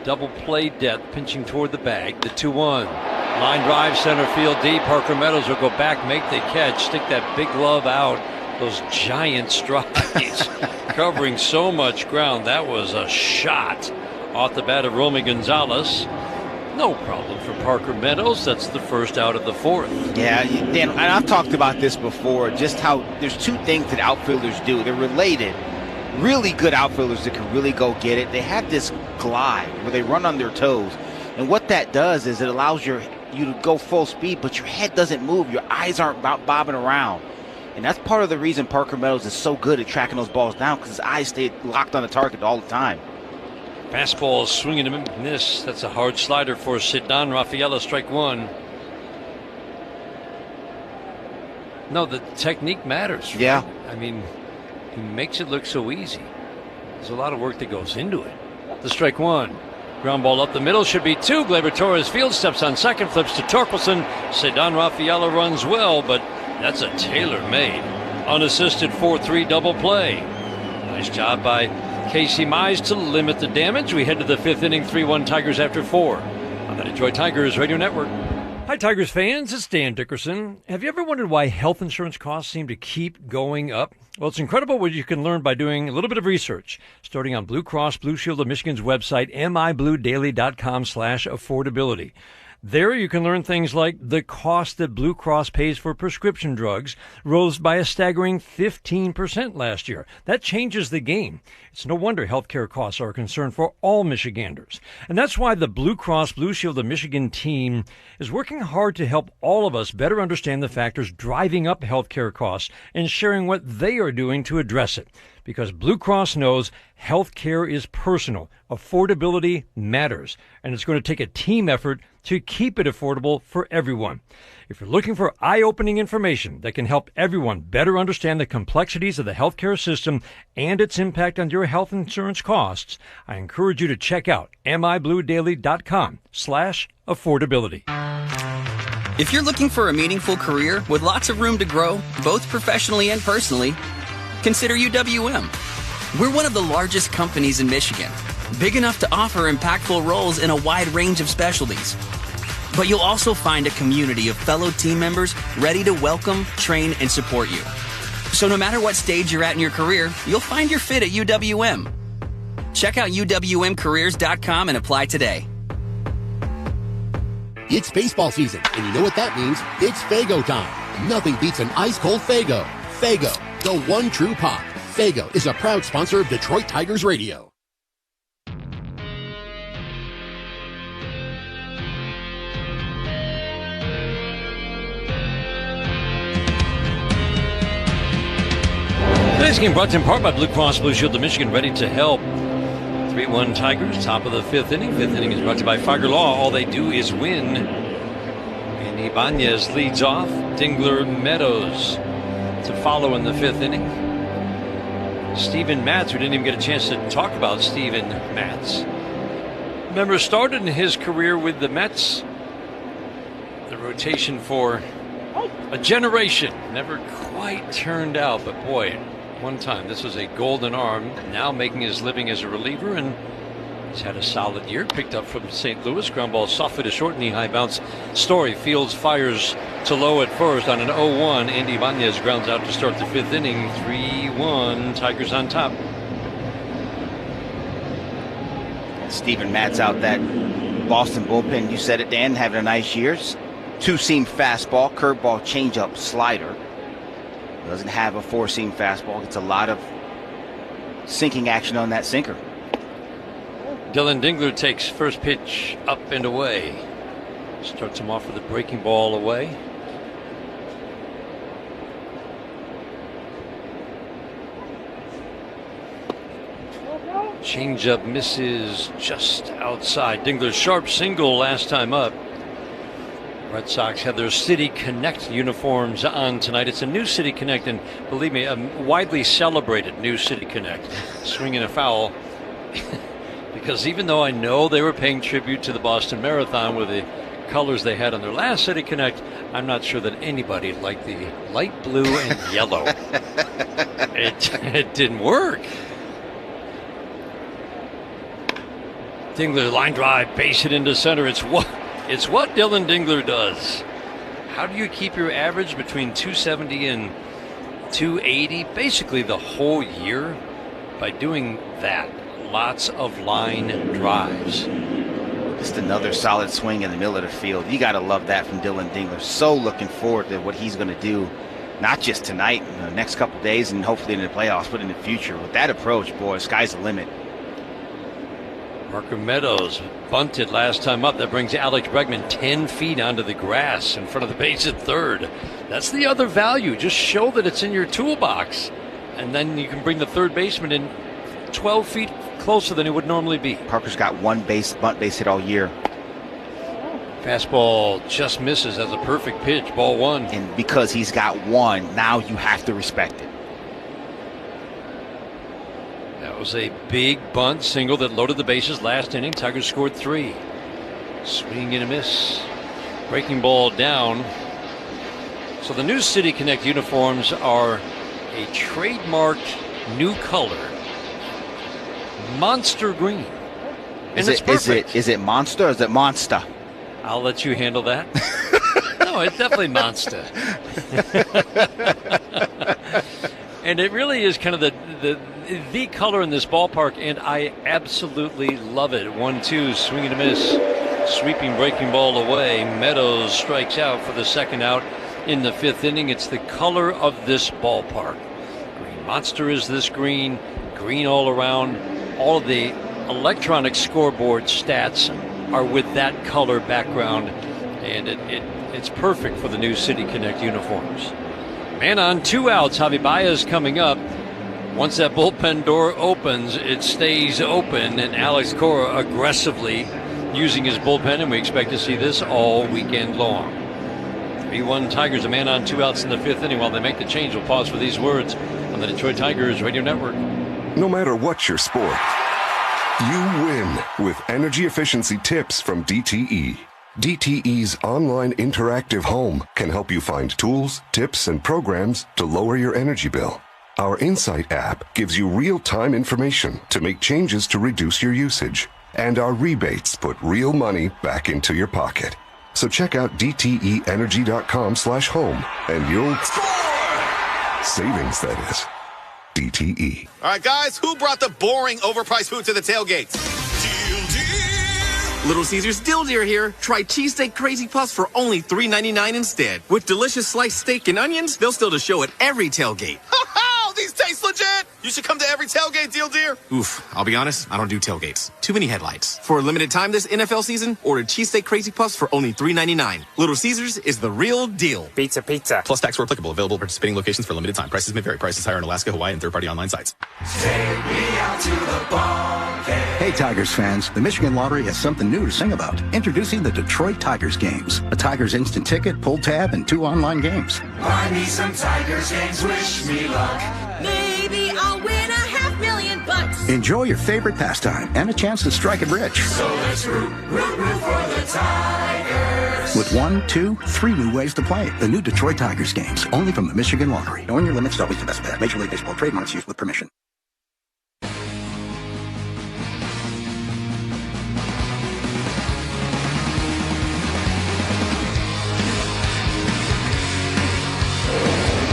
Double play depth, pinching toward the bag. The 2-1. Line drive, center field deep. Parker Meadows will go back, make the catch, stick that big glove out. Those giant strides, covering so much ground. That was a shot off the bat of Romy Gonzalez. No problem for Parker Meadows. That's the first out of the 4th. Yeah, Dan, and I've talked about this before, just how there's 2 things that outfielders do. They're related. Really good outfielders that can really go get it. They have this glide where they run on their toes. And what that does is it allows you to go full speed, but your head doesn't move. Your eyes aren't bobbing around. And that's part of the reason Parker Meadows is so good at tracking those balls down, because his eyes stay locked on the target all the time. Fastball swinging and a miss. That's a hard slider for Ceddanne Rafaela, strike one. No, the technique matters. Right? Yeah. I mean, he makes it look so easy. There's a lot of work that goes into it. The strike one. Ground ball up the middle, should be two. Gleyber Torres field steps on second, flips to Torkelson. Ceddanne Rafaela runs well, but that's a tailor-made, unassisted 4-3 double play. Nice job by Casey Mize to limit the damage. We head to the fifth inning, 3-1 Tigers after 4 on the Detroit Tigers Radio Network. Hi, Tigers fans. It's Dan Dickerson. Have you ever wondered why health insurance costs seem to keep going up? Well, it's incredible what you can learn by doing a little bit of research, starting on Blue Cross Blue Shield of Michigan's website, mibluedaily.com/affordability. There you can learn things like the cost that Blue Cross pays for prescription drugs rose by a staggering 15% last year. That changes the game. It's no wonder healthcare costs are a concern for all Michiganders. And that's why the Blue Cross Blue Shield of Michigan team is working hard to help all of us better understand the factors driving up healthcare costs and sharing what they are doing to address it. Because Blue Cross knows healthcare is personal. Affordability matters. And it's going to take a team effort to keep it affordable for everyone. If you're looking for eye-opening information that can help everyone better understand the complexities of the healthcare system and its impact on your health insurance costs, I encourage you to check out mibluedaily.com/affordability. If you're looking for a meaningful career with lots of room to grow, both professionally and personally, consider UWM. We're one of the largest companies in Michigan, big enough to offer impactful roles in a wide range of specialties. But you'll also find a community of fellow team members ready to welcome, train, and support you. So no matter what stage you're at in your career, you'll find your fit at UWM. Check out UWMcareers.com and apply today. It's baseball season, and you know what that means. It's Faygo time. Nothing beats an ice-cold Faygo. Faygo, the one true pop. Faygo is a proud sponsor of Detroit Tigers Radio. Today's game brought to you in part by Blue Cross Blue Shield of Michigan, ready to help. 3-1 Tigers, top of the fifth inning. Fifth inning is brought to you by Figer Law. All they do is win. And Ibanez leads off. Dingler Meadows to follow in the fifth inning. Steven Matz, we didn't even get a chance to talk about Steven Matz. Remember, started in his career with the Mets. The rotation for a generation. Never quite turned out, but boy, one time this was a golden arm. Now making his living as a reliever, and he's had a solid year. Picked up from St. Louis. Ground ball softly to short, knee high bounce. Story Fields fires to low at first on an 0-1. Andy Ibanez grounds out to start the fifth inning. 3-1. Tigers on top. Steven Matz out that Boston bullpen. You said it, Dan, having a nice year. Two-seam fastball, curveball, changeup, slider. Doesn't have a four-seam fastball. Gets a lot of sinking action on that sinker. Dylan Dingler takes first pitch up and away. Starts him off with a breaking ball away. Changeup misses just outside. Dingler's sharp single last time up. Red Sox have their City Connect uniforms on tonight. It's a new City Connect, and believe me, a widely celebrated new City Connect. Swinging a foul. Because even though I know they were paying tribute to the Boston Marathon with the colors they had on their last City Connect, I'm not sure that anybody liked the light blue and yellow. It didn't work. Dingler line drive, base hit into center. It's what Dylan Dingler does. How do you keep your average between 270 and 280 basically the whole year? By doing that. Lots of line drives. Just another solid swing in the middle of the field. You got to love that from Dylan Dingler. So looking forward to what he's going to do, not just tonight, in the next couple of days, and hopefully in the playoffs, but in the future. With that approach, boy, sky's the limit. Parker Meadows bunted last time up. That brings Alex Bregman 10 feet onto the grass in front of the base at third. That's the other value. Just show that it's in your toolbox. And then you can bring the third baseman in 12 feet closer than he would normally be. Parker's got one bunt base hit all year. Fastball just misses as a perfect pitch, ball one. And because he's got one, now you have to respect it. That was a big bunt single that loaded the bases last inning. Tigers scored 3. Swing and a miss. Breaking ball down. So the new City Connect uniforms are a trademarked new color. Monster green. And it's perfect. Is it monster or is it monster? I'll let you handle that. No, it's definitely monster. And it really is kind of the color in this ballpark, and I absolutely love it. 1-2, swing and a miss. Sweeping breaking ball away. Meadows strikes out for the second out in the 5th inning. It's the color of this ballpark. Green Monster is this green. Green all around. All of the electronic scoreboard stats are with that color background, and it's perfect for the new City Connect uniforms. Man on 2 outs. Javi Baez coming up. Once that bullpen door opens, it stays open, and Alex Cora aggressively using his bullpen, and we expect to see this all weekend long. 3-1 Tigers, a man on 2 outs in the 5th inning. While they make the change, we'll pause for these words on the Detroit Tigers Radio Network. No matter what your sport, you win with energy efficiency tips from DTE. DTE's online interactive home can help you find tools, tips, and programs to lower your energy bill. Our Insight app gives you real-time information to make changes to reduce your usage. And our rebates put real money back into your pocket. So check out DTEenergy.com/home and you'll score! Savings, that is. DTE. All right, guys, who brought the boring, overpriced food to the tailgates? Little Caesars Dill Deer here. Try cheesesteak crazy puffs for only $3.99 instead. With delicious sliced steak and onions, they'll still show at every tailgate. These taste legit! You should come to every tailgate, Deal Deer. Oof, I'll be honest, I don't do tailgates. Too many headlights. For a limited time this NFL season, order cheesesteak crazy puffs for only $3.99. Little Caesars is the real deal. Pizza. Plus tax where applicable. Available at participating locations for limited time. Prices may vary. Prices higher in Alaska, Hawaii, and third-party online sites. Take me out to the ball game. Hey, Tigers fans, the Michigan Lottery has something new to sing about. Introducing the Detroit Tigers games. A Tigers instant ticket, pull tab, and 2 online games. Buy me some Tigers games, wish me luck. Maybe I'll win $500,000. Enjoy your favorite pastime and a chance to strike it rich. So let's root for the Tigers. With 1, 2, 3 new ways to play. The new Detroit Tigers games, only from the Michigan Lottery. Knowing your limits is always the best bet. Major League Baseball trademarks used with permission.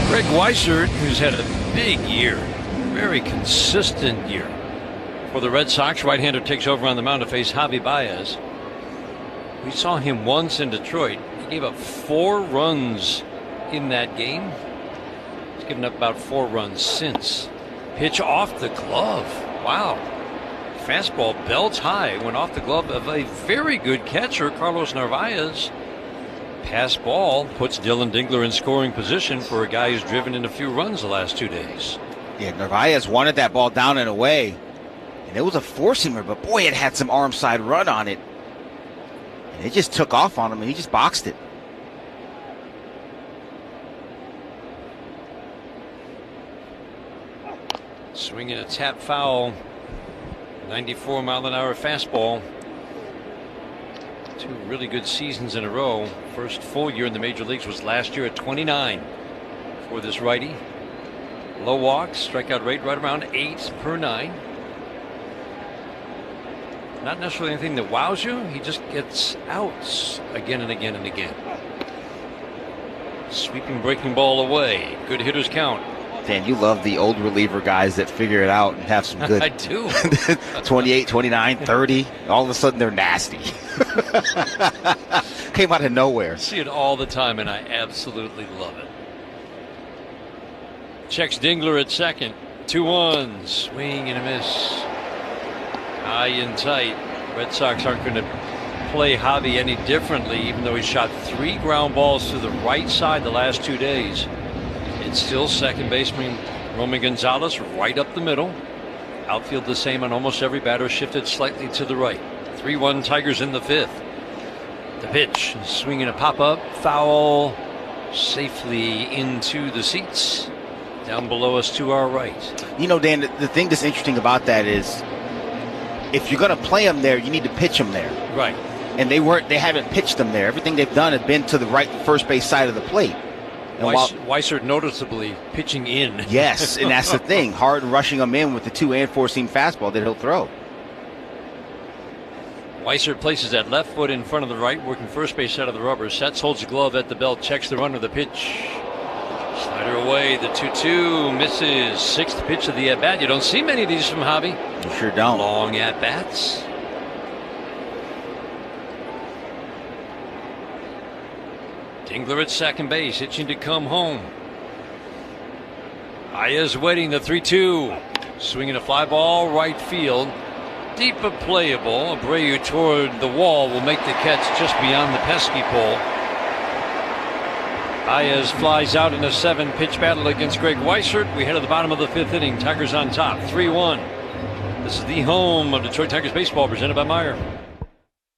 Greg Weissert, who's had a big year, very consistent year for the Red Sox. Right-hander takes over on the mound to face Javi Baez. We saw him once in Detroit. He gave up 4 runs in that game. He's given up about 4 runs since. Pitch off the glove. Wow. Fastball belts high, went off the glove of a very good catcher, Carlos Narvaez. Pass ball puts Dylan Dingler in scoring position for a guy who's driven in a few runs the last 2 days. Yeah, Narvaez wanted that ball down and away. And it was a four-seamer, but boy, it had some arm side run on it. And it just took off on him, and he just boxed it. Swinging a tap foul. 94-mile-an-hour fastball. 2 really good seasons in a row. First full year in the major leagues was last year at 29 for this righty. Low walks, strikeout rate right around 8 per 9. Not necessarily anything that wows you. He just gets outs again and again and again. Sweeping breaking ball away. Good hitters count. Dan, you love the old reliever guys that figure it out and have some good. I do. 28, 29, 30. All of a sudden they're nasty. Came out of nowhere. I see it all the time, and I absolutely love it. Checks Dingler at second. 2-1. Swing and a miss. High and tight. Red Sox aren't going to play Javi any differently, even though he shot 3 ground balls to the right side the last 2 days. It's still second baseman Roman Gonzalez right up the middle. Outfield the same on almost every batter, shifted slightly to the right. 3-1 Tigers in the 5th. The pitch, swinging a pop-up, foul, safely into the seats. Down below us to our right. You know, Dan, the thing that's interesting about that is if you're going to play them there, you need to pitch them there. Right. And they haven't pitched them there. Everything they've done has been to the right first base side of the plate. Weissert noticeably pitching in. Yes, and that's the thing. Hard rushing them in with the 2 and 4-seam fastball that he'll throw. Weissert places that left foot in front of the right, working first base side of the rubber. Sets, holds the glove at the belt, checks the runner, the pitch. Slider away, the 2-2, misses. 6th pitch of the at-bat. You don't see many of these from Hobby. You sure don't. Long at-bats. Dingler at second base, itching to come home. Aya's waiting, the 3-2. Swinging a fly ball, right field. Deep but playable. Abreu toward the wall will make the catch just beyond the pesky pole. Ayaz flies out in a 7-pitch battle against Greg Weissert. We head to the bottom of the 5th inning. Tigers on top, 3-1. This is the home of Detroit Tigers baseball, presented by Meijer.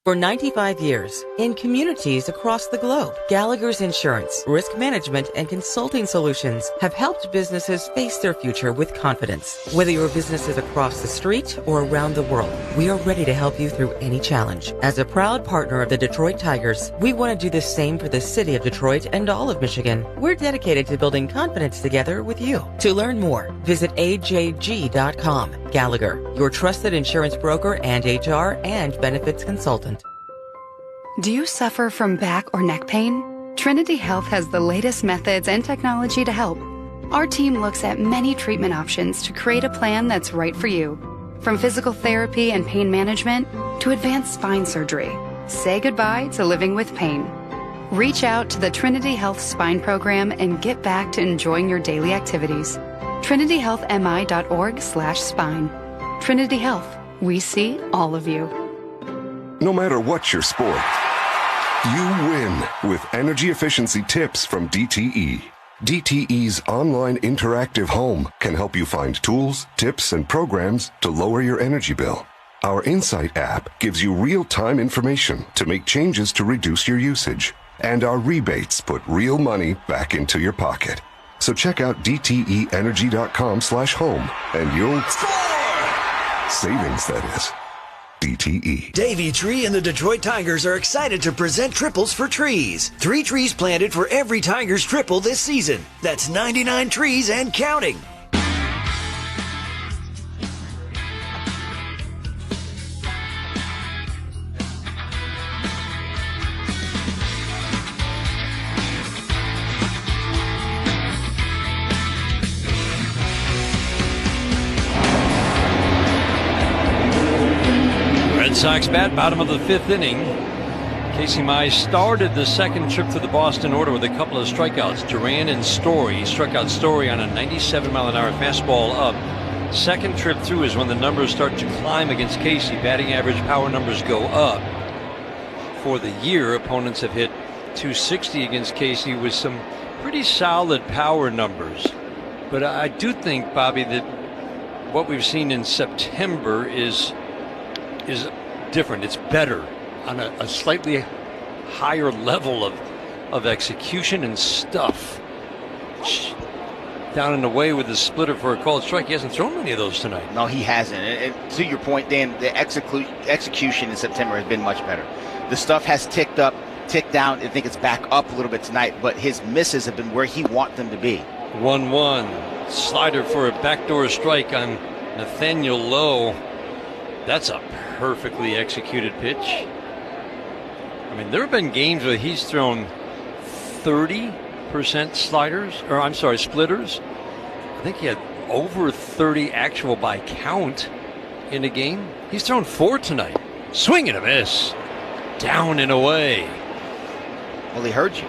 For 95 years, in communities across the globe, Gallagher's Insurance, Risk Management, and Consulting Solutions have helped businesses face their future with confidence. Whether your business is across the street or around the world, we are ready to help you through any challenge. As a proud partner of the Detroit Tigers, we want to do the same for the city of Detroit and all of Michigan. We're dedicated to building confidence together with you. To learn more, visit ajg.com. Gallagher, your trusted insurance broker and HR and benefits consultant. Do you suffer from back or neck pain? Trinity Health has the latest methods and technology to help. Our team looks at many treatment options to create a plan that's right for you. From physical therapy and pain management to advanced spine surgery. Say goodbye to living with pain. Reach out to the Trinity Health Spine Program and get back to enjoying your daily activities. TrinityHealthMI.org/spine. Trinity Health. We see all of you. No matter what your sport, you win with energy efficiency tips from DTE. DTE's online interactive home can help you find tools, tips, and programs to lower your energy bill. Our Insight app gives you real-time information to make changes to reduce your usage. And our rebates put real money back into your pocket. So check out DTEenergy.com/home and you'll score! Savings, that is. DTE. Davey Tree and the Detroit Tigers are excited to present triples for trees. 3 trees planted for every Tigers triple this season. That's 99 trees and counting. Sox bat, bottom of the 5th inning. Casey Mize started the second trip through the Boston order with a couple of strikeouts. Duran and Story. He struck out Story on a 97-mile-an-hour fastball up. Second trip through is when the numbers start to climb against Casey. Batting average, power numbers go up. For the year, opponents have hit .260 against Casey with some pretty solid power numbers. But I do think, Bobby, that what we've seen in September is different. It's better on a slightly higher level of execution and stuff. Down and away with the splitter for a called strike. He hasn't thrown many of those tonight. No, he hasn't. And to your point, Dan, the execution in September has been much better. The stuff has ticked up, ticked down. I think it's back up a little bit tonight, but his misses have been where he wants them to be. 1-1. Slider for a backdoor strike on Nathaniel Lowe. That's a perfectly executed pitch. I mean, there have been games where he's thrown 30% splitters. I think he had over 30 actual by count in a game. He's thrown 4 tonight. Swing and a miss. Down and away. Well, he heard you.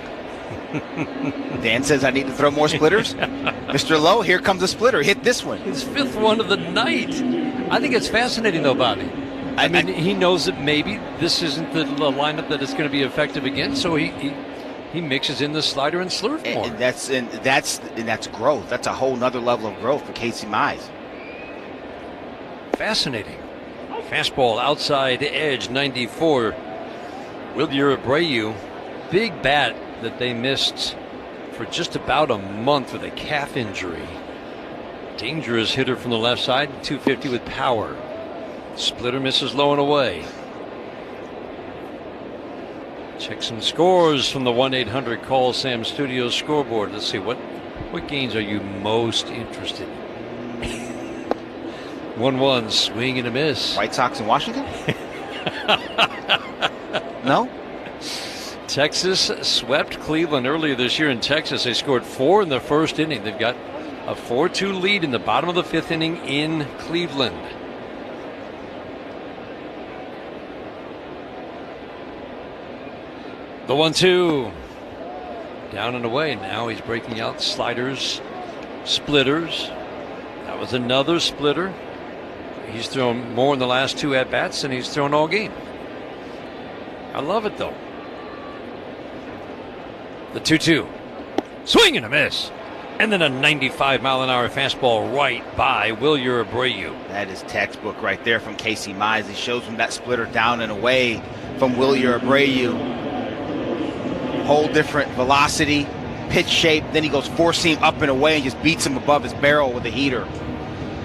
Dan says I need to throw more splitters. Mr. Lowe, here comes a splitter. Hit this one. His 5th one of the night. I think it's fascinating, though, Bobby. I mean, he knows that maybe this isn't the lineup that it's going to be effective against, so he mixes in the slider and slurve more. And that's growth. That's a whole nother level of growth for Casey Mize. fascinating. Fastball outside edge, 94. Wilyer Abreu, big bat that they missed for just about a month with a calf injury. Dangerous hitter from the left side, 250 with power. Splitter misses low and away. Check some scores from the 1-800-CALL Sam Studios scoreboard. Let's see, what games are you most interested in? 1-1, swing and a miss. White Sox in Washington? No? Texas swept Cleveland earlier this year in Texas. They scored 4 in the first inning. They've got a 4-2 lead in the bottom of the 5th inning in Cleveland. The 1-2. Down and away. Now he's breaking out sliders, splitters. That was another splitter. He's thrown more in the last 2 at-bats than he's thrown all game. I love it, though. The 2-2. Swing and a miss. And then a 95-mile-an-hour fastball right by Wilyer Abreu. That is textbook right there from Casey Mize. He shows him that splitter down and away from Wilyer Abreu. Whole different velocity, pitch shape. Then he goes 4-seam up and away and just beats him above his barrel with a heater.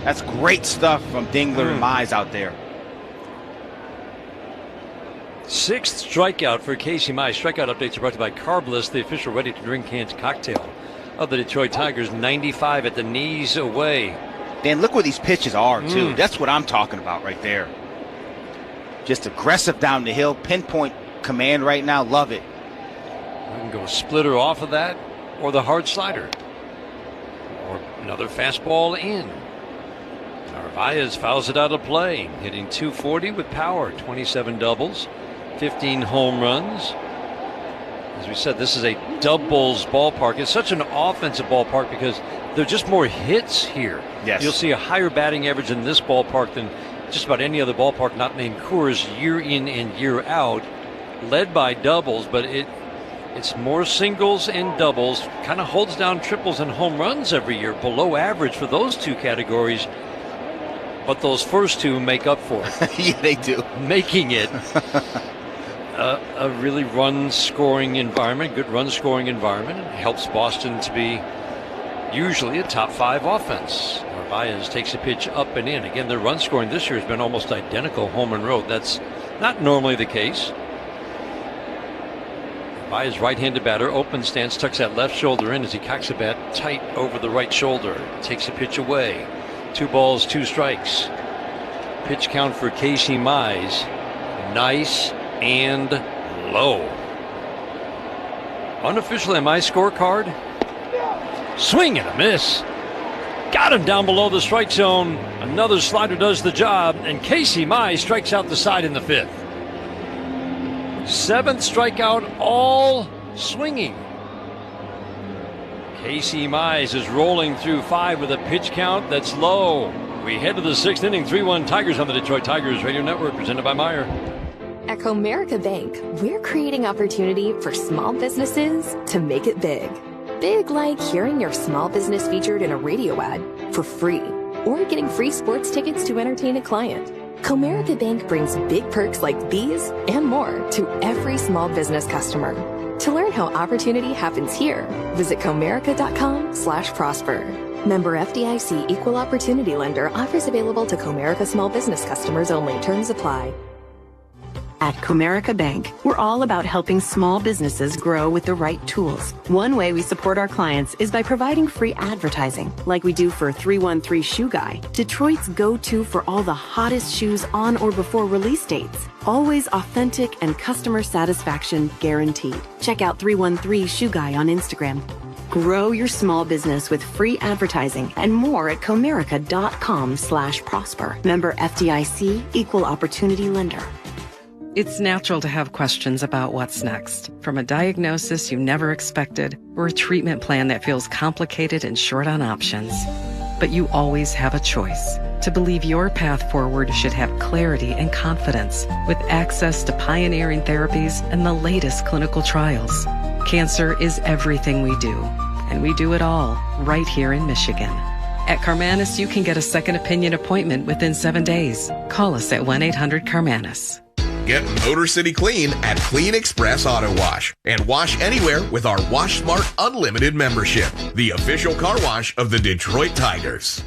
That's great stuff from Dingler and Mize out there. 6th strikeout for Casey Mize. Strikeout updates are brought to you by Carbless, the official ready-to-drink canned cocktail of the Detroit Tigers. 95 at the knees away. Dan, look where these pitches are, too. That's what I'm talking about right there. Just aggressive down the hill, pinpoint command right now. Love it. We can go splitter off of that or the hard slider. Or another fastball in. Narvaez fouls it out of play, hitting 240 with power, 27 doubles, 15 home runs. As we said, this is a doubles ballpark. It's such an offensive ballpark because there are just more hits here. Yes. You'll see a higher batting average in this ballpark than just about any other ballpark not named Coors year in and year out, led by doubles, but it's more singles and doubles, kind of holds down triples and home runs every year, below average for those 2 categories. But those first 2 make up for it. Yeah, they do. Making it a really run-scoring environment, good run-scoring environment. It helps Boston to be usually a top 5 offense. Narvaez takes a pitch up and in. Again, their run-scoring this year has been almost identical home and road. That's not normally the case. Narvaez, right-handed batter, open stance, tucks that left shoulder in as he cocks the bat tight over the right shoulder. Takes a pitch away. 2 balls, 2 strikes. Pitch count for Casey Mize. Nice and low. Unofficially on my scorecard, swing and a miss. Got him down below the strike zone. Another slider does the job, and Casey Mize strikes out the side in the 5th. 7th strikeout, all swinging. Casey Mize is rolling through 5 with a pitch count that's low. We head to the 6th inning, 3-1 Tigers on the Detroit Tigers Radio Network, presented by Meijer. At Comerica Bank, we're creating opportunity for small businesses to make it big. Big like hearing your small business featured in a radio ad for free, or getting free sports tickets to entertain a client. Comerica Bank brings big perks like these and more to every small business customer. To learn how opportunity happens here, visit comerica.com/prosper. Member FDIC Equal Opportunity Lender. Offers available to Comerica small business customers only. Terms apply. At Comerica Bank, we're all about helping small businesses grow with the right tools. One way we support our clients is by providing free advertising, like we do for 313 Shoe Guy, Detroit's go-to for all the hottest shoes on or before release dates. Always authentic and customer satisfaction guaranteed. Check out 313 Shoe Guy on Instagram. Grow your small business with free advertising and more at comerica.com/prosper. Member FDIC, Equal Opportunity Lender. It's natural to have questions about what's next, from a diagnosis you never expected or a treatment plan that feels complicated and short on options. But you always have a choice. To believe your path forward should have clarity and confidence, with access to pioneering therapies and the latest clinical trials. Cancer is everything we do, and we do it all right here in Michigan. At Carmanis, you can get a second opinion appointment within 7 days. Call us at 1-800-CARMANIS. Get Motor City Clean at Clean Express Auto Wash and wash anywhere with our Wash Smart Unlimited membership, the official car wash of the Detroit Tigers.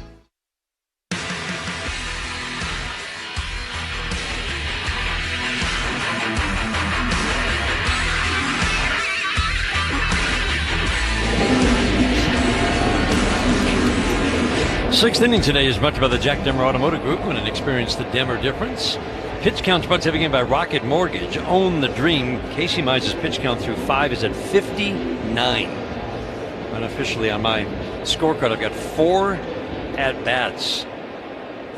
Sixth inning today is brought to you by the Jack Demer Automotive Group. When and experience the Demer difference. Pitch count brought to you again by Rocket Mortgage. Own the dream. Casey Mize's pitch count through 5 is at 59. Unofficially on my scorecard, I've got 4 at-bats.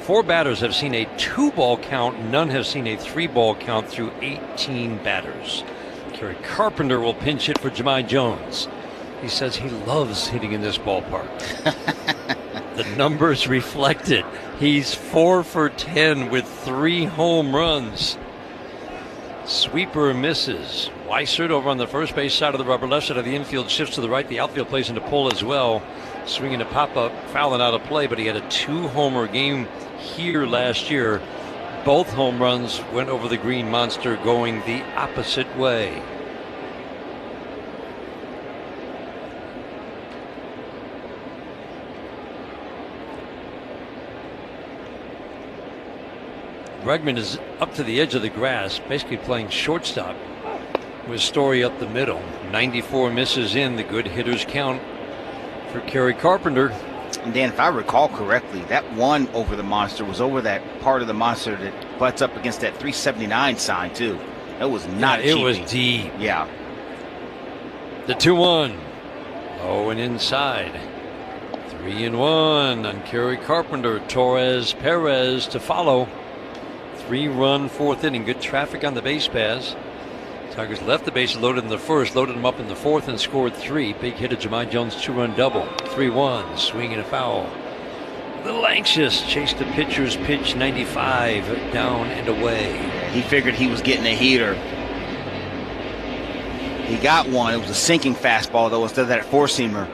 4 batters have seen a 2-ball count. None have seen a 3-ball count through 18 batters. Kerry Carpenter will pinch hit for Jahmai Jones. He says he loves hitting in this ballpark. The numbers reflect it. He's 4 for 10 with 3 home runs. Sweeper misses. Weissert over on the first base side of the rubber. Left side of the infield shifts to the right. The outfield plays into pull as well. Swinging a pop-up, fouling out of play, but he had a 2-homer game here last year. Both home runs went over the Green Monster going the opposite way. Bregman is up to the edge of the grass, basically playing shortstop with Story up the middle. 94 misses in, the good hitters count for Kerry Carpenter. And Dan, if I recall correctly, that one over the Monster was over that part of the Monster that butts up against that 379 sign, too. That was not cheap. It was deep. Yeah. The 2-1. Oh, and inside. 3-1 on Kerry Carpenter. Torres Perez to follow. 3-run 4th inning. Good traffic on the base paths. Tigers left the base loaded in the first, loaded them up in the 4th, and scored 3. Big hit of Jahmai Jones' 2-run double. 3-1, swing and a foul. A little anxious, chased the pitcher's pitch 95 down and away. He figured he was getting a heater. He got one. It was a sinking fastball, though, instead of that 4-seamer.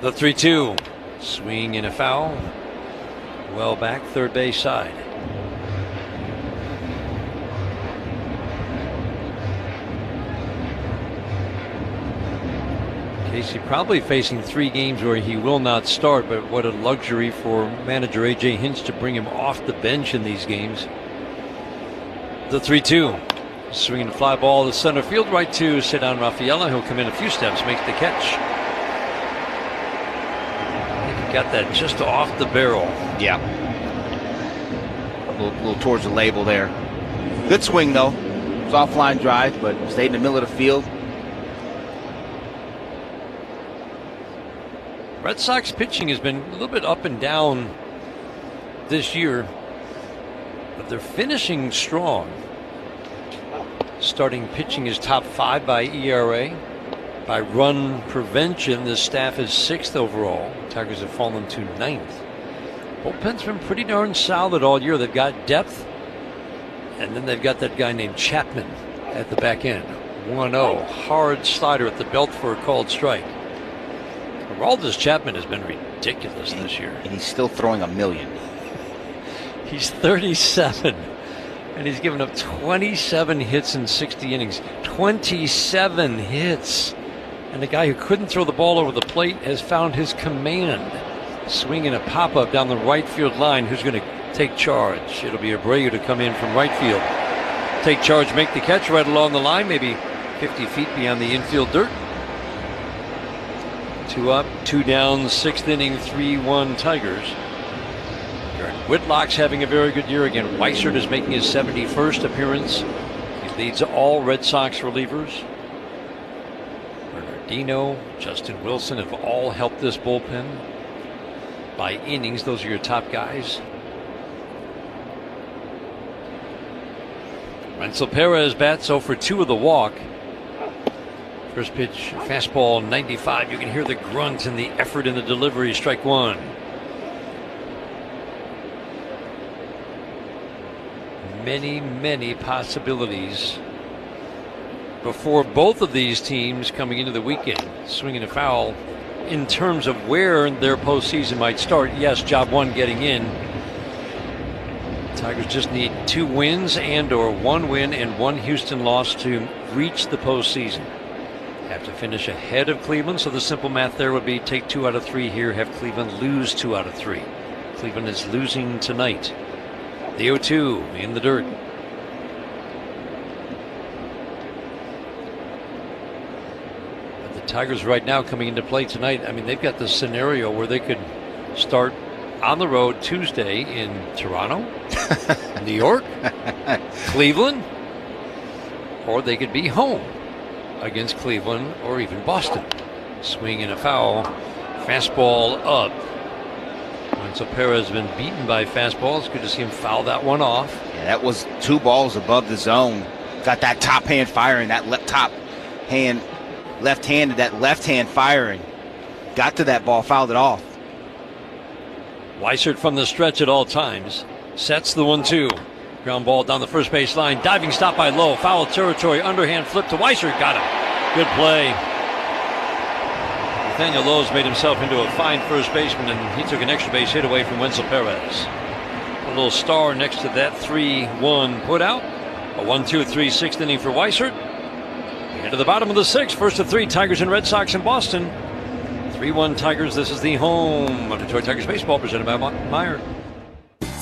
The 3-2, swing and a foul. Well back, third base side. Casey probably facing 3 games where he will not start, but what a luxury for manager A.J. Hinch to bring him off the bench in these games. The 3-2, swinging a fly ball to center field, right to Cedon Rafaela. He'll come in a few steps, make the catch. Got that just off the barrel. Yeah. A little towards the label there. Good swing, though. It was offline drive, but stayed in the middle of the field. Red Sox pitching has been a little bit up and down this year, but they're finishing strong. Starting pitching is top 5 by ERA. By run prevention, the staff is 6th overall. Tigers have fallen to 9th. Bullpen's been pretty darn solid all year. They've got depth, and then they've got that guy named Chapman at the back end. 1-0, hard slider at the belt for a called strike. Aroldis Chapman has been ridiculous this year. And he's still throwing a million. He's 37, and he's given up 27 hits in 60 innings. 27 hits. And the guy who couldn't throw the ball over the plate has found his command. Swinging a pop-up down the right field line. Who's going to take charge? It'll be Abreu to come in from right field. Take charge, make the catch right along the line, maybe 50 feet beyond the infield dirt. 2 up, 2 down, 6th inning, 3-1 Tigers. Whitlock's having a very good year again. Weissert is making his 71st appearance. He leads all Red Sox relievers. Bernardino, Justin Wilson have all helped this bullpen by innings. Those are your top guys. Renzel Perez bats 0 for 2 of the walk. First pitch, fastball 95. You can hear the grunt and the effort in the delivery. Strike 1. many, many possibilities before both of these teams coming into the weekend. Swinging a foul in terms of where their postseason might start. Yes, job one getting in. Tigers just need 2 wins and/or 1 win and 1 Houston loss to reach the postseason. Have to finish ahead of Cleveland, so the simple math there would be take 2 out of 3 here, have Cleveland lose 2 out of 3. Cleveland is losing tonight. The 0-2 in the dirt. But the Tigers right now coming into play tonight, I mean, they've got this scenario where they could start on the road Tuesday in Toronto, New York, Cleveland, or they could be home against Cleveland or even Boston. Swing and a foul. Fastball up. So Perez has been beaten by fastballs. Good to see him foul that one off. Yeah, that was 2 balls above the zone. Got that top hand firing, that left hand firing. Got to that ball, fouled it off. Weissert from the stretch at all times. Sets the 1-2. Ground ball down the first base line. Diving stop by Lowe. Foul territory. Underhand flip to Weissert. Got him. Good play. Nathaniel Lowe's made himself into a fine first baseman, and he took an extra base hit away from Wenzel Perez. A little star next to that 3-1 put out. A 1-2-3 6th inning for Weissert. Into the bottom of the 6th. First of 3 Tigers and Red Sox in Boston. 3-1 Tigers. This is the home of Detroit Tigers baseball, presented by Meijer.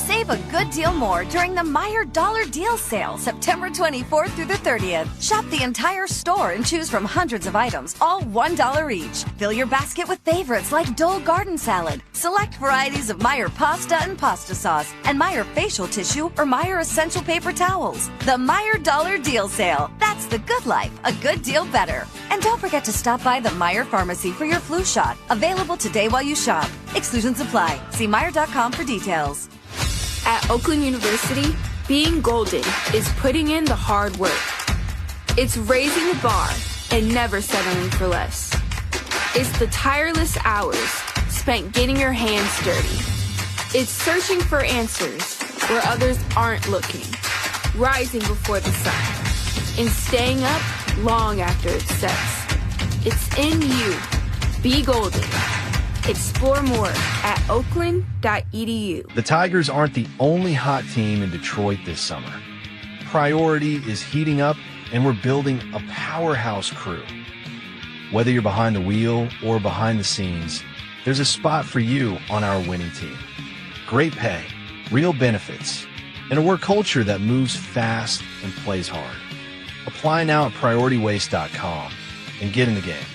Save a good deal more during the Meijer Dollar Deal Sale, September 24th through the 30th. Shop the entire store and choose from hundreds of items, all $1 each. Fill your basket with favorites like Dole Garden Salad, select varieties of Meijer pasta and pasta sauce, and Meijer facial tissue or Meijer essential paper towels. The Meijer Dollar Deal Sale. That's the good life, a good deal better. And don't forget to stop by the Meijer Pharmacy for your flu shot. Available today while you shop. Exclusions apply. See Meijer.com for details. At Oakland University, being golden is putting in the hard work. It's raising the bar and never settling for less. It's the tireless hours spent getting your hands dirty. It's searching for answers where others aren't looking, rising before the sun, and staying up long after it sets. It's in you. Be golden. Explore more at oakland.edu. The Tigers aren't the only hot team in Detroit this summer. Priority is heating up, and we're building a powerhouse crew. Whether you're behind the wheel or behind the scenes, there's a spot for you on our winning team. Great pay, real benefits, and a work culture that moves fast and plays hard. Apply now at PriorityWaste.com and get in the game.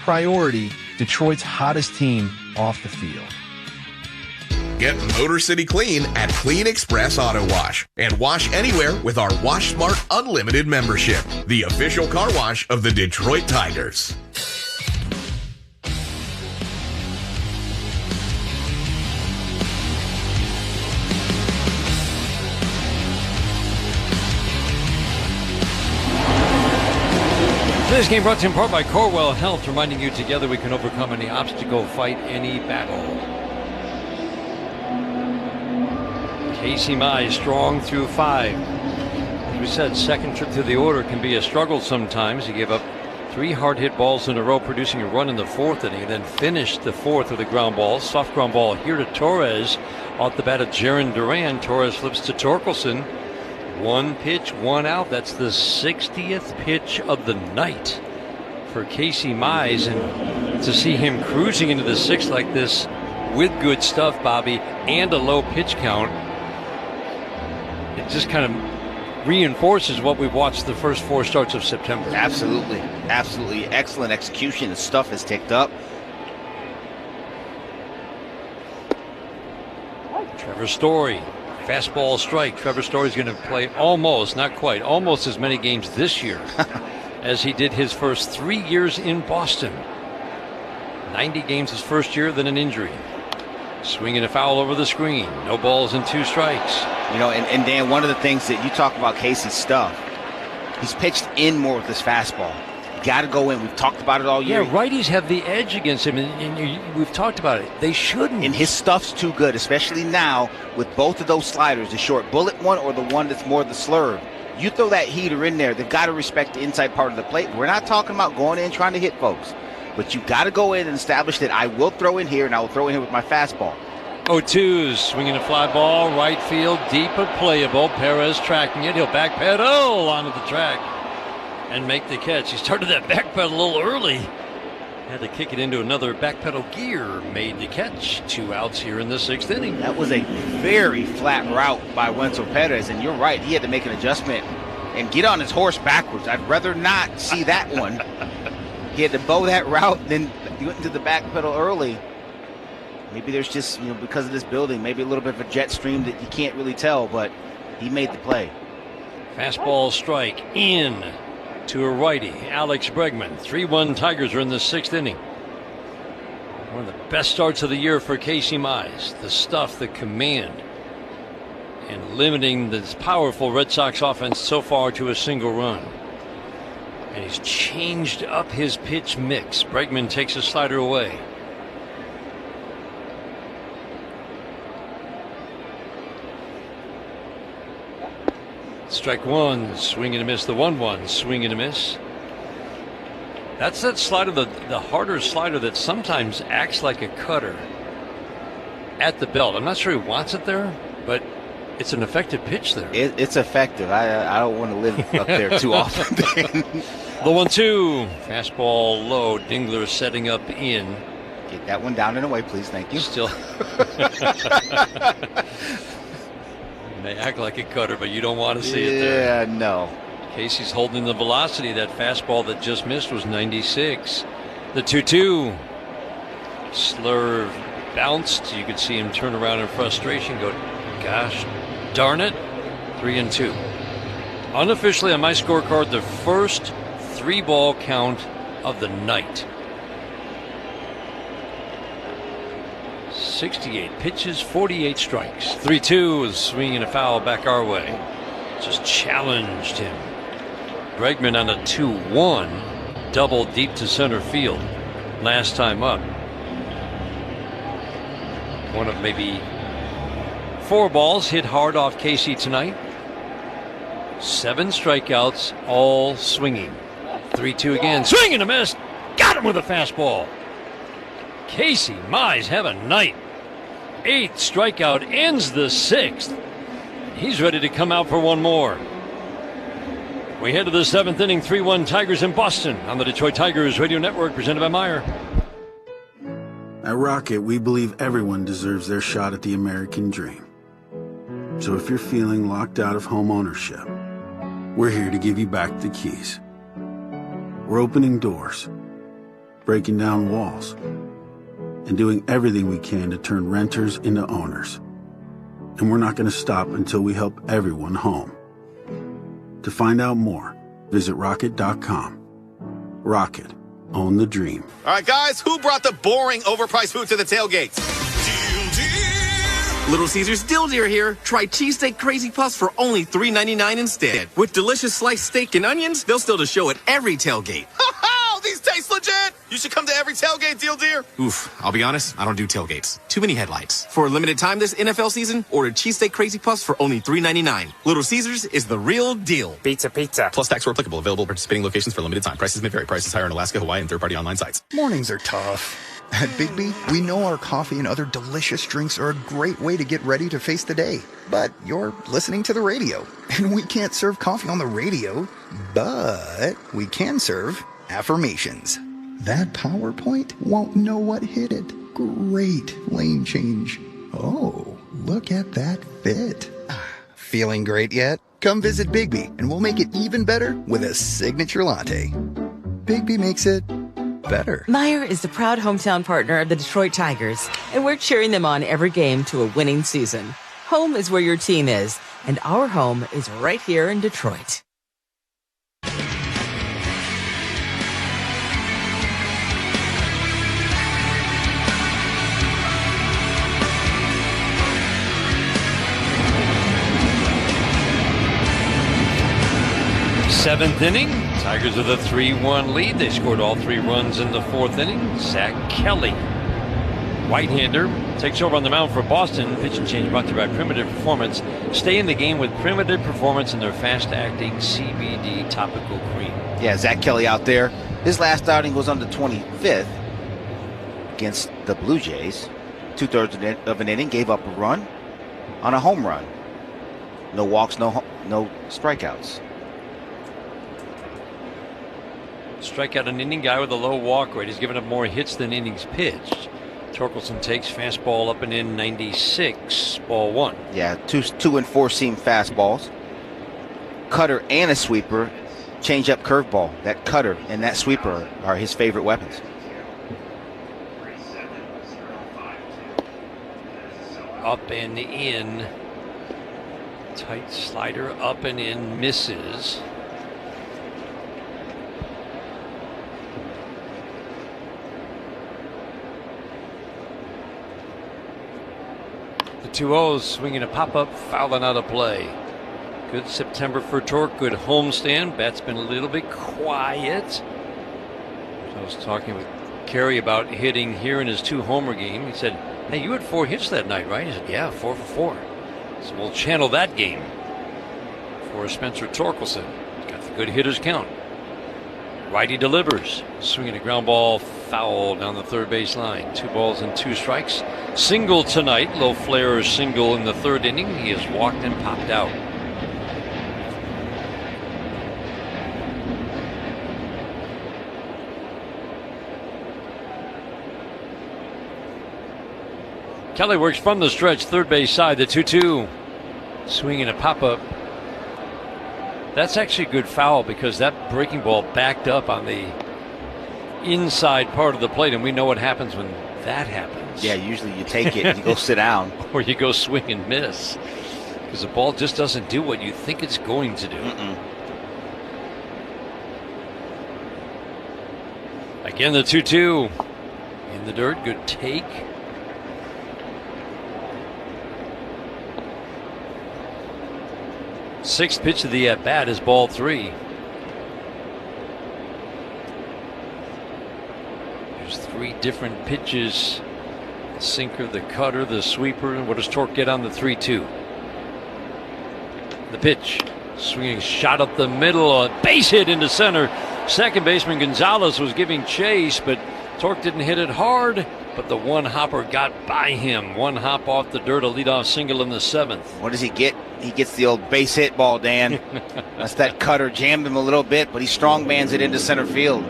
Priority, Detroit's hottest team off the field. Get Motor City Clean at Clean Express Auto Wash and wash anywhere with our Wash Smart Unlimited membership, the official car wash of the Detroit Tigers. Today's game brought to you in part by Corwell Health, reminding you together we can overcome any obstacle, fight any battle. Casey Mize strong through 5. As we said, second trip through the order can be a struggle sometimes. He gave up 3 hard hit balls in a row, producing a run in the 4th inning, and then finished the 4th with a ground ball. Soft ground ball here to Torres. Off the bat of Jaron Duran. Torres flips to Torkelson. 1 pitch, 1 out. That's the 60th pitch of the night for Casey Mize. And to see him cruising into the 6th like this with good stuff, Bobby, and a low pitch count, it just kind of reinforces what we've watched the first 4 starts of September. Absolutely. Absolutely. Excellent execution. The stuff has ticked up. Trevor Story. Fastball strike. Trevor Story's going to play almost, not quite, almost as many games this year as he did his first 3 years in Boston. 90 games his first year, then an injury. Swinging a foul over the screen. No balls and 2 strikes. You know, and Dan, one of the things that you talk about Casey's stuff, he's pitched in more with his fastball. Got to go in. We've talked about it all year. Yeah, righties have the edge against him, and we've talked about it. They shouldn't. And his stuff's too good, especially now with both of those sliders, the short bullet one or the one that's more the slurve. You throw that heater in there, they've got to respect the inside part of the plate. We're not talking about going in trying to hit folks, but you've got to go in and establish that I will throw in here, and I will throw in here with my fastball. 0-2, swinging a fly ball, right field, deep but playable. Perez tracking it. He'll backpedal onto the track and make the catch. He started that backpedal a little early. Had to kick it into another backpedal gear. Made the catch. 2 outs here in the 6th inning. That was a very flat route by Wenzel Perez, and you're right. He had to make an adjustment and get on his horse backwards. I'd rather not see that one. He had to bow that route, then he went into the backpedal early. Maybe there's just, because of this building, maybe a little bit of a jet stream that you can't really tell, but he made the play. Fastball strike in to a righty, Alex Bregman. 3-1 Tigers are in the 6th inning. One of the best starts of the year for Casey Mize. The stuff, the command, and limiting this powerful Red Sox offense so far to a single run. And he's changed up his pitch mix. Bregman takes a slider away. Strike one, swing and a miss. The 1-1, swing and a miss. That's that slider, the harder slider that sometimes acts like a cutter at the belt. I'm not sure he wants it there, but it's an effective pitch there. It's effective. I don't want to live up there too often. The 1-2, fastball low. Dingler setting up in. Get that one down and away, please. Thank you. Still. May act like a cutter, but you don't want to see it there. Yeah, no. Casey's holding the velocity. That fastball that just missed was 96. The 2-2. Slurve bounced. You could see him turn around in frustration, go, gosh darn it. 3-2. Unofficially on my scorecard, the first 3-ball count of the night. 68 pitches, 48 strikes. 3-2 is swinging a foul back our way. Just challenged him. Bregman on a 2-1, double deep to center field. Last time up. One of maybe 4 balls hit hard off Casey tonight. 7 strikeouts, all swinging. 3-2 again, swing and a miss. Got him with a fastball. Casey Mize have a night. 8th strikeout ends the 6th. He's ready to come out for one more. We head to the 7th inning. 3-1 Tigers in Boston on the Detroit Tigers Radio Network, presented by Meijer. At Rocket, we believe everyone deserves their shot at the American dream. So if you're feeling locked out of home ownership, we're here to give you back the keys. We're opening doors, breaking down walls, and doing everything we can to turn renters into owners. And we're not going to stop until we help everyone home. To find out more, visit Rocket.com. Rocket. Own the dream. All right, guys, who brought the boring, overpriced food to the tailgates? Little Caesars Dill Deer here. Try cheesesteak crazy puffs for only $3.99 instead. With delicious sliced steak and onions, they'll still show at every tailgate. These taste legit. You should come to every tailgate, Deal Deer. Oof, I'll be honest, I don't do tailgates. Too many headlights. For a limited time this NFL season, order cheesesteak crazy puffs for only $3.99. Little Caesars is the real deal. Pizza. Plus tax where applicable. Available at participating locations for a limited time. Prices may vary. Prices higher in Alaska, Hawaii, and third-party online sites. Mornings are tough. At Bigby, we know our coffee and other delicious drinks are a great way to get ready to face the day. But you're listening to the radio, and we can't serve coffee on the radio, but we can serve affirmations. That PowerPoint won't know what hit it. Great lane change. Oh, look at that fit. Feeling great yet? Come visit Bigby, and we'll make it even better with a signature latte. Bigby makes it better. Meijer is the proud hometown partner of the Detroit Tigers, and we're cheering them on every game to a winning season. Home is where your team is, and our home is right here in Detroit. Seventh inning, Tigers with a 3-1 lead. They scored all 3 runs in the 4th inning. Zach Kelly, right-hander, takes over on the mound for Boston. Pitch and change brought to you by Primitive Performance. Stay in the game with Primitive Performance and their fast-acting CBD topical cream. Yeah, Zach Kelly out there. His last outing was on the 25th against the Blue Jays. 2/3 of an inning, gave up a run on a home run. No walks, no strikeouts. Strikeout an inning guy with a low walk rate. He's given up more hits than innings pitched. Torkelson takes fastball up and in, 96, ball 1. Yeah, 2 and 4 seam fastballs. Cutter and a sweeper. Change up curveball. That cutter and that sweeper are his favorite weapons. Up and in. Tight slider up and in, misses. The 2-0s swinging a pop-up, fouling out of play. Good September for Torque, good homestand. Bat's been a little bit quiet. So I was talking with Kerry about hitting here in his 2-homer game. He said, hey, you had 4 hits that night, right? He said, yeah, 4 for 4. So we'll channel that game for Spencer Torkelson. He's got the good hitters count. Righty delivers. Swinging a ground ball, foul down the third base line. 2 balls and 2 strikes. Single tonight. Low flare single in the 3rd inning. He has walked and popped out. Kelly works from the stretch, third base side, the 2-2. Swinging a pop-up. That's actually a good foul because that breaking ball backed up on the inside part of the plate, and we know what happens when that happens. Yeah, usually you take it and you go sit down. Or you go swing and miss because the ball just doesn't do what you think it's going to do. Again, the 2-2 in the dirt. Good take. Sixth pitch of the at-bat is ball 3. There's 3 different pitches. The sinker, the cutter, the sweeper. And what does Torque get on the 3-2? The pitch. Swinging shot up the middle. A base hit into center. Second baseman Gonzalez was giving chase, but Torque didn't hit it hard. But the one hopper got by him. One hop off the dirt, a leadoff single in the 7th. What does he get? He gets the old base hit ball, Dan. That's that cutter. Jammed him a little bit, but he strongmans it into center field.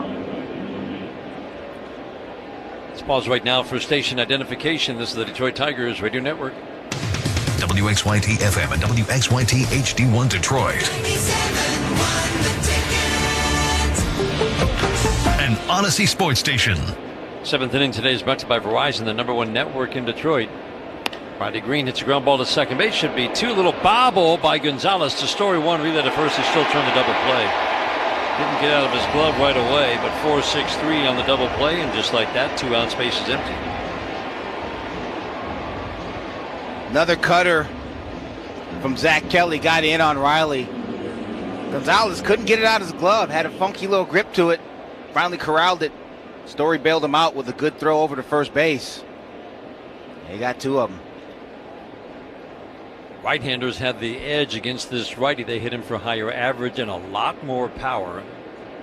Let's pause right now for station identification. This is the Detroit Tigers Radio Network. WXYT FM and WXYT HD1 Detroit. An Odyssey Sports Station. 7th inning today is brought to you by Verizon, the #1 network in Detroit. Riley Green hits a ground ball to second base. Should be 2. Little bobble by Gonzalez to Story 1. Relay to first. He's still trying to double play. Didn't get out of his glove right away, but 4-6-3 on the double play, and just like that, 2 out, space is empty. Another cutter from Zach Kelly got in on Riley. Gonzalez couldn't get it out of his glove. Had a funky little grip to it. Finally corralled it. Story bailed him out with a good throw over to first base. He got 2 of them. Right-handers had the edge against this righty. They hit him for higher average and a lot more power.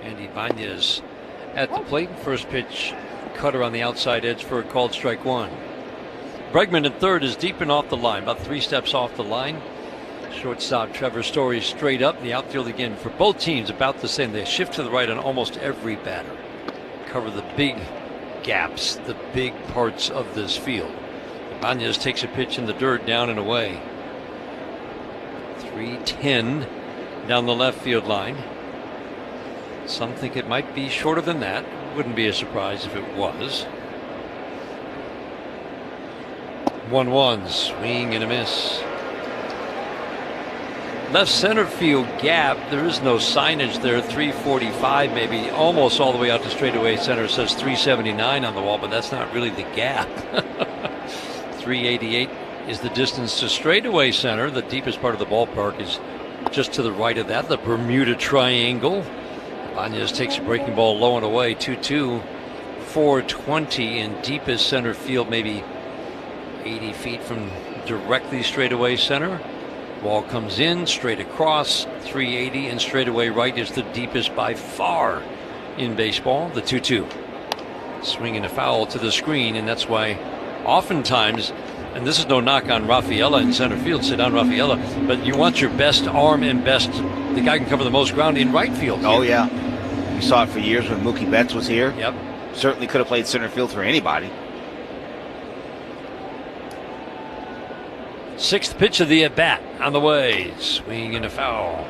Andy Bañez at the plate. First pitch, cutter on the outside edge for a called strike 1. Bregman at third is deep and off the line, about 3 steps off the line. Shortstop Trevor Story straight up. The outfield again for both teams about the same. They shift to the right on almost every batter. Cover the big gaps, the big parts of this field. Bañez takes a pitch in the dirt, down and away. 3-10 down the left field line. Some think it might be shorter than that. Wouldn't be a surprise if it was. 1-1, swing and a miss. Left center field gap. There is no signage there. 345 maybe, almost all the way out to straightaway center. It says 379 on the wall, but that's not really the gap. 388 is the distance to straightaway center. The deepest part of the ballpark is just to the right of that, the Bermuda Triangle. Ibanez takes a breaking ball low and away. 2-2. 420 in deepest center field, maybe 80 feet from directly straightaway center. Ball comes in straight across. 380 and straightaway right is the deepest by far in baseball. The 2-2. Swinging a foul to the screen, and that's why oftentimes, and this is no knock on Rafaela in center field, sit down Rafaela, but you want your best arm and the guy can cover the most ground in right field here. Oh yeah, we saw it for years when Mookie Betts was here. Yep. Certainly could have played center field for anybody. Sixth pitch of the at-bat on the way. Swing and a foul.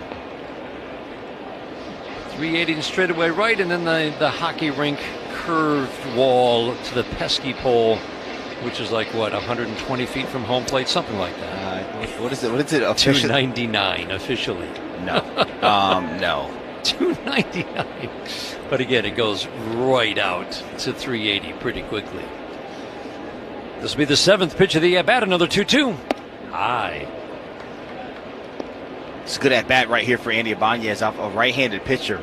380 straightaway right, and then the hockey rink curved wall to the pesky pole, which is like, what, 120 feet from home plate? Something like that. What is it? What is it officially? 299 officially. No. No. 299. But again, it goes right out to 380 pretty quickly. This will be the seventh pitch of the at-bat. Another 2-2. High. It's a good at-bat right here for Andy Ibanez, a right-handed pitcher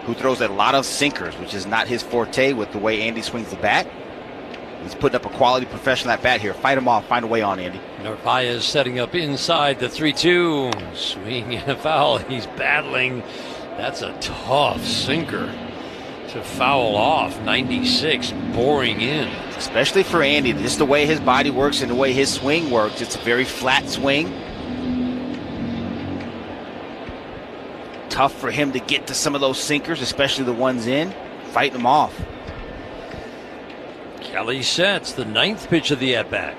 who throws a lot of sinkers, which is not his forte with the way Andy swings the bat. He's putting up a quality professional at-bat here. Fight him off. Find a way on, Andy. Narvaez setting up inside the 3-2. Swing and a foul. He's battling. That's a tough sinker to foul off. 96 boring in. Especially for Andy. Just the way his body works and the way his swing works. It's a very flat swing. Tough for him to get to some of those sinkers, especially the ones in. Fighting them off. Kelly sets the ninth pitch of the at-bat.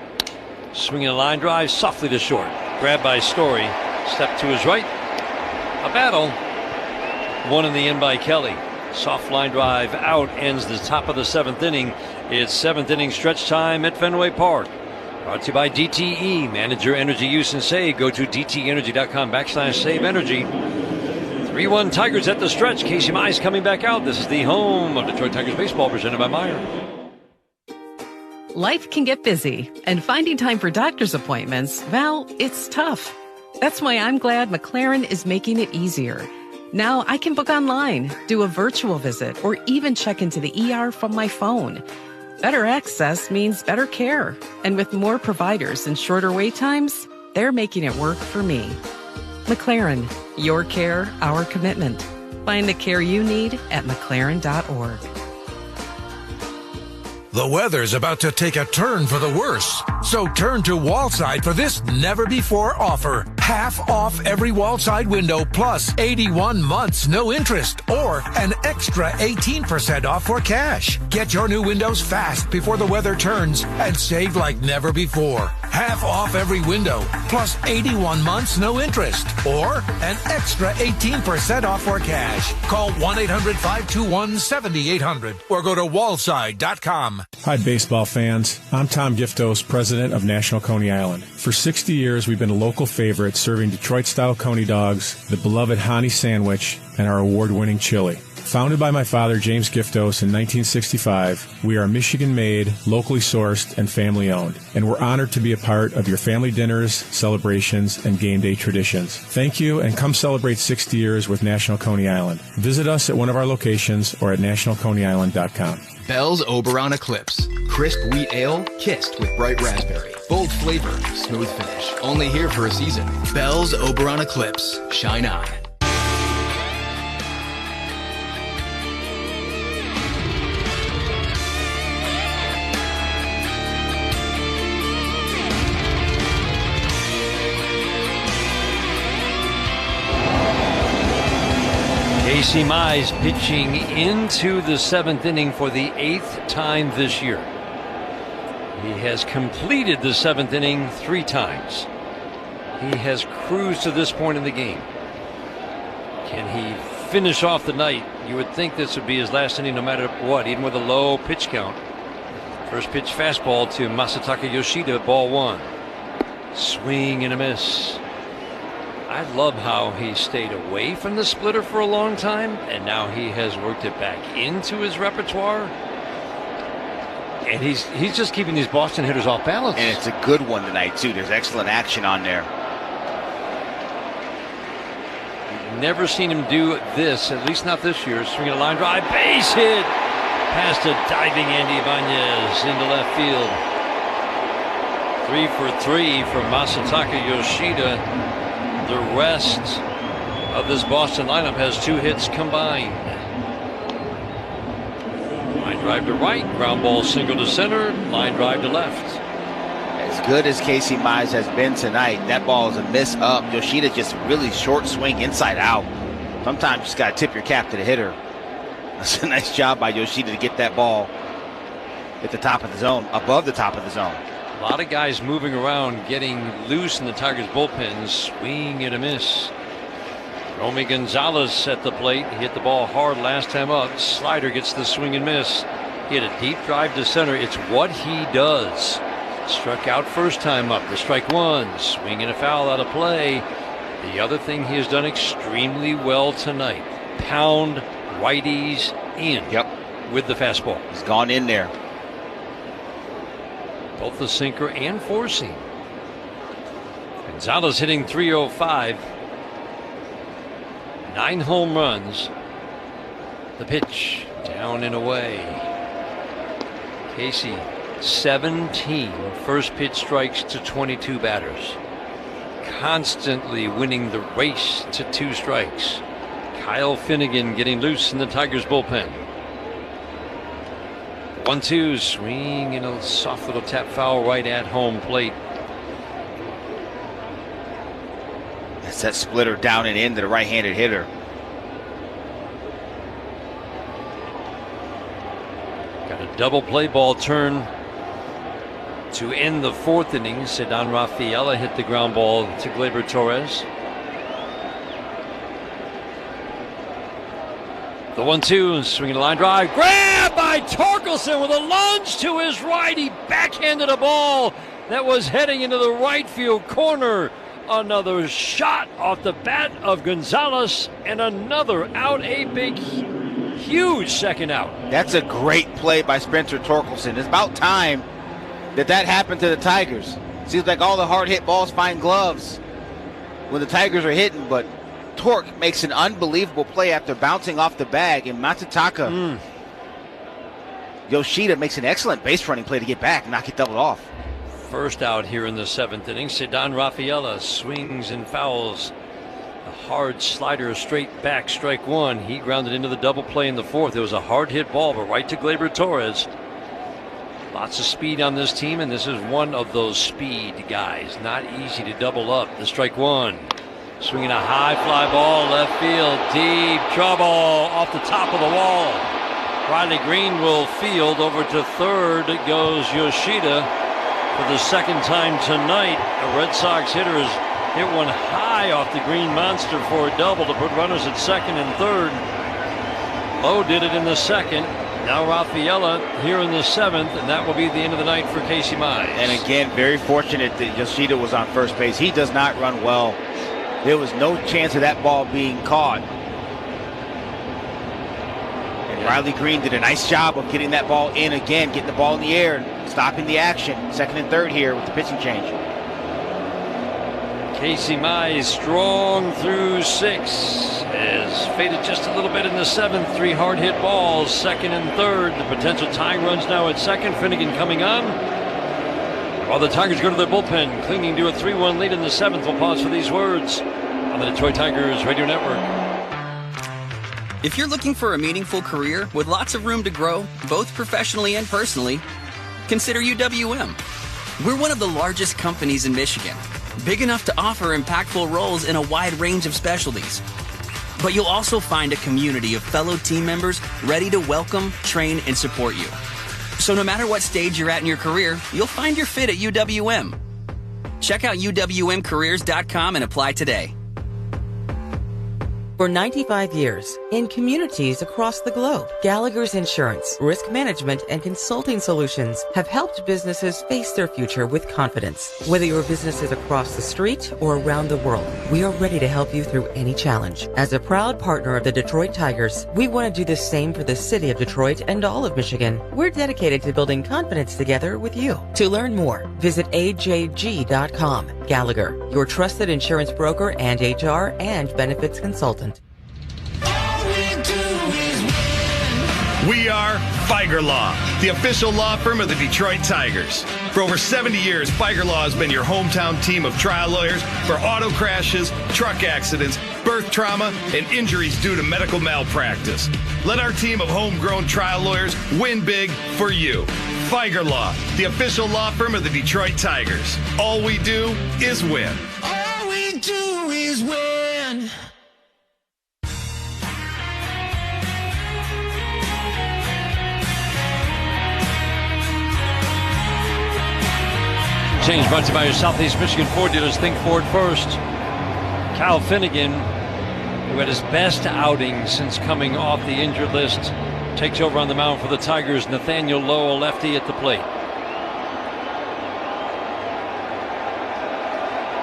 Swinging a line drive softly to short. Grabbed by Story. Step to his right. A battle. One in the end by Kelly. Soft line drive out ends the top of the seventh inning. It's seventh inning stretch time at Fenway Park. Brought to you by DTE. Manage your energy use and save. Go to DTEnergy.com/save energy. 3-1 Tigers at the stretch. Casey Mize coming back out. This is the home of Detroit Tigers baseball, presented by Meijer. Life can get busy, and finding time for doctor's appointments, well, it's tough. That's why I'm glad McLaren is making it easier. Now I can book online, do a virtual visit, or even check into the ER from my phone. Better access means better care. And with more providers and shorter wait times, they're making it work for me. McLaren, your care, our commitment. Find the care you need at McLaren.org. The weather's about to take a turn for the worse. So turn to Wallside for this never-before offer. Half off every Wallside window plus 81 months no interest or an extra 18% off for cash. Get your new windows fast before the weather turns and save like never before. Half off every window plus 81 months no interest or an extra 18% off for cash. Call 1-800-521-7800 or go to wallside.com. Hi, baseball fans. I'm Tom Giftos, president of National Coney Island. For 60 years, we've been a local favorite serving Detroit-style Coney dogs, the beloved Hani sandwich, and our award-winning chili. Founded by my father, James Giftos, in 1965, we are Michigan-made, locally sourced, and family-owned. And we're honored to be a part of your family dinners, celebrations, and game day traditions. Thank you, and come celebrate 60 years with National Coney Island. Visit us at one of our locations or at nationalconeyisland.com. Bell's Oberon Eclipse. Crisp wheat ale, kissed with bright raspberry. Bold flavor, smooth finish. Only here for a season. Bell's Oberon Eclipse. Shine on. Casey Mize pitching into the seventh inning for the 8th time this year. He has completed the seventh inning 3 times. He has cruised to this point in the game. Can he finish off the night? You would think this would be his last inning no matter what, even with a low pitch count. First pitch fastball to Masataka Yoshida, ball 1. Swing and a miss. I love how he stayed away from the splitter for a long time, and now he has worked it back into his repertoire. And he's just keeping these Boston hitters off balance. And it's a good one tonight, too. There's excellent action on there. Never seen him do this, at least not this year. Swinging a line drive, base hit, past a diving Andy Ibanez into left field. 3 for 3 for Masataka Yoshida. The rest of this Boston lineup has 2 hits combined. Line drive to right, ground ball single to center, line drive to left. As good as Casey Mize has been tonight, that ball is a miss up. Yoshida just really short swing inside out. Sometimes you just got to tip your cap to the hitter. That's a nice job by Yoshida to get that ball at the top of the zone, above the top of the zone. A lot of guys moving around, getting loose in the Tigers bullpen. Swing and a miss. Romy Gonzalez at the plate. He hit the ball hard last time up. Slider gets the swing and miss. He hit a deep drive to center. It's what he does. Struck out first time up. The strike one. Swing and a foul out of play. The other thing he has done extremely well tonight. Pound righties in. Yep. With the fastball. He's gone in there. Both the sinker and four seam. Gonzalez hitting .305. 9 home runs. The pitch down and away. Casey 17 first pitch strikes to 22 batters. Constantly winning the race to 2 strikes. Kyle Finnegan getting loose in the Tigers bullpen. 1-2 swing and a soft little tap foul right at home plate. That's that splitter down and in to the right-handed hitter. Got a double play ball turn to end the 4th inning. Ceddanne Rafaela hit the ground ball to Gleyber Torres. The 1-2 swinging a line drive. Grab by Torkelson with a lunge to his right. He backhanded a ball that was heading into the right field corner. Another shot off the bat of Gonzalez and another out. A big, huge second out. That's a great play by Spencer Torkelson. It's about time that happened to the Tigers. Seems like all the hard hit balls find gloves when the Tigers are hitting, but Torque makes an unbelievable play after bouncing off the bag, and Matsutaka Yoshida makes an excellent base running play to get back and not get doubled off. First out here in the 7th inning. Ceddanne Rafaela swings and fouls. A hard slider straight back, strike one. He grounded into the double play in the 4th. It was a hard hit ball, but right to Gleyber Torres. Lots of speed on this team, and this is one of those speed guys. Not easy to double up. The strike one. Swinging a high fly ball, left field, deep trouble off the top of the wall. Riley Green will field. Over to third goes Yoshida. For the second time tonight, a Red Sox hitter has hit one high off the green monster for a double to put runners at second and third. Lowe did it in the 2nd. Now Rafaela here in the 7th, and that will be the end of the night for Casey Mize. And again, very fortunate that Yoshida was on first base. He does not run well. There was no chance of that ball being caught. And Riley Green did a nice job of getting that ball in again, getting the ball in the air, and stopping the action. 2nd and 3rd here with the pitching change. Casey Mize strong through 6. Has faded just a little bit in the 7th. 3 hard hit balls, 2nd and 3rd. The potential tying runs now at 2nd. Finnegan coming on. While the Tigers go to their bullpen, clinging to a 3-1 lead in the 7th. We'll pause for these words on the Detroit Tigers Radio Network. If you're looking for a meaningful career with lots of room to grow, both professionally and personally, consider UWM. We're one of the largest companies in Michigan, big enough to offer impactful roles in a wide range of specialties. But you'll also find a community of fellow team members ready to welcome, train, and support you. So no matter what stage you're at in your career, you'll find your fit at UWM. Check out UWMcareers.com and apply today. For 95 years, in communities across the globe. Gallagher's Insurance, risk management, and consulting solutions have helped businesses face their future with confidence. Whether your business is across the street or around the world, we are ready to help you through any challenge. As a proud partner of the Detroit Tigers, we want to do the same for the city of Detroit and all of Michigan. We're dedicated to building confidence together with you. To learn more, visit ajg.com. Gallagher, your trusted insurance broker and HR and benefits consultant. We are Feiger Law, the official law firm of the Detroit Tigers. For over 70 years, Feiger Law has been your hometown team of trial lawyers for auto crashes, truck accidents, birth trauma, and injuries due to medical malpractice. Let our team of homegrown trial lawyers win big for you. Feiger Law, the official law firm of the Detroit Tigers. All we do is win. All we do is win. Change brought to you by your Southeast Michigan Ford dealers. Think Ford first. Kyle Finnegan, who had his best outing since coming off the injured list, takes over on the mound for the Tigers. Nathaniel Lowe, a lefty at the plate.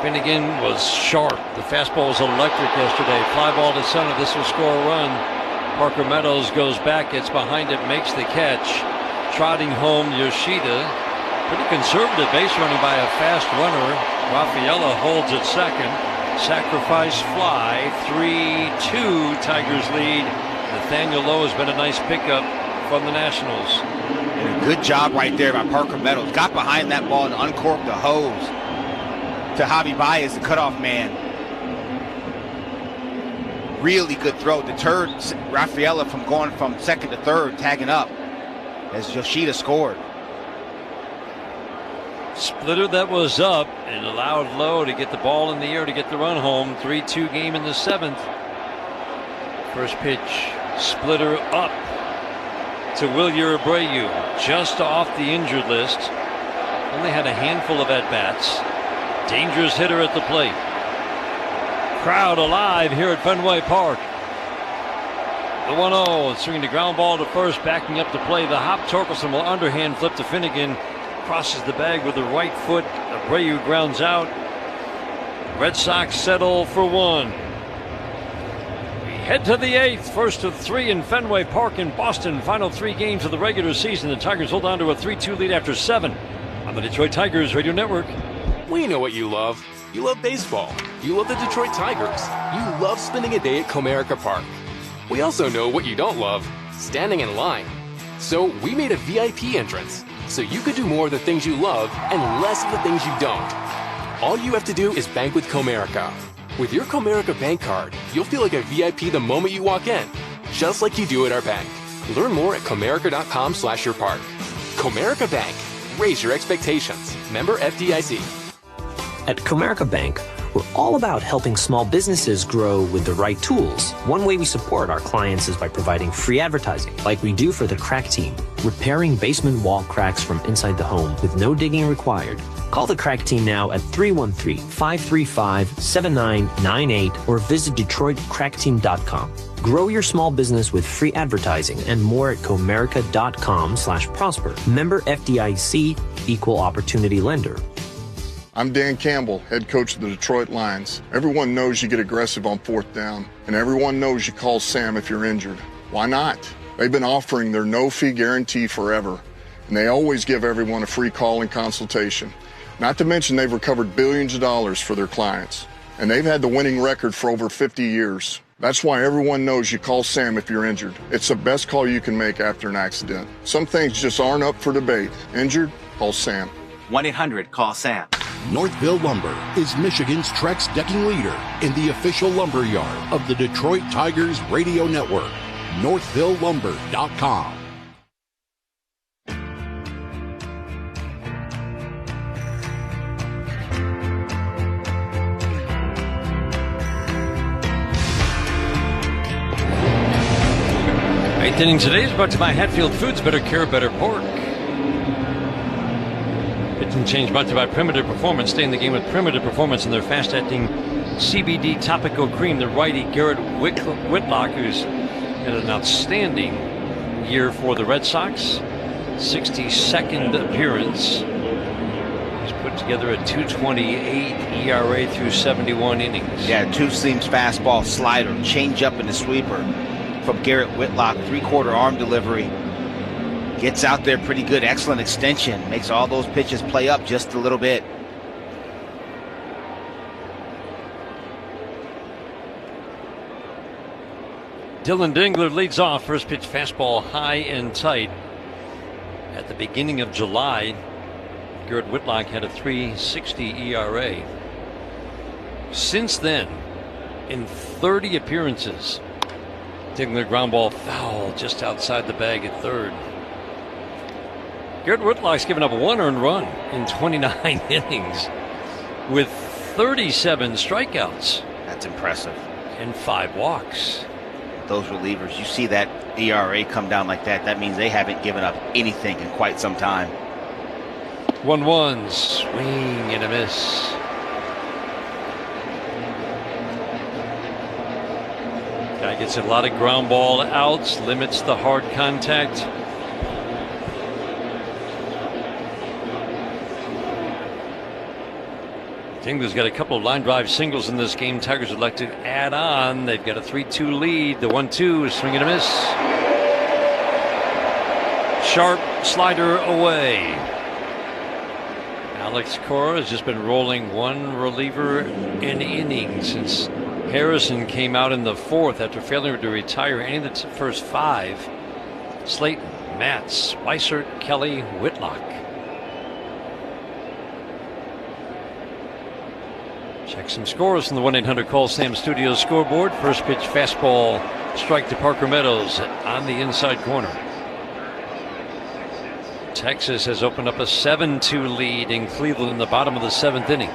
Finnegan was sharp. The fastball was electric yesterday. Fly ball to center. This will score a run. Parker Meadows goes back, gets behind it, makes the catch. Trotting home Yoshida. Pretty conservative base running by a fast runner. Raffaella holds at second. Sacrifice fly. 3-2 Tigers lead. Nathaniel Lowe has been a nice pickup from the Nationals. And a good job right there by Parker Meadows. Got behind that ball and uncorked the hose to Javi Baez, the cutoff man. Really good throw. Deterred Raffaella from going from second to third, tagging up as Yoshida scored. Splitter that was up and allowed Lowe to get the ball in the air to get the run home. 3-2 game in the seventh. First pitch, Splitter up to Wilyer Abreu, just off the injured list. Only had a handful of at-bats. Dangerous hitter at the plate. Crowd alive here at Fenway Park. The 1-0, swinging the ground ball to first, backing up to play. The hop Torkelson will underhand flip to Finnegan. Crosses the bag with the right foot. Abreu grounds out. Red Sox settle for one. We head to the eighth. First of three in Fenway Park in Boston. Final three games of the regular season. The Tigers hold on to a 3-2 lead after 7 on the Detroit Tigers Radio Network. We know what you love. You love baseball. You love the Detroit Tigers. You love spending a day at Comerica Park. We also know what you don't love, standing in line. So we made a VIP entrance, so you could do more of the things you love and less of the things you don't. All you have to do is bank with Comerica. With your Comerica bank card, you'll feel like a VIP the moment you walk in, just like you do at our bank. Learn more at comerica.com/yourpark. Comerica Bank. Raise your expectations. Member FDIC. At Comerica Bank, we're all about helping small businesses grow with the right tools. One way we support our clients is by providing free advertising, like we do for the Crack Team, repairing basement wall cracks from inside the home with no digging required. Call the Crack Team now at 313-535-7998 or visit DetroitCrackTeam.com. Grow your small business with free advertising and more at Comerica.com/prosper. Member FDIC, Equal Opportunity Lender. I'm Dan Campbell, head coach of the Detroit Lions. Everyone knows you get aggressive on fourth down, and everyone knows you call Sam if you're injured. Why not? They've been offering their no-fee guarantee forever, and they always give everyone a free call and consultation. Not to mention they've recovered billions of dollars for their clients, and they've had the winning record for over 50 years. That's why everyone knows you call Sam if you're injured. It's the best call you can make after an accident. Some things just aren't up for debate. Injured? Call Sam. 1-800-CALL-SAM. Northville Lumber is Michigan's Trex decking leader in the official lumber yard of the Detroit Tigers Radio Network. NorthvilleLumber.com. Eighth inning today is brought to you by Hatfield Foods. Better care, better pork. Pitching change brought to you by Primitive Performance. Stay in the game with Primitive Performance and their fast-acting CBD topical cream. The righty Garrett Whitlock, who's had an outstanding year for the Red Sox. 62nd appearance. He's put together a 2.28 ERA through 71 innings. Yeah, two-seams fastball, slider, changeup, and a sweeper from Garrett Whitlock. Three-quarter arm delivery. Gets out there pretty good. Excellent extension. Makes all those pitches play up just a little bit. Dylan Dingler leads off. First pitch fastball high and tight. At the beginning of July, Garrett Whitlock had a 3.60 ERA. Since then, in 30 appearances, Dingler ground ball foul just outside the bag at third. Garrett Whitlock's given up one earned run in 29 innings with 37 strikeouts. That's impressive. And 5 walks. Those relievers, you see that ERA come down like that, that means they haven't given up anything in quite some time. 1-1, swing and a miss. Guy gets a lot of ground ball outs, limits the hard contact. Dingler's got a couple of line drive singles in this game. Tigers would like to add on. They've got a 3-2 lead. The 1-2 is swing and a miss. Sharp slider away. Alex Cora has just been rolling one reliever in innings since Harrison came out in the fourth after failing to retire any of the first 5. Slayton, Matz, Weissert, Kelly, Whitlock. Check some scores from the 1-800-CALL-SAM Studio scoreboard. First pitch fastball strike to Parker Meadows on the inside corner. Texas has opened up a 7-2 lead in Cleveland in the bottom of the 7th inning.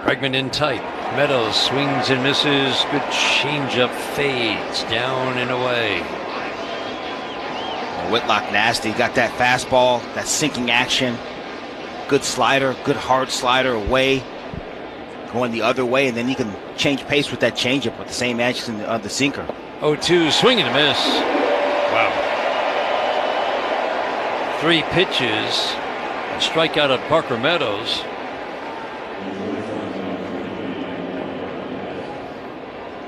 Bregman in tight. Meadows swings and misses. Good changeup, fades down and away. Whitlock nasty. Got that fastball, that sinking action. Good slider, good hard slider away. Going the other way, and then he can change pace with that changeup with the same action of the sinker. 0-2, swing and a miss. Wow. 3 pitches. A strikeout of Parker Meadows.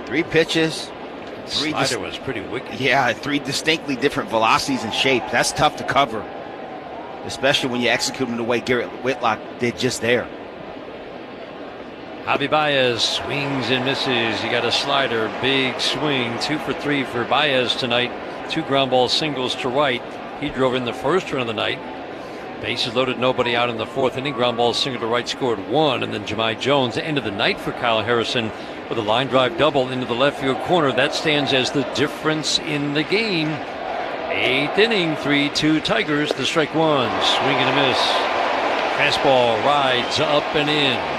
Three pitches. Slider was pretty wicked. Yeah, 3 distinctly different velocities and shapes. That's tough to cover, especially when you execute them the way Garrett Whitlock did just there. Javi Baez swings and misses. He got a slider, big swing, 2 for 3 for Baez tonight. 2 ground ball singles to right. He drove in the first run of the night. Bases loaded, nobody out in the 4th inning. Ground ball single to right, scored 1, and then Jahmai Jones ended the night for Kyle Harrison with a line drive double into the left field corner. That stands as the difference in the game. 8th inning, 3-2 Tigers. The strike 1, swing and a miss. Fastball rides up and in.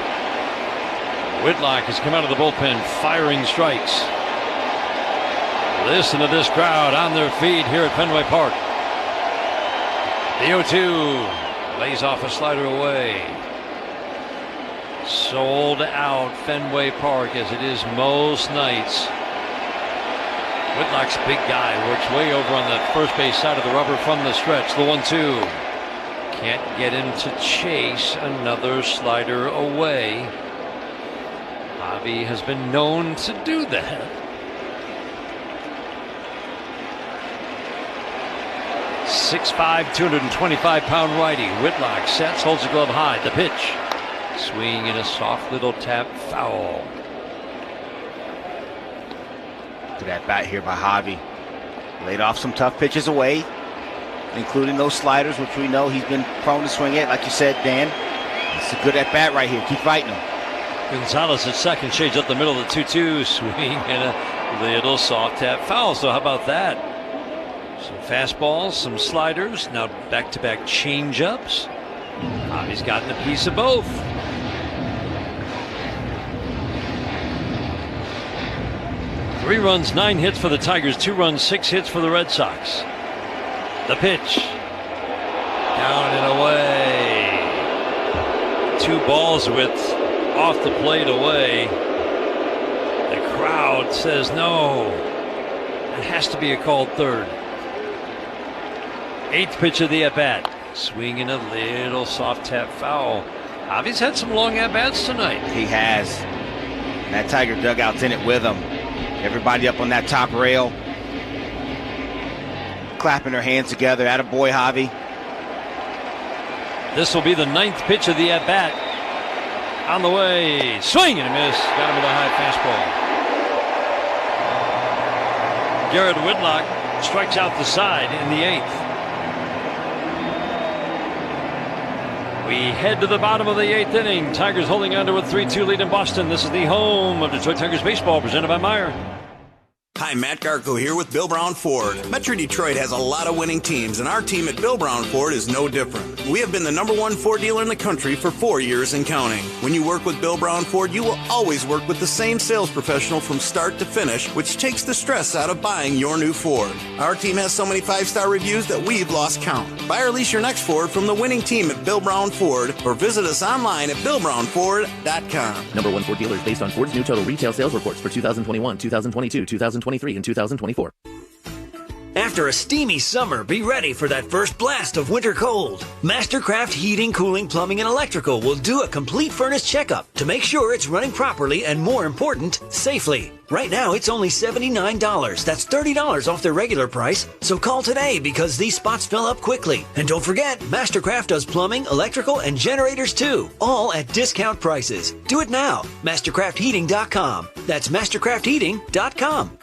Whitlock has come out of the bullpen firing strikes. Listen to this crowd on their feet here at Fenway Park. The 0-2 lays off a slider away. Sold out Fenway Park as it is most nights. Whitlock's big guy works way over on the first base side of the rubber from the stretch. The 1-2. Can't get him to chase. Another slider away. Javi has been known to do that. 6'5", 225-pound righty. Whitlock sets, holds the glove high. The pitch. Swing and a soft little tap, foul. Look at that bat here by Javi. Laid off some tough pitches away, including those sliders, which we know he's been prone to swing at. Like you said, Dan, it's a good at bat right here. Keep fighting him. Gonzalez at second, shades up the middle of the 2-2, swing and a little soft tap foul. So how about that? Some fastballs, some sliders, now back-to-back changeups. Javi's gotten a piece of both. Three runs, 9 hits for the Tigers. 2 runs, 6 hits for the Red Sox. The pitch. Down and away. 2 balls width off the plate away. The crowd says no. It has to be a called third. 8th pitch of the at-bat. Swinging a little soft tap foul. Javi's had some long at-bats tonight. He has. That Tiger dugout's in it with him. Everybody up on that top rail. Clapping their hands together. Attaboy, Javi. This will be the 9th pitch of the at-bat. On the way. Swing and a miss. Got him with a high fastball. Garrett Whitlock strikes out the side in the 8th. We head to the bottom of the 8th inning. Tigers holding on to a 3-2 lead in Boston. This is the home of Detroit Tigers baseball, presented by Meyer. Hi, Matt Garco here with Bill Brown Ford. Metro Detroit has a lot of winning teams, and our team at Bill Brown Ford is no different. We have been the #1 Ford dealer in the country for 4 years and counting. When you work with Bill Brown Ford, you will always work with the same sales professional from start to finish, which takes the stress out of buying your new Ford. Our team has so many 5-star reviews that we've lost count. Buy or lease your next Ford from the winning team at Bill Brown Ford, or visit us online at BillBrownFord.com. #1 Ford dealers based on Ford's new total retail sales reports for 2021, 2022, 2023, and 2024. After a steamy summer, be ready for that first blast of winter cold. Mastercraft Heating, Cooling, Plumbing, and Electrical will do a complete furnace checkup to make sure it's running properly and, more important, safely. Right now, it's only $79. That's $30 off their regular price. So call today because these spots fill up quickly. And don't forget, Mastercraft does plumbing, electrical, and generators too. All at discount prices. Do it now. Mastercraftheating.com. That's Mastercraftheating.com.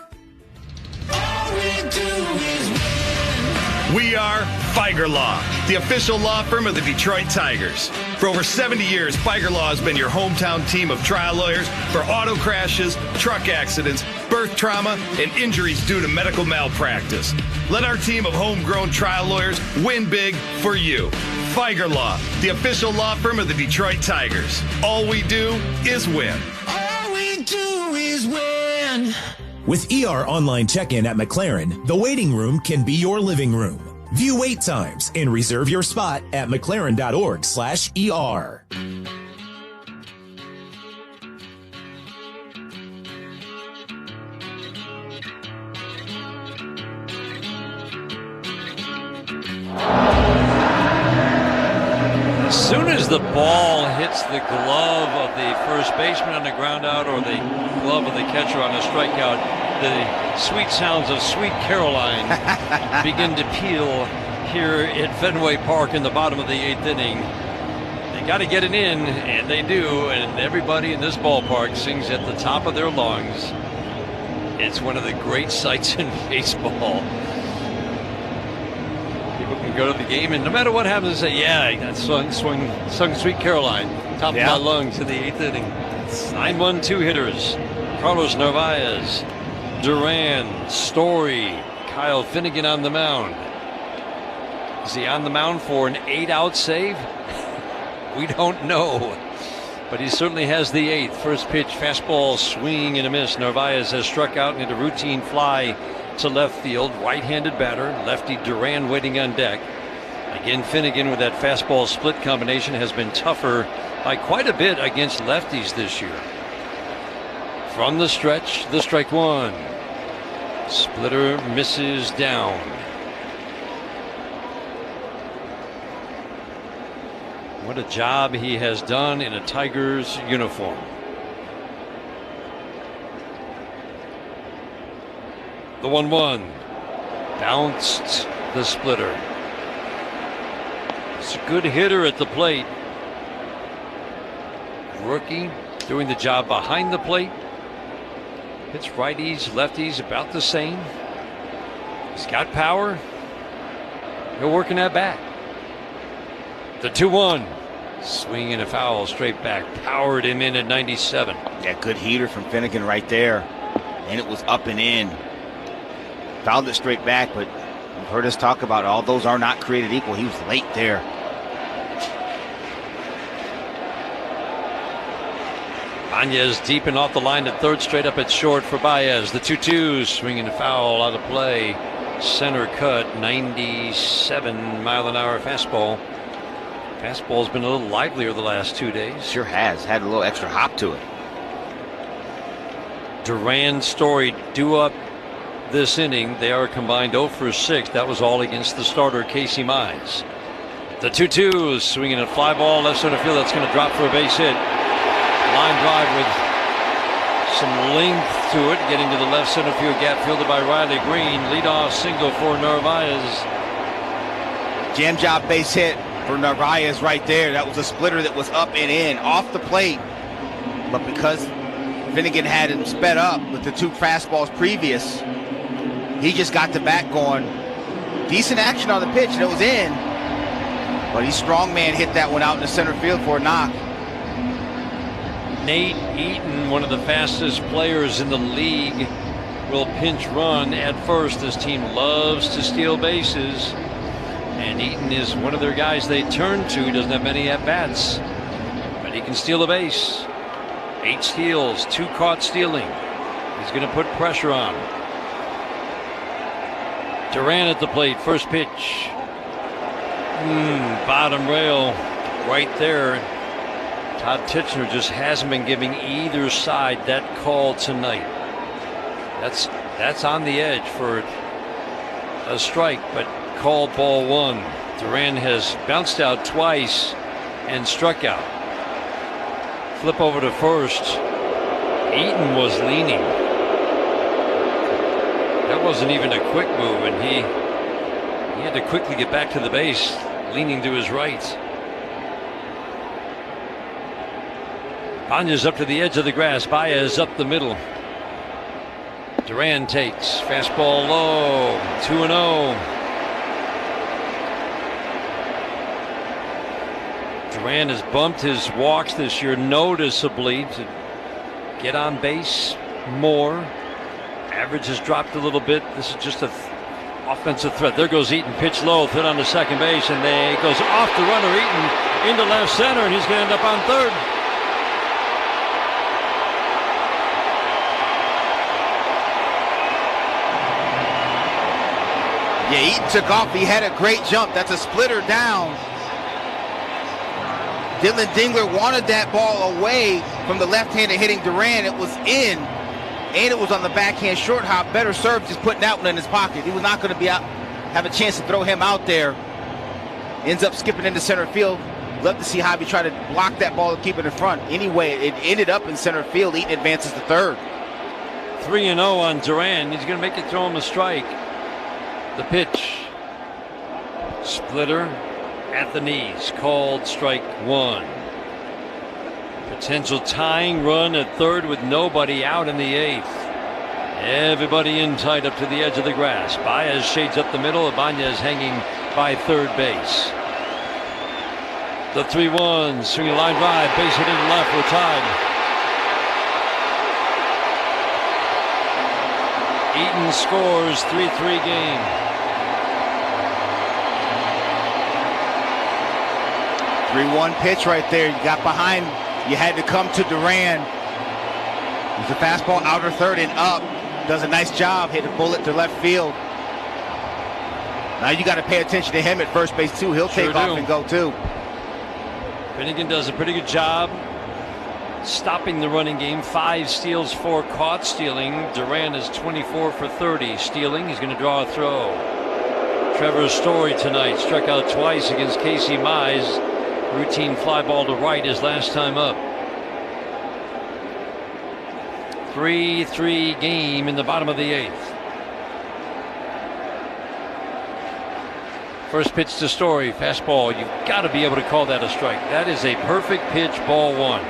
We are Feiger Law, the official law firm of the Detroit Tigers. For over 70 years, Feiger Law has been your hometown team of trial lawyers for auto crashes, truck accidents, birth trauma, and injuries due to medical malpractice. Let our team of homegrown trial lawyers win big for you. Feiger Law, the official law firm of the Detroit Tigers. All we do is win. All we do is win. With ER Online Check-In at McLaren, the waiting room can be your living room. View wait times and reserve your spot at mclaren.org/ER. As soon as the ball hits the glove of the first baseman on the ground out or the glove of the catcher on a strikeout, the sweet sounds of Sweet Caroline begin to peal here at Fenway Park in the bottom of the 8th inning. They got to get it in, and they do, and everybody in this ballpark sings at the top of their lungs. It's one of the great sights in baseball. People can go to the game, and no matter what happens, they say, yeah, I sung Sweet Caroline, top of my lungs in the 8th inning. 9-1-2 hitters. Carlos Narvaez, Duran, Story, Kyle Finnegan on the mound. Is he on the mound for an 8-out save? We don't know. But he certainly has the 8th. First pitch, fastball, swing and a miss. Narvaez has struck out and hit a routine fly to left field. Right-handed batter, lefty Duran waiting on deck. Again, Finnegan with that fastball split combination has been tougher by quite a bit against lefties this year. From the stretch, the strike one. Splitter misses down. What a job he has done in a Tigers uniform. The 1-1. Bounced the splitter. It's a good hitter at the plate. Rookie doing the job behind the plate. Hits righties, lefties about the same. He's got power. He'll work in that bat. The 2-1. Swing and a foul straight back. Powered him in at 97. Yeah, good heater from Finnegan right there. And it was up and in. Fouled it straight back, but you've heard us talk about all those are not created equal. He was late there. Baez deep and off the line at third, straight up at short for Baez. The 2-2, swinging a foul out of play. Center cut, 97 mile-an-hour fastball. Fastball's been a little livelier the last 2 days. Sure has. Had a little extra hop to it. Duran, Story due up this inning. They are combined 0 for 6. That was all against the starter, Casey Mize. The 2-2 swinging a fly ball left center field. That's going to drop for a base hit. Line drive with some length to it, getting to the left center field gap, fielded by Riley Green. Leadoff single for Narvaez. Jam job base hit for Narvaez right there. That was a splitter that was up and in, off the plate. But because Finnegan had him sped up with the 2 fastballs previous, he just got the bat going. Decent action on the pitch, and it was in. But he strongman hit that one out in the center field for a knock. Nate Eaton, one of the fastest players in the league, will pinch run at first. This team loves to steal bases, and Eaton is one of their guys they turn to. He doesn't have many at-bats, but he can steal a base. 8 steals, 2 caught stealing. He's going to put pressure on. Duran at the plate, first pitch. Bottom rail right there. Todd Titchener just hasn't been giving either side that call tonight. That's on the edge for a strike, but called ball 1. Duran has bounced out twice and struck out. Flip over to first. Eaton was leaning. That wasn't even a quick move, and he had to quickly get back to the base, leaning to his right. Banya's up to the edge of the grass. Baez up the middle. Duran takes. Fastball low. 2-0. Duran has bumped his walks this year noticeably to get on base more. Average has dropped a little bit. This is just a offensive threat. There goes Eaton, pitch low, thrown on to second base, and it goes off the runner. Eaton into left center, and he's going to end up on third. Yeah, Eaton took off. He had a great jump. That's a splitter down. Dylan Dingler wanted that ball away from the left-hander hitting Duran. It was in, and it was on the backhand short hop. Better served just putting that one in his pocket. He was not going to have a chance to throw him out there. Ends up skipping into center field. Love to see Javi try to block that ball and keep it in front. Anyway, it ended up in center field. Eaton advances to third. 3-0 on Duran. He's going to make it throw him a strike. The pitch. Splitter at the knees. Called strike 1. Potential tying run at third with nobody out in the 8th. Everybody in tight up to the edge of the grass. Baez shades up the middle. Ibanez hanging by third base. The 3-1. Swinging line drive. Base hit in the left. We're tied. Eaton scores. 3-3 game. 3-1 pitch right there. You got behind. You had to come to Duran. There's a fastball outer third and up. Does a nice job. Hit a bullet to left field. Now you got to pay attention to him at first base too. He'll take off and go too. Finnegan does a pretty good job stopping the running game. 5 steals, 4 caught stealing. Duran is 24 for 30 stealing. He's going to draw a throw. Trevor Story tonight struck out twice against Casey Mize. Routine fly ball to right his last time up. 3-3 game in the bottom of the 8th. First pitch to Story, fastball. You've got to be able to call that a strike. That is a perfect pitch, ball 1.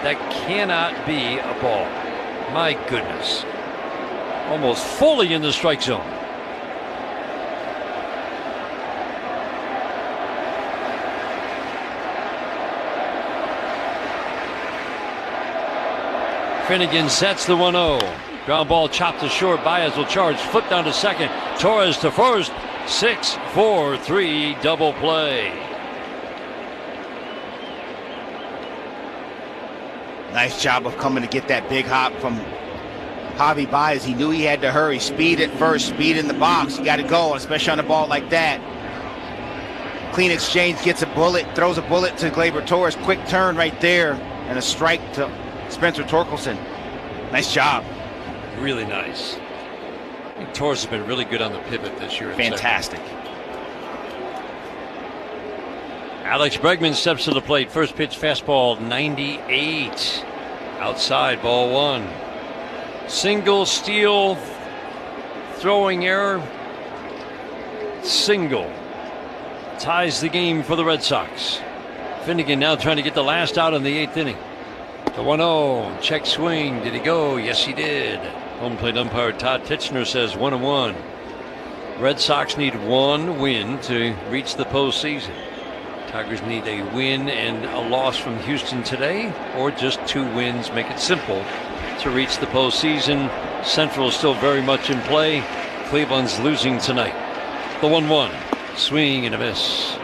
That cannot be a ball. My goodness. Almost fully in the strike zone. Finnegan sets the 1-0. Ground ball chopped to short. Baez will charge. Flip down to second. Torres to first. 6-4-3 double play. Nice job of coming to get that big hop from Javi Baez. He knew he had to hurry. Speed at first. Speed in the box. You got to go, especially on a ball like that. Clean exchange. Gets a bullet. Throws a bullet to Gleyber Torres. Quick turn right there. And a strike to Spencer Torkelson. Nice job. Really nice. think Torres has been really good on the pivot this year. Fantastic. Alex Bregman steps to the plate. First pitch fastball, 98. Outside, ball one. Single, steal, throwing error. Single. Ties the game for the Red Sox. Finnegan now trying to get the last out in the 8th inning. The 1-0. Check swing. Did he go? Yes, he did. Home plate umpire Todd Titchener says 1-1. Red Sox need one win to reach the postseason. Tigers need a win and a loss from Houston today, or just 2 wins. Make it simple to reach the postseason. Central is still very much in play. Cleveland's losing tonight. The 1-1. Swing and a miss.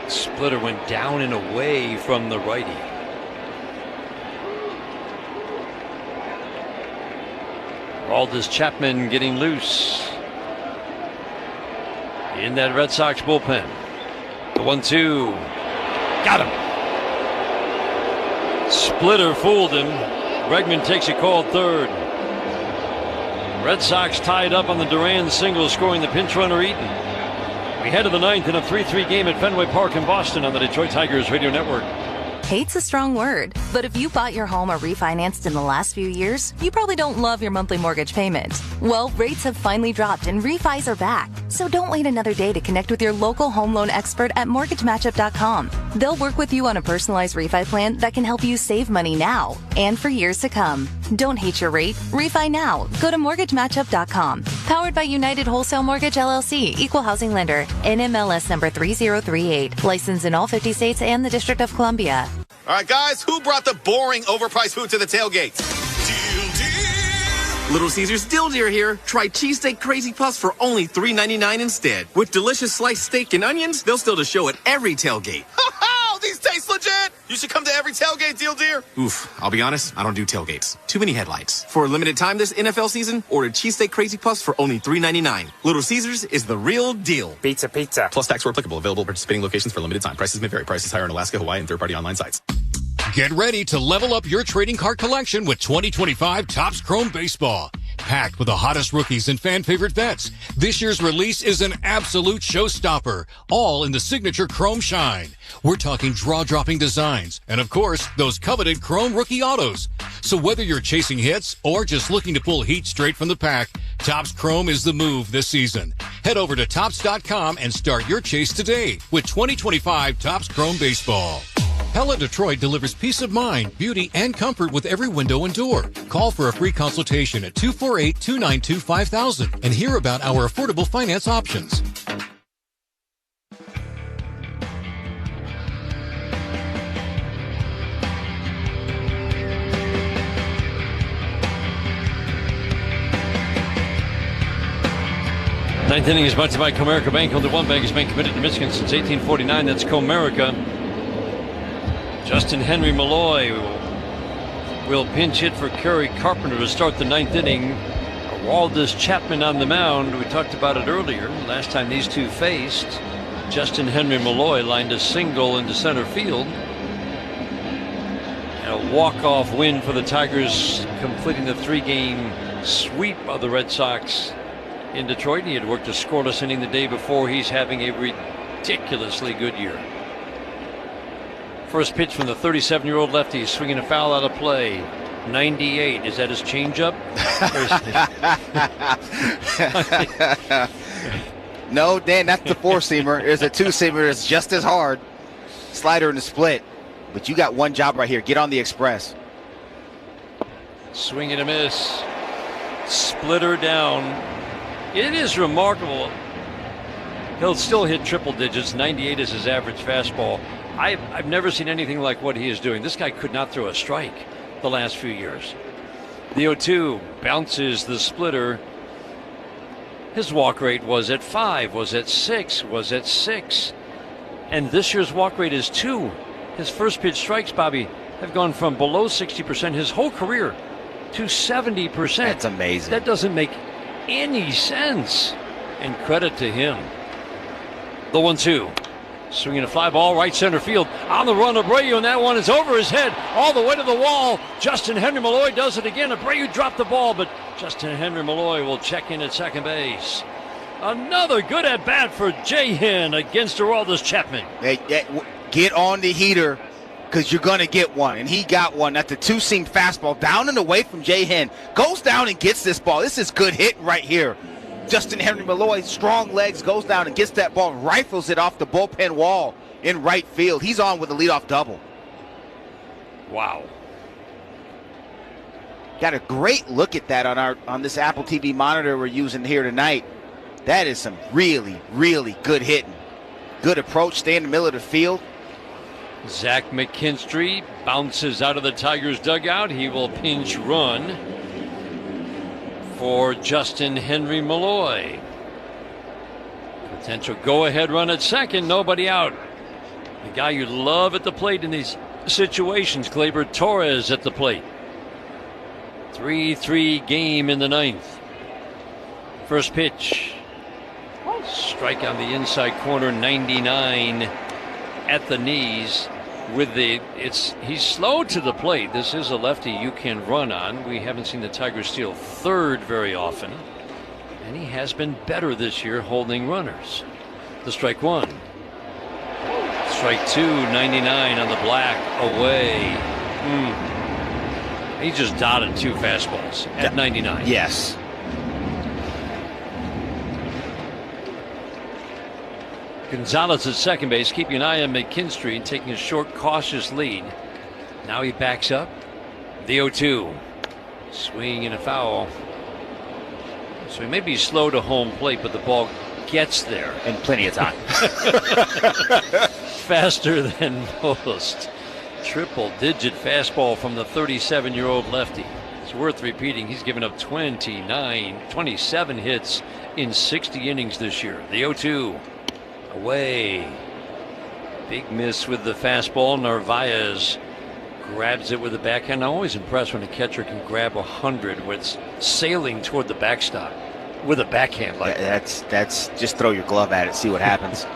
Splitter went down and away from the righty. Aldis Chapman getting loose in that Red Sox bullpen. The 1-2. Got him. Splitter fooled him. Bregman takes a call third. Red Sox tied up on the Duran single, scoring the pinch runner Eaton. We head to the 9th in a 3-3 game at Fenway Park in Boston on the Detroit Tigers Radio Network. Hate's a strong word, but if you bought your home or refinanced in the last few years, you probably don't love your monthly mortgage payment. Well, rates have finally dropped and refis are back. So don't wait another day to connect with your local home loan expert at mortgagematchup.com. They'll work with you on a personalized refi plan that can help you save money now and for years to come. Don't hate your rate. Refi now. Go to mortgagematchup.com. Powered by United Wholesale Mortgage LLC, Equal Housing Lender, NMLS number 3038. Licensed in all 50 states and the District of Columbia. All right, guys, who brought the boring, overpriced food to the tailgate? Deal Deer! Little Caesars Deal Deer here. Try cheesesteak crazy puffs for only $3.99 instead. With delicious sliced steak and onions, they'll still to show at every tailgate. Oh, these taste legit! You should come to every tailgate, Deal Deer. Oof, I'll be honest, I don't do tailgates. Too many headlights. For a limited time this NFL season, order cheesesteak crazy puffs for only $3.99. Little Caesars is the real deal. Pizza, pizza. Plus tax where applicable. Available at participating locations for limited time. Prices may vary. Prices higher in Alaska, Hawaii, and third-party online sites. Get ready to level up your trading card collection with 2025 Topps Chrome Baseball. Packed with the hottest rookies and fan-favorite vets, this year's release is an absolute showstopper, all in the signature Chrome Shine. We're talking draw-dropping designs, and of course, those coveted Chrome rookie autos. So whether you're chasing hits or just looking to pull heat straight from the pack, Topps Chrome is the move this season. Head over to Topps.com and start your chase today with 2025 Topps Chrome Baseball. Pella Detroit delivers peace of mind, beauty, and comfort with every window and door. Call for a free consultation at 248-292-5000 and hear about our affordable finance options. Ninth inning is brought to you by Comerica Bank. Home to one bank has been committed to Michigan since 1849. That's Comerica. Justin Henry Malloy will pinch hit for Kerry Carpenter to start the 9th inning. Aldis Chapman on the mound. We talked about it earlier. Last time these two faced, Justin Henry Malloy lined a single into center field. And a walk-off win for the Tigers, completing the 3-game sweep of the Red Sox in Detroit. He had worked a scoreless inning the day before. He's having a ridiculously good year. First pitch from the 37-year-old lefty, swinging a foul out of play. 98. Is that his changeup? No, Dan, that's the 4-seamer. There's a 2-seamer that's just as hard. Slider in the split. But you got one job right here. Get on the express. Swing and a miss. Splitter down. It is remarkable. He'll still hit triple digits. 98 is his average fastball. I've never seen anything like what he is doing. This guy could not throw a strike the last few years. The 0-2 bounces the splitter. His walk rate was at 5, was at 6, was at 6. And this year's walk rate is 2. His first pitch strikes, Bobby, have gone from below 60% his whole career to 70%. That's amazing. That doesn't make any sense. And credit to him. The 1-2. Swinging a fly ball right center field on the run. Abreu, and that one is over his head all the way to the wall. Justin Henry Malloy does it again. Abreu dropped the ball, but Justin Henry Malloy will check in at second base. Another good at bat for Jahan against Aroldis Chapman. Hey, get on the heater, because you're going to get one. And he got one. That's the two-seam fastball down and away from Jahan. Goes down and gets this ball. This is good hitting right here. Justin Henry Malloy, strong legs, goes down and gets that ball, rifles it off the bullpen wall in right field. He's on with a leadoff double. Wow. Got a great look at that on this Apple TV monitor we're using here tonight. That is some really, really good hitting. Good approach, stay in the middle of the field. Zach McKinstry bounces out of the Tigers dugout. He will pinch run for Justin Henry Malloy. Potential go-ahead run at second, nobody out. The guy you love at the plate in these situations, Gleyber Torres at the plate. 3-3 game in the ninth. First pitch. Strike on the inside corner, 99 at the knees. He's slow to the plate. This is a lefty you can run on. We haven't seen the Tigers steal third very often, and he has been better this year holding runners. The strike one. Strike two, 99 on the black, away. He just dotted two fastballs at 99. Yes. Gonzalez at second base, keeping an eye on McKinstry and taking a short, cautious lead. Now he backs up. The 0-2. Swing and a foul. So he may be slow to home plate, but the ball gets there. And plenty of time. Faster than most. Triple-digit fastball from the 37-year-old lefty. It's worth repeating. He's given up 27 hits in 60 innings this year. The 0-2. Away. Big miss with the fastball. Narvaez grabs it with the backhand. I'm always impressed when a catcher can grab 100 when it's sailing toward the backstop with a backhand like that. That's just throw your glove at it, see what happens.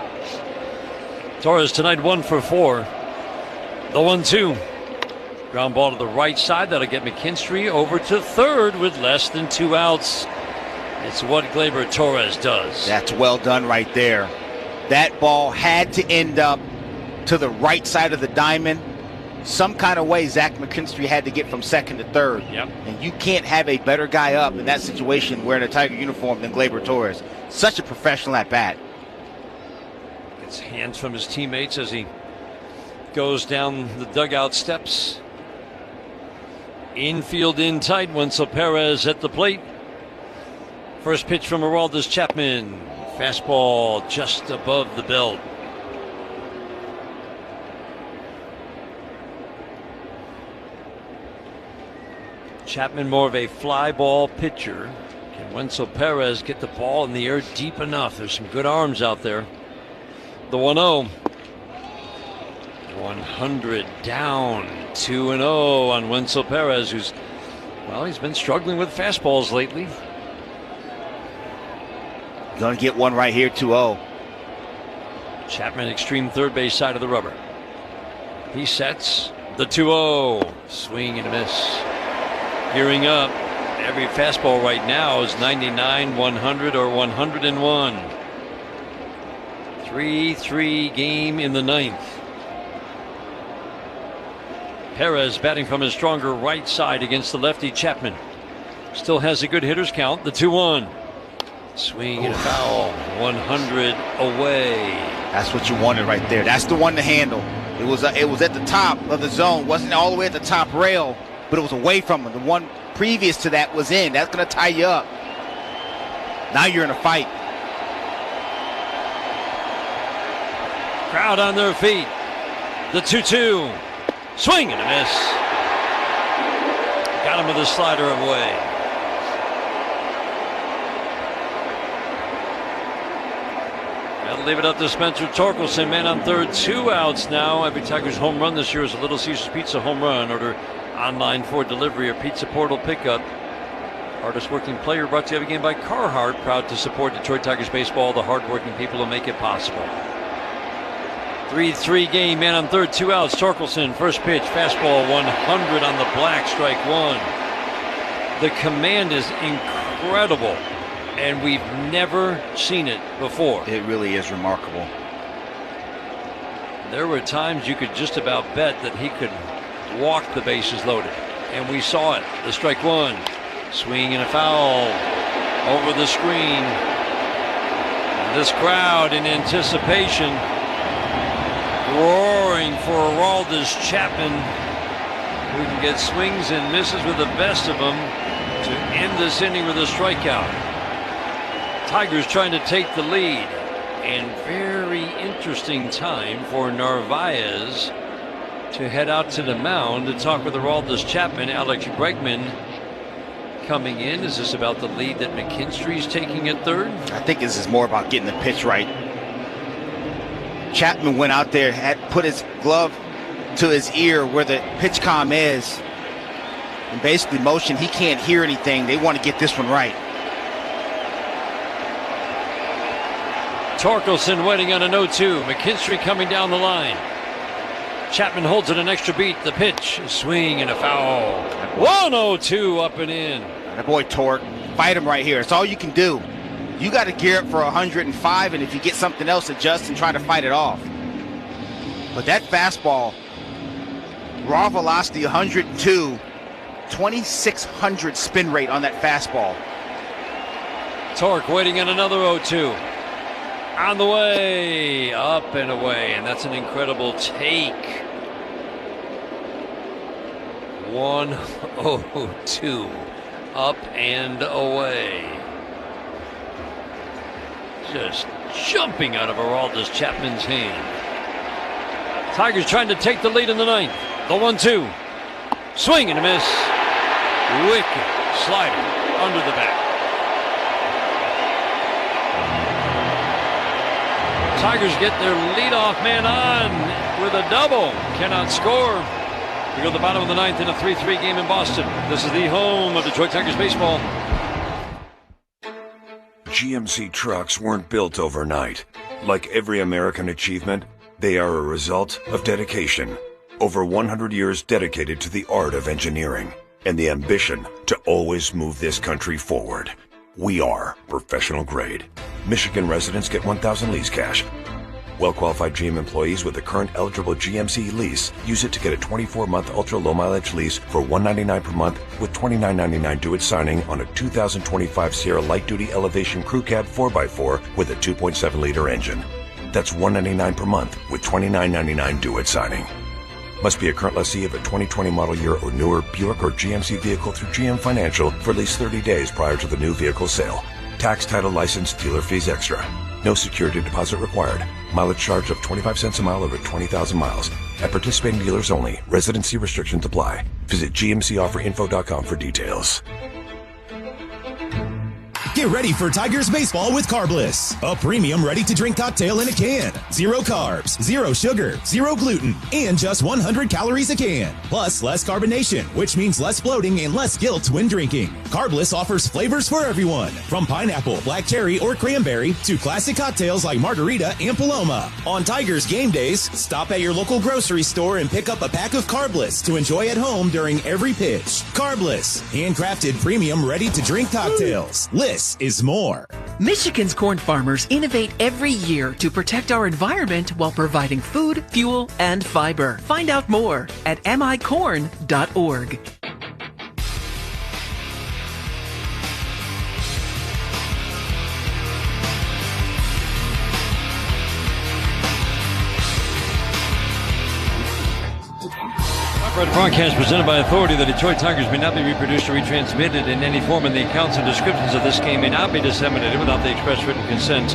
Torres tonight 1 for 4. The 1-2. Ground ball to the right side. That'll get McKinstry over to third with less than 2 outs. It's what Gleyber Torres does. That's well done right there. That ball had to end up to the right side of the diamond. Some kind of way Zach McKinstry had to get from second to third. Yep. And you can't have a better guy up in that situation wearing a Tiger uniform than Gleyber Torres. Such a professional at bat. Gets hands from his teammates as he goes down the dugout steps. Infield in tight. Wenzel Perez at the plate. First pitch from Aroldis Chapman. Fastball just above the belt. Chapman more of a fly ball pitcher. Can Wenzel Perez get the ball in the air deep enough? There's some good arms out there. The 1-0. 100 down. 2-0 on Wenzel Perez, he's been struggling with fastballs lately. Gonna get one right here, 2-0. Chapman extreme third base side of the rubber. He sets the 2-0. Swing and a miss. Gearing up. Every fastball right now is 99, 100, or 101. 3-3 game in the ninth. Perez batting from his stronger right side against the lefty Chapman. Still has a good hitter's count. The 2-1. Swing and a foul. 100 away. That's what you wanted right there. That's the one to handle. It was at the top of the zone. Wasn't all the way at the top rail, but it was away from him. The one previous to that was in. That's going to tie you up. Now you're in a fight. Crowd on their feet. The 2-2. Swing and a miss. Got him with a slider away. That'll leave it up to Spencer Torkelson, man on third. 2 outs now. Every Tigers home run this year is a Little Caesars Pizza home run. Order online for delivery or Pizza Portal pickup. Hardest working player brought to you every game by Carhartt. Proud to support Detroit Tigers baseball, the hardworking people who make it possible. 3-3 game, man on third, 2 outs. Torkelson, first pitch, fastball 100 on the black, strike one. The command is incredible, and we've never seen it before. It really is remarkable. There were times you could just about bet that he could walk the bases loaded, and we saw it. The strike one, swing and a foul over the screen. And this crowd in anticipation, roaring for Aroldis Chapman, who can get swings and misses with the best of them to end this inning with a strikeout. Tigers trying to take the lead, and very interesting time for Narvaez to head out to the mound to talk with Aroldis Chapman. Alex Bregman coming in. Is this about the lead that McKinstry's taking at third? I think this is more about getting the pitch right. Chapman went out there, had put his glove to his ear where the pitch comm is, and basically motion. He can't hear anything. They want to get this one right. Torkelson waiting on an 0-2. McKinstry coming down the line. Chapman holds it an extra beat. The pitch, a swing and a foul. 1-0-2 up and in. That boy Torque, fight him right here. It's all you can do. You got to gear up for 105, and if you get something else, adjust and try to fight it off. But that fastball, raw velocity 102, 2,600 spin rate on that fastball. Torque waiting on another 0-2. On the way, up and away, and that's an incredible take. 1-0-2, up and away. Just jumping out of Aroldis Chapman's hand. Tigers trying to take the lead in the ninth. The 1-2, swing and a miss. Wicked slider under the bat. Tigers get their leadoff man on with a double. Cannot score. We go to the bottom of the ninth in a 3-3 game in Boston. This is the home of Detroit Tigers baseball. GMC trucks weren't built overnight. Like every American achievement, they are a result of dedication. Over 100 years dedicated to the art of engineering and the ambition to always move this country forward. We are professional grade. Michigan residents get $1,000 lease cash. Well-qualified GM employees with a current eligible GMC lease use it to get a 24-month ultra-low mileage lease for $199 per month with $29.99 due at signing on a 2025 Sierra light-duty elevation crew cab 4x4 with a 2.7-liter engine. That's $199 per month with $29.99 due at signing. Must be a current lessee of a 2020 model year or newer Buick or GMC vehicle through GM Financial for at least 30 days prior to the new vehicle sale. Tax, title, license, dealer fees extra. No security deposit required. Mileage charge of 25 cents a mile over 20,000 miles. At participating dealers only. Residency restrictions apply. Visit gmcofferinfo.com for details. Get ready for Tigers baseball with Carbliss, a premium ready-to-drink cocktail in a can. 0 carbs, 0 sugar, 0 gluten, and just 100 calories a can. Plus less carbonation, which means less bloating and less guilt when drinking. Carbliss offers flavors for everyone, from pineapple, black cherry, or cranberry to classic cocktails like margarita and Paloma. On Tigers game days, stop at your local grocery store and pick up a pack of Carbliss to enjoy at home during every pitch. Carbliss, handcrafted premium ready-to-drink cocktails. Less is more. Michigan's corn farmers innovate every year to protect our environment while providing food, fuel, and fiber. Find out more at micorn.org. Broadcast presented by authority. The Detroit Tigers may not be reproduced or retransmitted in any form, and the accounts and descriptions of this game may not be disseminated without the express written consent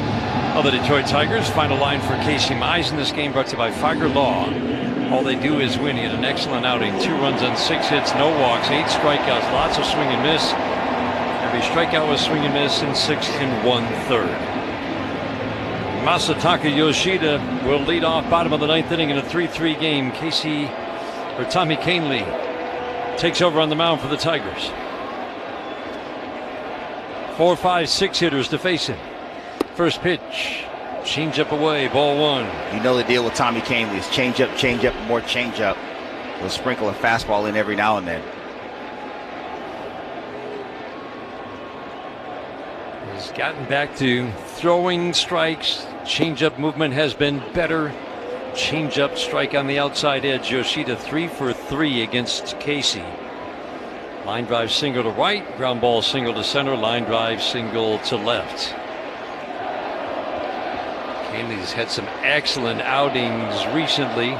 of the Detroit Tigers. Final line for Casey Mize in this game brought to you by Figer Law. All they do is win. He had an excellent outing. 2 runs on 6 hits, no walks, 8 strikeouts, lots of swing and miss. Every strikeout was swing and miss in 6 1/3. Masataka Yoshida will lead off bottom of the ninth inning in a 3-3 game. Tommy Canely takes over on the mound for the Tigers. 4, 5, 6 hitters to face him. First pitch, Change-up away, ball one. You know the deal with Tommy Kahnle is change-up, more change-up. He'll sprinkle a fastball in every now and then. He's gotten back to throwing strikes. Change-up movement has been better. Change-up strike on the outside edge. Yoshida 3 for 3 against Casey. Line drive single to right, ground ball single to center, line drive single to left. Kahnle's had some excellent outings recently.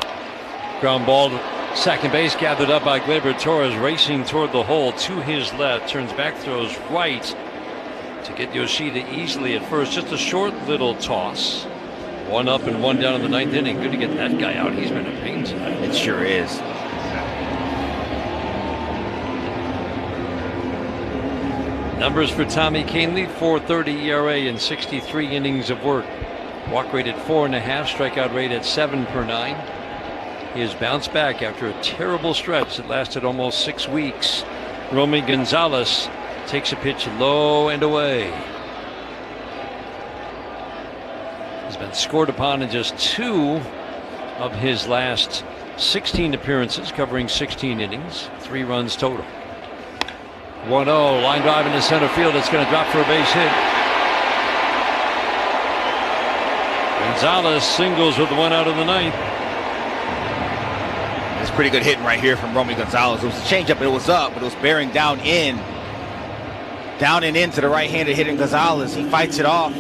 Ground ball to second base, gathered up by Gleyber Torres, racing toward the hole to his left, turns back, throws right to get Yoshida easily at first. Just a short little toss. One up and one down in the ninth inning. Good to get that guy out. He's been a pain tonight. It sure is. Numbers for Tommy Kahnle: 4.30 ERA in 63 innings of work. Walk rate at 4.5, strikeout rate at 7 per 9. He has bounced back after a terrible stretch that lasted almost 6 weeks. Romy Gonzalez takes a pitch low and away. He's been scored upon in just 2 of his last 16 appearances, covering 16 innings, 3 runs total. 1-0, line drive into center field. It's going to drop for a base hit. Gonzalez singles with 1 out of the ninth. It's pretty good hitting right here from Romy Gonzalez. It was a changeup, it was up, but it was bearing down and into the right-handed hitting Gonzalez. He fights it off.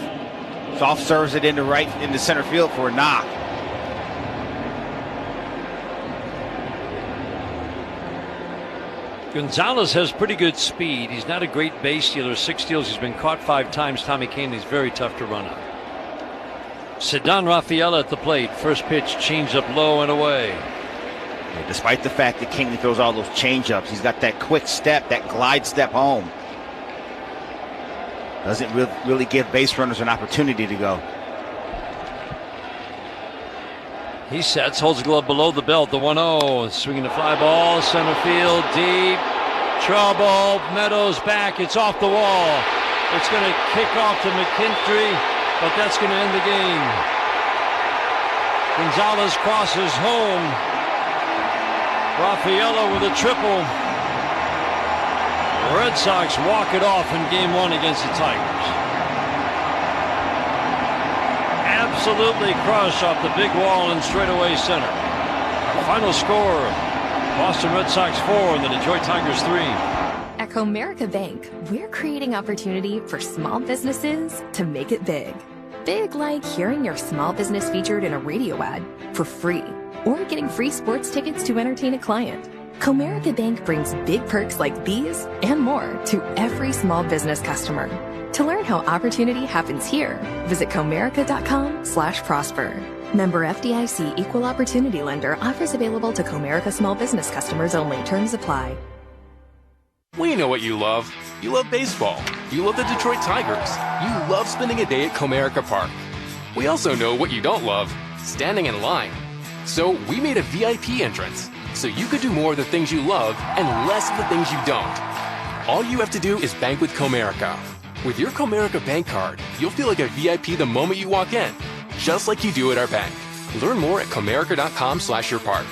Soft serves it into center field for a knock. Gonzalez has pretty good speed. He's not a great base stealer. 6 steals. He's been caught 5 times. Tommy Kahnle's very tough to run on. Ceddanne Rafaela at the plate. First pitch, change up low and away. Yeah, despite the fact that Kahnle throws all those changeups, he's got that quick step, that glide step home. Doesn't really give base runners an opportunity to go. He sets, holds the glove below the belt. The 1-0, swinging the fly ball, center field, deep, trouble. Meadows back. It's off the wall. It's going to kick off to McKinstry, but that's going to end the game. Gonzalez crosses home. Rafaela with a triple. The Red Sox walk it off in Game 1 against the Tigers. Absolutely crushed off the big wall in straightaway center. Our final score: Boston Red Sox 4 and the Detroit Tigers 3. At Comerica Bank, we're creating opportunity for small businesses to make it big. Big like hearing your small business featured in a radio ad for free, or getting free sports tickets to entertain a client. Comerica Bank brings big perks like these and more to every small business customer. To learn how opportunity happens here, visit comerica.com/prosper. Member FDIC Equal Opportunity Lender. Offers available to Comerica small business customers only. Terms apply. We know what you love. You love baseball. You love the Detroit Tigers. You love spending a day at Comerica Park. We also know what you don't love: standing in line. So we made a VIP entrance, so you could do more of the things you love and less of the things you don't. All you have to do is bank with Comerica. With your Comerica Bank card, you'll feel like a VIP the moment you walk in, just like you do at our bank. Learn more at comerica.com/yourpark.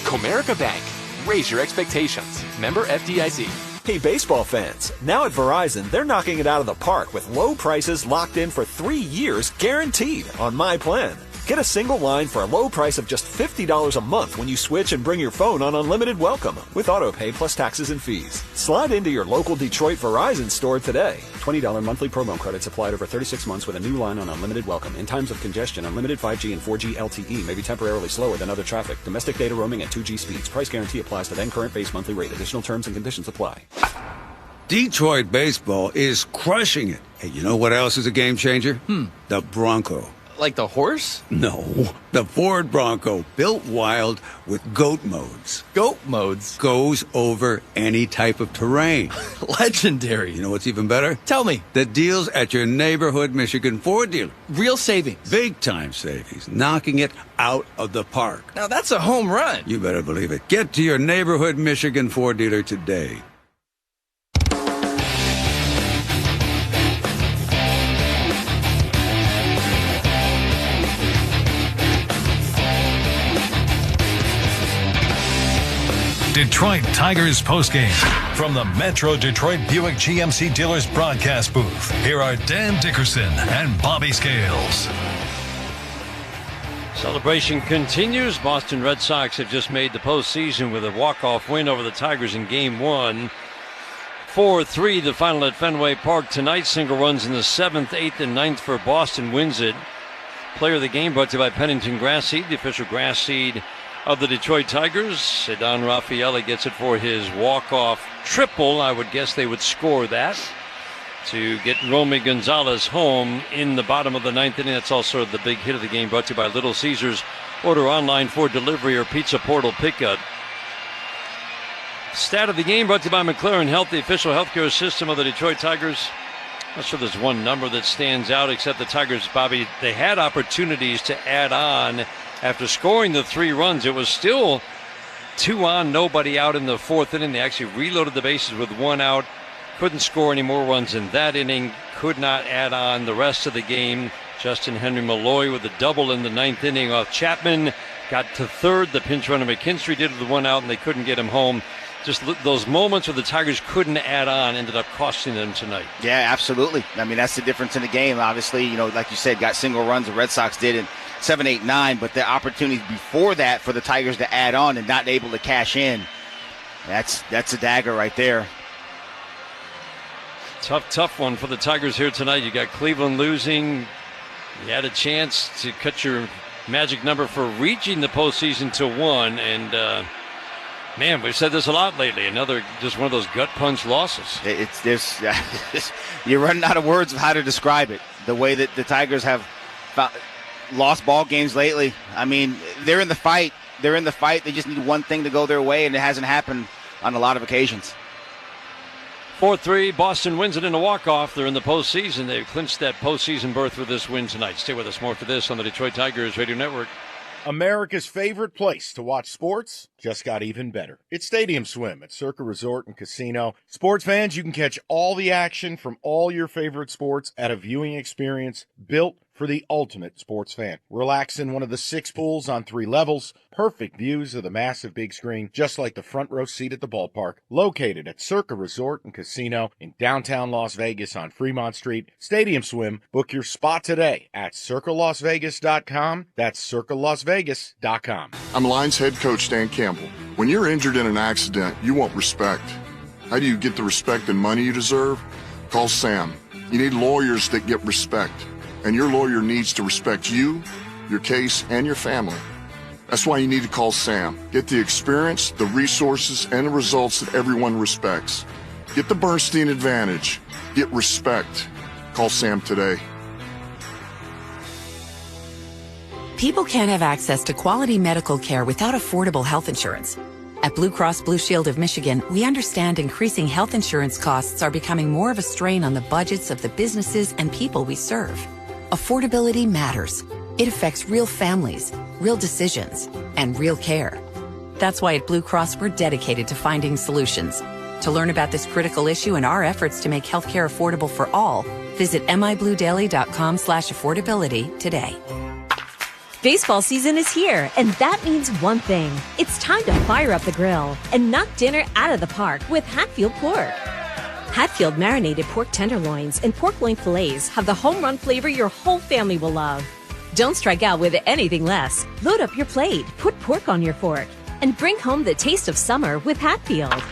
Comerica Bank. Raise your expectations. Member FDIC. Hey, baseball fans. Now at Verizon, they're knocking it out of the park with low prices locked in for 3 years guaranteed on my plan. Get a single line for a low price of just $50 a month when you switch and bring your phone on Unlimited Welcome with autopay plus taxes and fees. Slide into your local Detroit Verizon store today. $20 monthly promo credits applied over 36 months with a new line on Unlimited Welcome. In times of congestion, unlimited 5G and 4G LTE may be temporarily slower than other traffic. Domestic data roaming at 2G speeds. Price guarantee applies to then current base monthly rate. Additional terms and conditions apply. Detroit baseball is crushing it. Hey, you know what else is a game changer? The Bronco. Like the horse? No, the Ford Bronco, built wild with GOAT modes. GOAT modes? Goes over any type of terrain. Legendary. You know what's even better? Tell me. The deals at your neighborhood Michigan Ford dealer. Real savings. Big time savings. Knocking it out of the park. Now that's a home run. You better believe it. Get to your neighborhood Michigan Ford dealer today. Detroit Tigers postgame. From the Metro Detroit Buick GMC Dealers broadcast booth, here are Dan Dickerson and Bobby Scales. Celebration continues. Boston Red Sox have just made the postseason with a walk-off win over the Tigers in Game 1. 4-3 the final at Fenway Park tonight. Single runs in the 7th, 8th, and 9th for Boston wins it. Player of the game brought to you by Pennington Grass Seed, the official grass seed of the Detroit Tigers. Ceddanne Raffaele gets it for his walk-off triple. I would guess they would score that to get Romy Gonzalez home in the bottom of the 9th inning. That's also the big hit of the game, brought to you by Little Caesars. Order online for delivery or Pizza Portal pickup. Stat of the game brought to you by McLaren Health, the official healthcare system of the Detroit Tigers. Not sure there's one number that stands out except the Tigers, Bobby. They had opportunities to add on. After scoring the 3 runs, it was still 2 on, nobody out in the 4th inning. They actually reloaded the bases with 1 out. Couldn't score any more runs in that inning. Could not add on the rest of the game. Justin Henry Malloy with a double in the 9th inning off Chapman. Got to 3rd. The pinch runner McKinstry did with 1 out, and they couldn't get him home. Just those moments where the Tigers couldn't add on ended up costing them tonight. Yeah, absolutely. I mean, that's the difference in the game. Obviously, like you said, got single runs. The Red Sox did in 7, 8, 9, but the opportunities before that for the Tigers to add on and not able to cash in, that's a dagger right there. Tough one for the Tigers here tonight. You got Cleveland losing. You had a chance to cut your magic number for reaching the postseason to 1, and man, we've said this a lot lately. Just one of those gut punch losses. You're running out of words of how to describe it. The way that the Tigers have lost ball games lately. I mean, they're in the fight. They just need one thing to go their way, and it hasn't happened on a lot of occasions. 4-3, Boston wins it in a walk-off. They're in the postseason. They've clinched that postseason berth with this win tonight. Stay with us. More for this on the Detroit Tigers Radio Network. America's favorite place to watch sports just got even better. It's Stadium Swim at Circa Resort and Casino. Sports fans, you can catch all the action from all your favorite sports at a viewing experience built for the ultimate sports fan. Relax in one of the 6 pools on 3 levels. Perfect views of the massive big screen, just like the front row seat at the ballpark. Located at Circa Resort and Casino in downtown Las Vegas on Fremont Street. Stadium Swim. Book your spot today at circalasvegas.com. That's circalasvegas.com. I'm Lions head coach Dan Campbell. When you're injured in an accident, you want respect. How do you get the respect and money you deserve? Call Sam. You need lawyers that get respect. And your lawyer needs to respect you, your case, and your family. That's why you need to call Sam. Get the experience, the resources, and the results that everyone respects. Get the Bernstein advantage. Get respect. Call Sam today. People can't have access to quality medical care without affordable health insurance. At Blue Cross Blue Shield of Michigan, we understand increasing health insurance costs are becoming more of a strain on the budgets of the businesses and people we serve. Affordability matters. It affects real families, real decisions, and real care. That's why at Blue Cross we're dedicated to finding solutions. To learn about this critical issue and our efforts to make healthcare affordable for all, visit mibluedaily.com/affordability today. Baseball season is here, and that means one thing. It's time to fire up the grill and knock dinner out of the park with Hatfield Pork. Hatfield marinated pork tenderloins and pork loin fillets have the home run flavor your whole family will love. Don't strike out with anything less. Load up your plate, put pork on your fork, and bring home the taste of summer with Hatfield.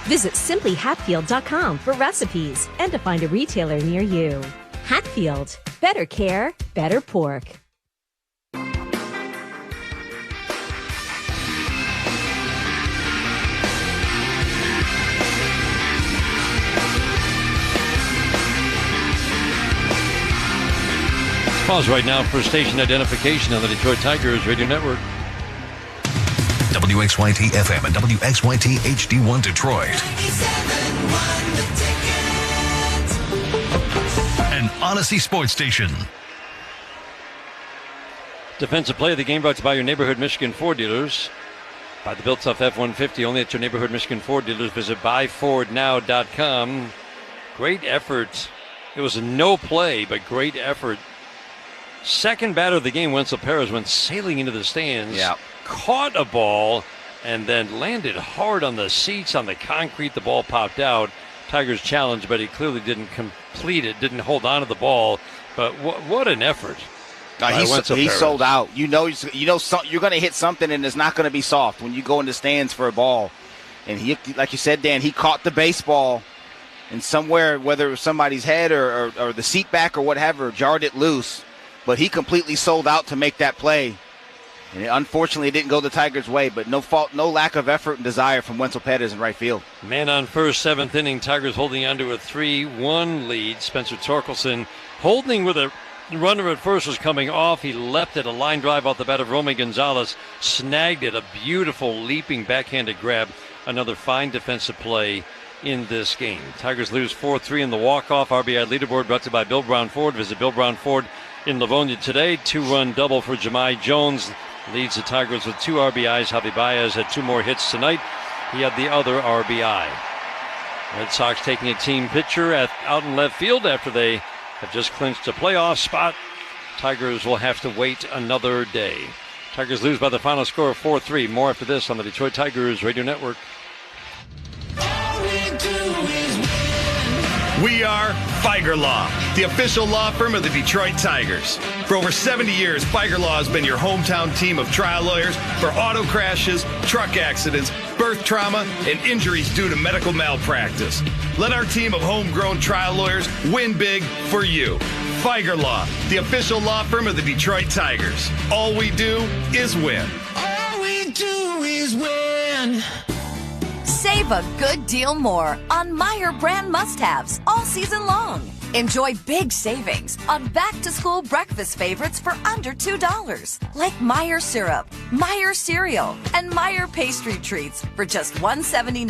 Visit simplyhatfield.com for recipes and to find a retailer near you. Hatfield. Better care, better pork. Pause right now for station identification on the Detroit Tigers Radio Network. WXYT FM and WXYT HD1 Detroit. An Odyssey Sports Station. Defensive play of the game brought to you by your neighborhood Michigan Ford dealers. By the Built Tough F-150, only at your neighborhood Michigan Ford dealers. Visit buyfordnow.com. Great effort. It was a no play, but great effort. Second batter of the game, Wenzel Perez went sailing into the stands. Yeah. Caught a ball and then landed hard on the seats, on the concrete. The ball popped out. Tigers challenged, but he clearly didn't complete it, didn't hold on to the ball. But what an effort. He sold out. You know you're going to hit something, and it's not going to be soft when you go in the stands for a ball. And he, like you said, Dan, he caught the baseball, and somewhere, whether it was somebody's head or the seat back or whatever, jarred it loose. But he completely sold out to make that play. And unfortunately, it didn't go the Tigers' way, but no lack of effort and desire from Wenzel Perez in right field. Man on first, seventh inning, Tigers holding on to a 3-1 lead. Spencer Torkelson holding with a runner at first was coming off. He leapt at a line drive off the bat of Romy Gonzalez, snagged it, a beautiful leaping backhanded grab. Another fine defensive play in this game. Tigers lose 4-3 in the walk-off. RBI leaderboard brought to you by Bill Brown Ford. Visit Bill Brown Ford in Livonia today. 2-run double for Jahmai Jones leads the Tigers with 2 RBIs. Javi Baez had 2 more hits tonight. He had the other RBI. Red Sox taking a team picture out in left field after they have just clinched a playoff spot. Tigers will have to wait another day. Tigers lose by the final score of 4-3. More after this on the Detroit Tigers Radio Network. We are Feiger Law, the official law firm of the Detroit Tigers. For over 70 years, Feiger Law has been your hometown team of trial lawyers for auto crashes, truck accidents, birth trauma, and injuries due to medical malpractice. Let our team of homegrown trial lawyers win big for you. Feiger Law, the official law firm of the Detroit Tigers. All we do is win. All we do is win. Save a good deal more on Meijer brand must-haves all season long. Enjoy big savings on back-to-school breakfast favorites for under $2, like Meijer syrup, Meijer cereal, and Meijer pastry treats for just $1.79.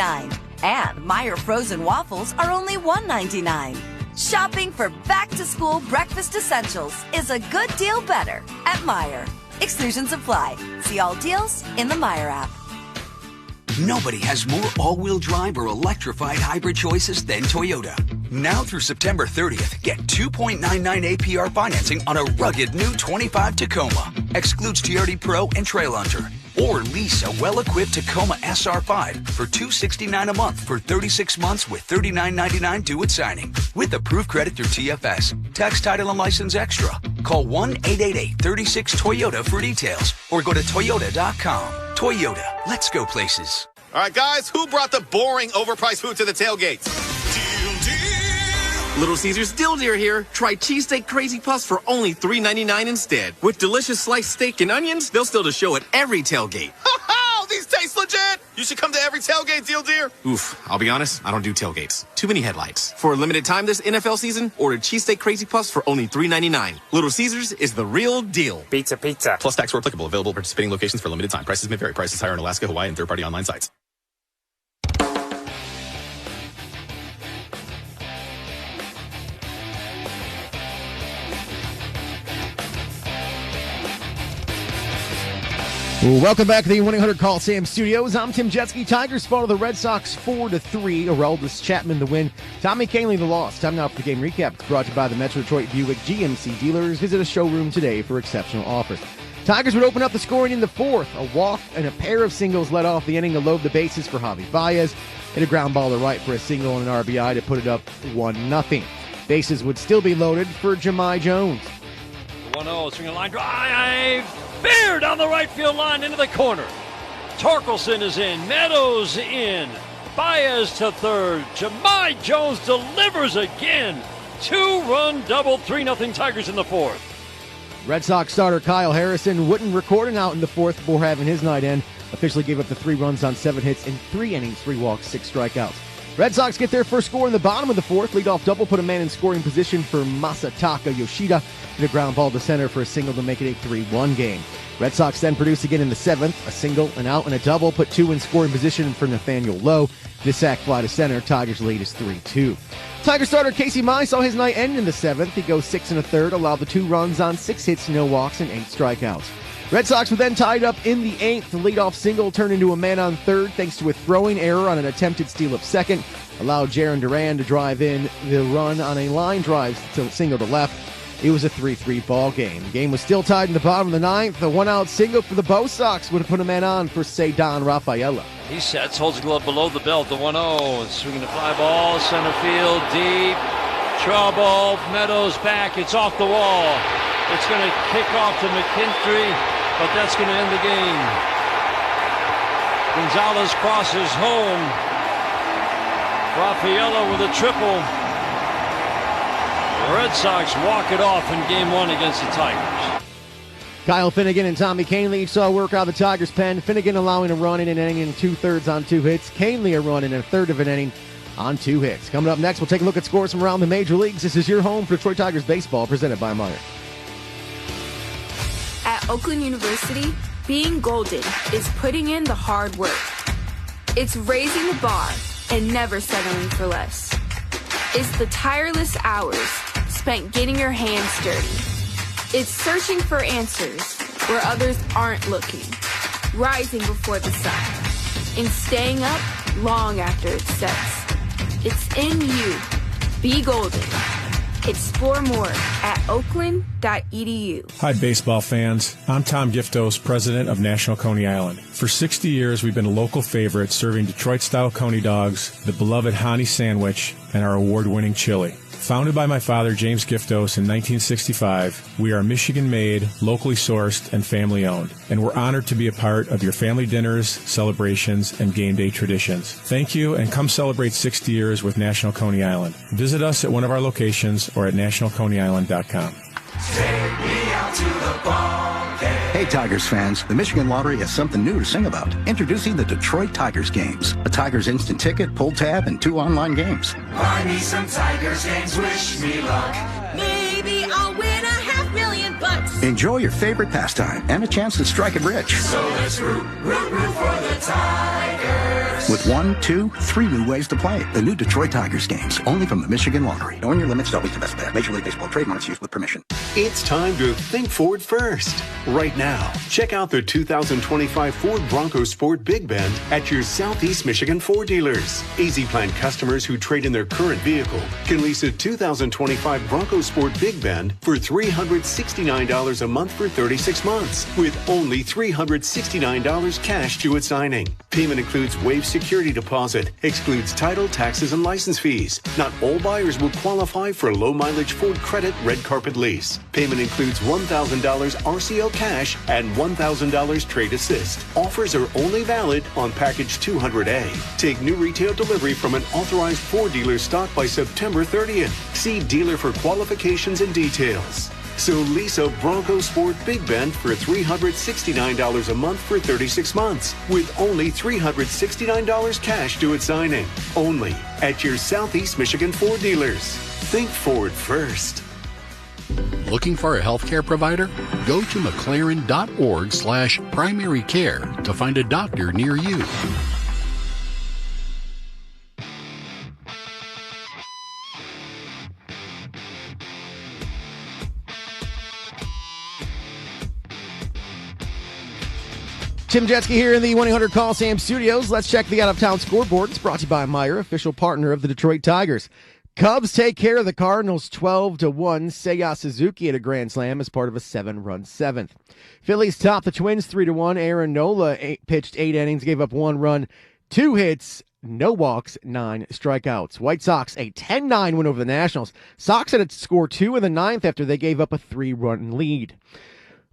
And Meijer frozen waffles are only $1.99. Shopping for back-to-school breakfast essentials is a good deal better at Meijer. Exclusions apply. See all deals in the Meijer app. Nobody has more all-wheel drive or electrified hybrid choices than Toyota. Now through September 30th, get 2.99 APR financing on a rugged new 25 Tacoma. Excludes TRD Pro and Trail Hunter. Or lease a well-equipped Tacoma SR5 for $269 a month for 36 months with $39.99 due at signing. With approved credit through TFS. Tax, title, and license extra. Call 1-888-36-TOYOTA for details or go to Toyota.com. Toyota, let's go places. All right, guys, who brought the boring, overpriced food to the tailgates? Little Caesars Dill Deer here. Try Cheesesteak Crazy Puffs for only $3.99 instead. With delicious sliced steak and onions, they'll still to show at every tailgate. Oh, these taste legit! You should come to every tailgate, Dill Deer. Oof, I'll be honest, I don't do tailgates. Too many headlights. For a limited time this NFL season, order Cheesesteak Crazy Puffs for only $3.99. Little Caesars is the real deal. Pizza. Plus tax where applicable. Available at participating locations for limited time. Prices may vary. Prices higher in Alaska, Hawaii, and third-party online sites. Welcome back to the 1-800-CALL SAM Studios. I'm Tim Jetski. Tigers fall to the Red Sox 4-3. Aroldis Chapman the win. Tommy Kahnle the loss. Time now for the game recap. It's brought to you by the Metro Detroit Buick GMC dealers. Visit a showroom today for exceptional offers. Tigers would open up the scoring in the fourth. A walk and a pair of singles led off the inning to load the bases for Javi Baez. Hit a ground ball to right for a single and an RBI to put it up 1-0. Bases would still be loaded for Jahmai Jones. 1-0, swing a line drive. Beer down the right field line into the corner. Torkelson is in. Meadows in. Baez to third. Jahmai Jones delivers again. 2-run double, 3-0 Tigers in the fourth. Red Sox starter Kyle Harrison wouldn't record an out in the fourth before having his night end. Officially gave up the 3 runs on 7 hits in 3 innings, 3 walks, 6 strikeouts. Red Sox get their first score in the bottom of the fourth. Leadoff double put a man in scoring position for Masataka Yoshida. Hit a ground ball to center for a single to make it a 3-1 game. Red Sox then produce again in the seventh. A single, an out, and a double put 2 in scoring position for Nathaniel Lowe. This sac fly to center. Tigers lead is 3-2. Tiger starter Casey Mize saw his night end in the seventh. He goes 6 1/3, allowed the 2 runs on 6 hits, no walks, and 8 strikeouts. Red Sox were then tied up in the 8th. The leadoff single turned into a man on third thanks to a throwing error on an attempted steal of second. Allowed Jarren Duran to drive in the run on a line drive to single to left. it was a 3-3 ball game. The game was still tied in the bottom of the ninth. A one-out single for the Bo Sox would have put a man on for Cedon Rafaela. He sets, holds the glove below the belt, the 1-0, swinging the fly ball, center field, deep, trouble, Meadows back, it's off the wall. It's going to kick off to McKinstry, but that's going to end the game. Gonzalez crosses home. Rafaela with a triple. The Red Sox walk it off in Game 1 against the Tigers. Kyle Finnegan and Tommy Kahnle each saw work out of the Tigers' pen. Finnegan allowing a run in an inning in 2/3 on 2 hits. Kahnle a run in a third of an inning on 2 hits. Coming up next, we'll take a look at scores from around the major leagues. This is your home for Detroit Tigers baseball, presented by Meyer. At Oakland University, being golden is putting in the hard work. It's raising the bar and never settling for less. It's the tireless hours spent getting your hands dirty. It's searching for answers where others aren't looking, rising before the sun, and staying up long after it sets. It's in you. Be golden. Explore more at oakland.edu. Hi, baseball fans. I'm Tom Giftos, president of National Coney Island. For 60 years, we've been a local favorite, serving Detroit-style Coney dogs, the beloved Hani sandwich, and our award-winning chili. Founded by my father, James Giftos, in 1965, we are Michigan-made, locally sourced, and family-owned. And we're honored to be a part of your family dinners, celebrations, and game day traditions. Thank you, and come celebrate 60 years with National Coney Island. Visit us at one of our locations or at nationalconeyisland.com. Take me out to the ball game. Hey Tigers fans, the Michigan Lottery has something new to sing about. Introducing the Detroit Tigers games. A Tigers instant ticket, pull tab, and 2 online games. Buy me some Tigers games, wish me luck. Maybe I'll win $500,000. Enjoy your favorite pastime and a chance to strike it rich. So let's root for the Tigers. With 1, 2, 3 new ways to play. The new Detroit Tigers games, only from the Michigan Lottery. Knowing your limits, always the best bet. Major League Baseball trademarks used with permission. It's time to think Ford first. Right now, check out the 2025 Ford Bronco Sport Big Bend at your Southeast Michigan Ford dealers. Easy Plan customers who trade in their current vehicle can lease a 2025 Bronco Sport Big Bend for $369 a month for 36 months, with only $369 cash due at signing. Payment includes waived security deposit, excludes title, taxes, and license fees. Not all buyers will qualify for low mileage Ford Credit Red Carpet Lease. Payment includes $1,000 RCL cash and $1,000 trade assist. Offers are only valid on package 200A. Take new retail delivery from an authorized Ford dealer stock by September 30th. See dealer for qualifications and details. So lease a Bronco Sport Big Bend for $369 a month for 36 months, with only $369 cash due at signing. Only at your Southeast Michigan Ford dealers. Think Ford first. Looking for a healthcare provider? Go to mclaren.org/primary care to find a doctor near you. Tim Jetski here in the 1-800-CALL-SAM studios. Let's check the out-of-town scoreboard. It's brought to you by Meyer, official partner of the Detroit Tigers. Cubs take care of the Cardinals 12-1. Seiya Suzuki at a grand slam as part of a 7-run seventh. Phillies top the Twins 3-1. Aaron Nola pitched 8 innings, gave up 1 run, 2 hits, no walks, 9 strikeouts. White Sox a 10-9 win over the Nationals. Sox had to score 2 in the 9th after they gave up a 3-run lead.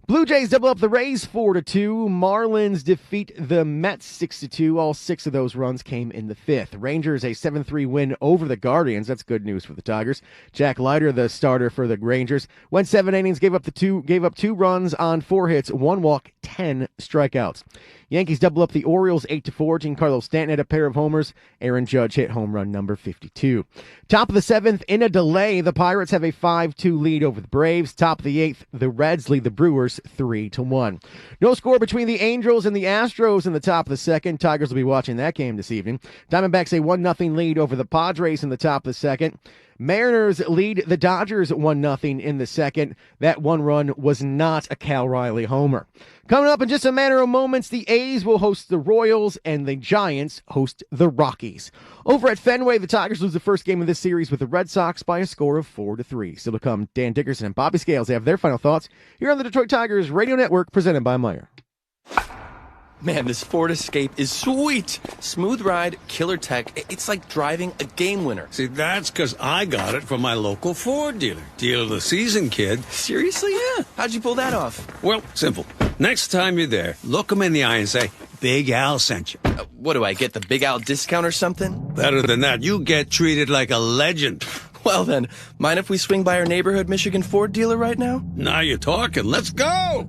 Blue Jays double up the Rays 4-2. Marlins defeat the Mets 6-2. All 6 of those runs came in the 5th. Rangers a 7-3 win over the Guardians. That's good news for the Tigers. Jack Leiter, the starter for the Rangers, went 7 innings, gave up 2 runs on 4 hits, 1 walk, 10 strikeouts. Yankees double up the Orioles 8-4. Giancarlo Stanton had a pair of homers. Aaron Judge hit home run number 52. Top of the 7th, in a delay, the Pirates have a 5-2 lead over the Braves. Top of the 8th, the Reds lead the Brewers 3-1. No score between the Angels and the Astros in the top of the 2nd. Tigers will be watching that game this evening. Diamondbacks a 1-0 lead over the Padres in the top of the 2nd. Mariners lead the Dodgers 1-0 in the second. That one run was not a Cal Riley homer. Coming up in just a matter of moments, the A's will host the Royals and the Giants host the Rockies. Over at Fenway, the Tigers lose the first game of this series with the Red Sox by a score of 4-3. Still to come, Dan Dickerson and Bobby Scales have their final thoughts here on the Detroit Tigers Radio Network, presented by Meijer. Man, this Ford Escape is sweet. Smooth ride, killer tech. It's like driving a game winner. See, that's because I got it from my local Ford dealer. Deal of the season, kid. Seriously? Yeah. How'd you pull that off? Well, simple. Next time you're there, look them in the eye and say, Big Al sent you. What do I get, the Big Al discount or something? Better than that, you get treated like a legend. Well then, mind if we swing by our neighborhood Michigan Ford dealer right now? Now you're talking. Let's go!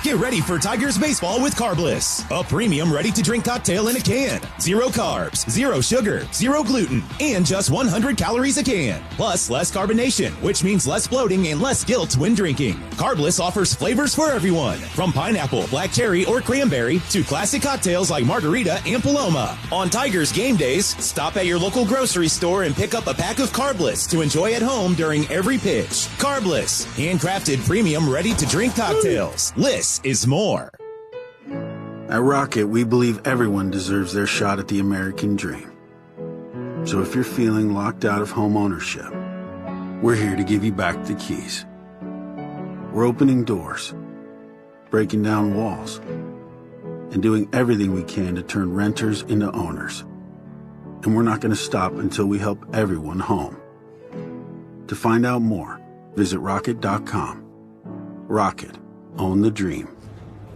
Get ready for Tigers baseball with Carbliss, a premium ready-to-drink cocktail in a can. 0 carbs, 0 sugar, 0 gluten, and just 100 calories a can. Plus, less carbonation, which means less bloating and less guilt when drinking. Carbliss offers flavors for everyone, from pineapple, black cherry, or cranberry to classic cocktails like margarita and Paloma. On Tigers game days, stop at your local grocery store and pick up a pack of Carbliss to enjoy at home during every pitch. Carbliss, handcrafted premium ready-to-drink cocktails. This is more. At Rocket, we believe everyone deserves their shot at the American dream. So if you're feeling locked out of home ownership, we're here to give you back the keys. We're opening doors, breaking down walls, and doing everything we can to turn renters into owners. And we're not going to stop until we help everyone home. To find out more, visit rocket.com. Rocket. Own the dream.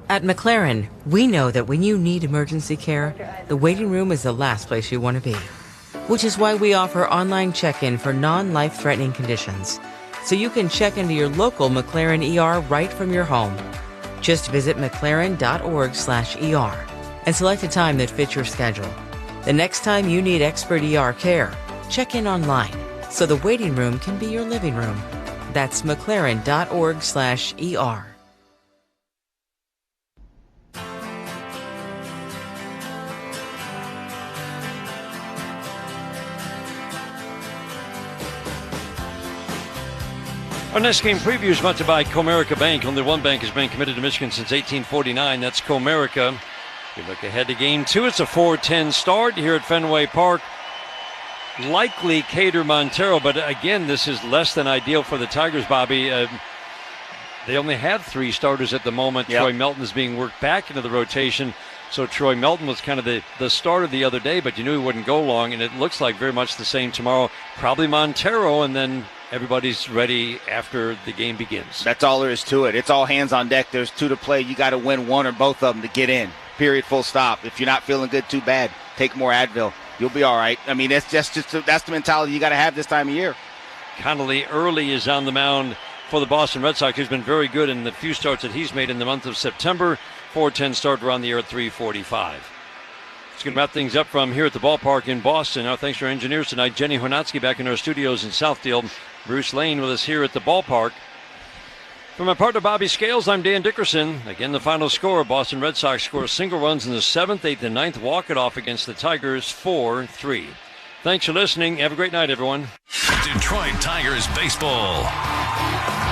At McLaren, we know that when you need emergency care, the waiting room is the last place you want to be. Which is why we offer online check-in for non-life-threatening conditions, so you can check into your local McLaren ER right from your home. Just visit mclaren.org/ER and select a time that fits your schedule. The next time you need expert ER care, check in online, so the waiting room can be your living room. That's mclaren.org/ER. Our next game preview is brought to you by Comerica Bank. Only one bank has been committed to Michigan since 1849. That's Comerica. We look ahead to game 2. It's a 4:10 start here at Fenway Park. Likely Cater Montero, but again, this is less than ideal for the Tigers, Bobby. They only have 3 starters at the moment. Yep. Troy Melton is being worked back into the rotation. So Troy Melton was kind of the starter the other day, but you knew he wouldn't go long, and it looks like very much the same tomorrow. Probably Montero, and then everybody's ready after the game begins. That's all there is to it. It's all hands on deck. There's 2 to play. You got to win one or both of them to get in. Period, full stop. If you're not feeling good, too bad. Take more Advil. You'll be all right. I mean, that's the mentality you got to have this time of year. Connolly Early is on the mound for the Boston Red Sox. He's been very good in the few starts that he's made in the month of September. 4:10 start. We're on the air at 3:45. It's going to wrap things up from here at the ballpark in Boston. Our thanks to our engineers tonight. Jenny Hornatsky back in our studios in Southfield. Bruce Lane with us here at the ballpark. For my partner Bobby Scales, I'm Dan Dickerson. Again, the final score, Boston Red Sox score single runs in the 7th, 8th, and 9th. Walk it off against the Tigers 4-3. Thanks for listening. Have a great night, everyone. Detroit Tigers baseball.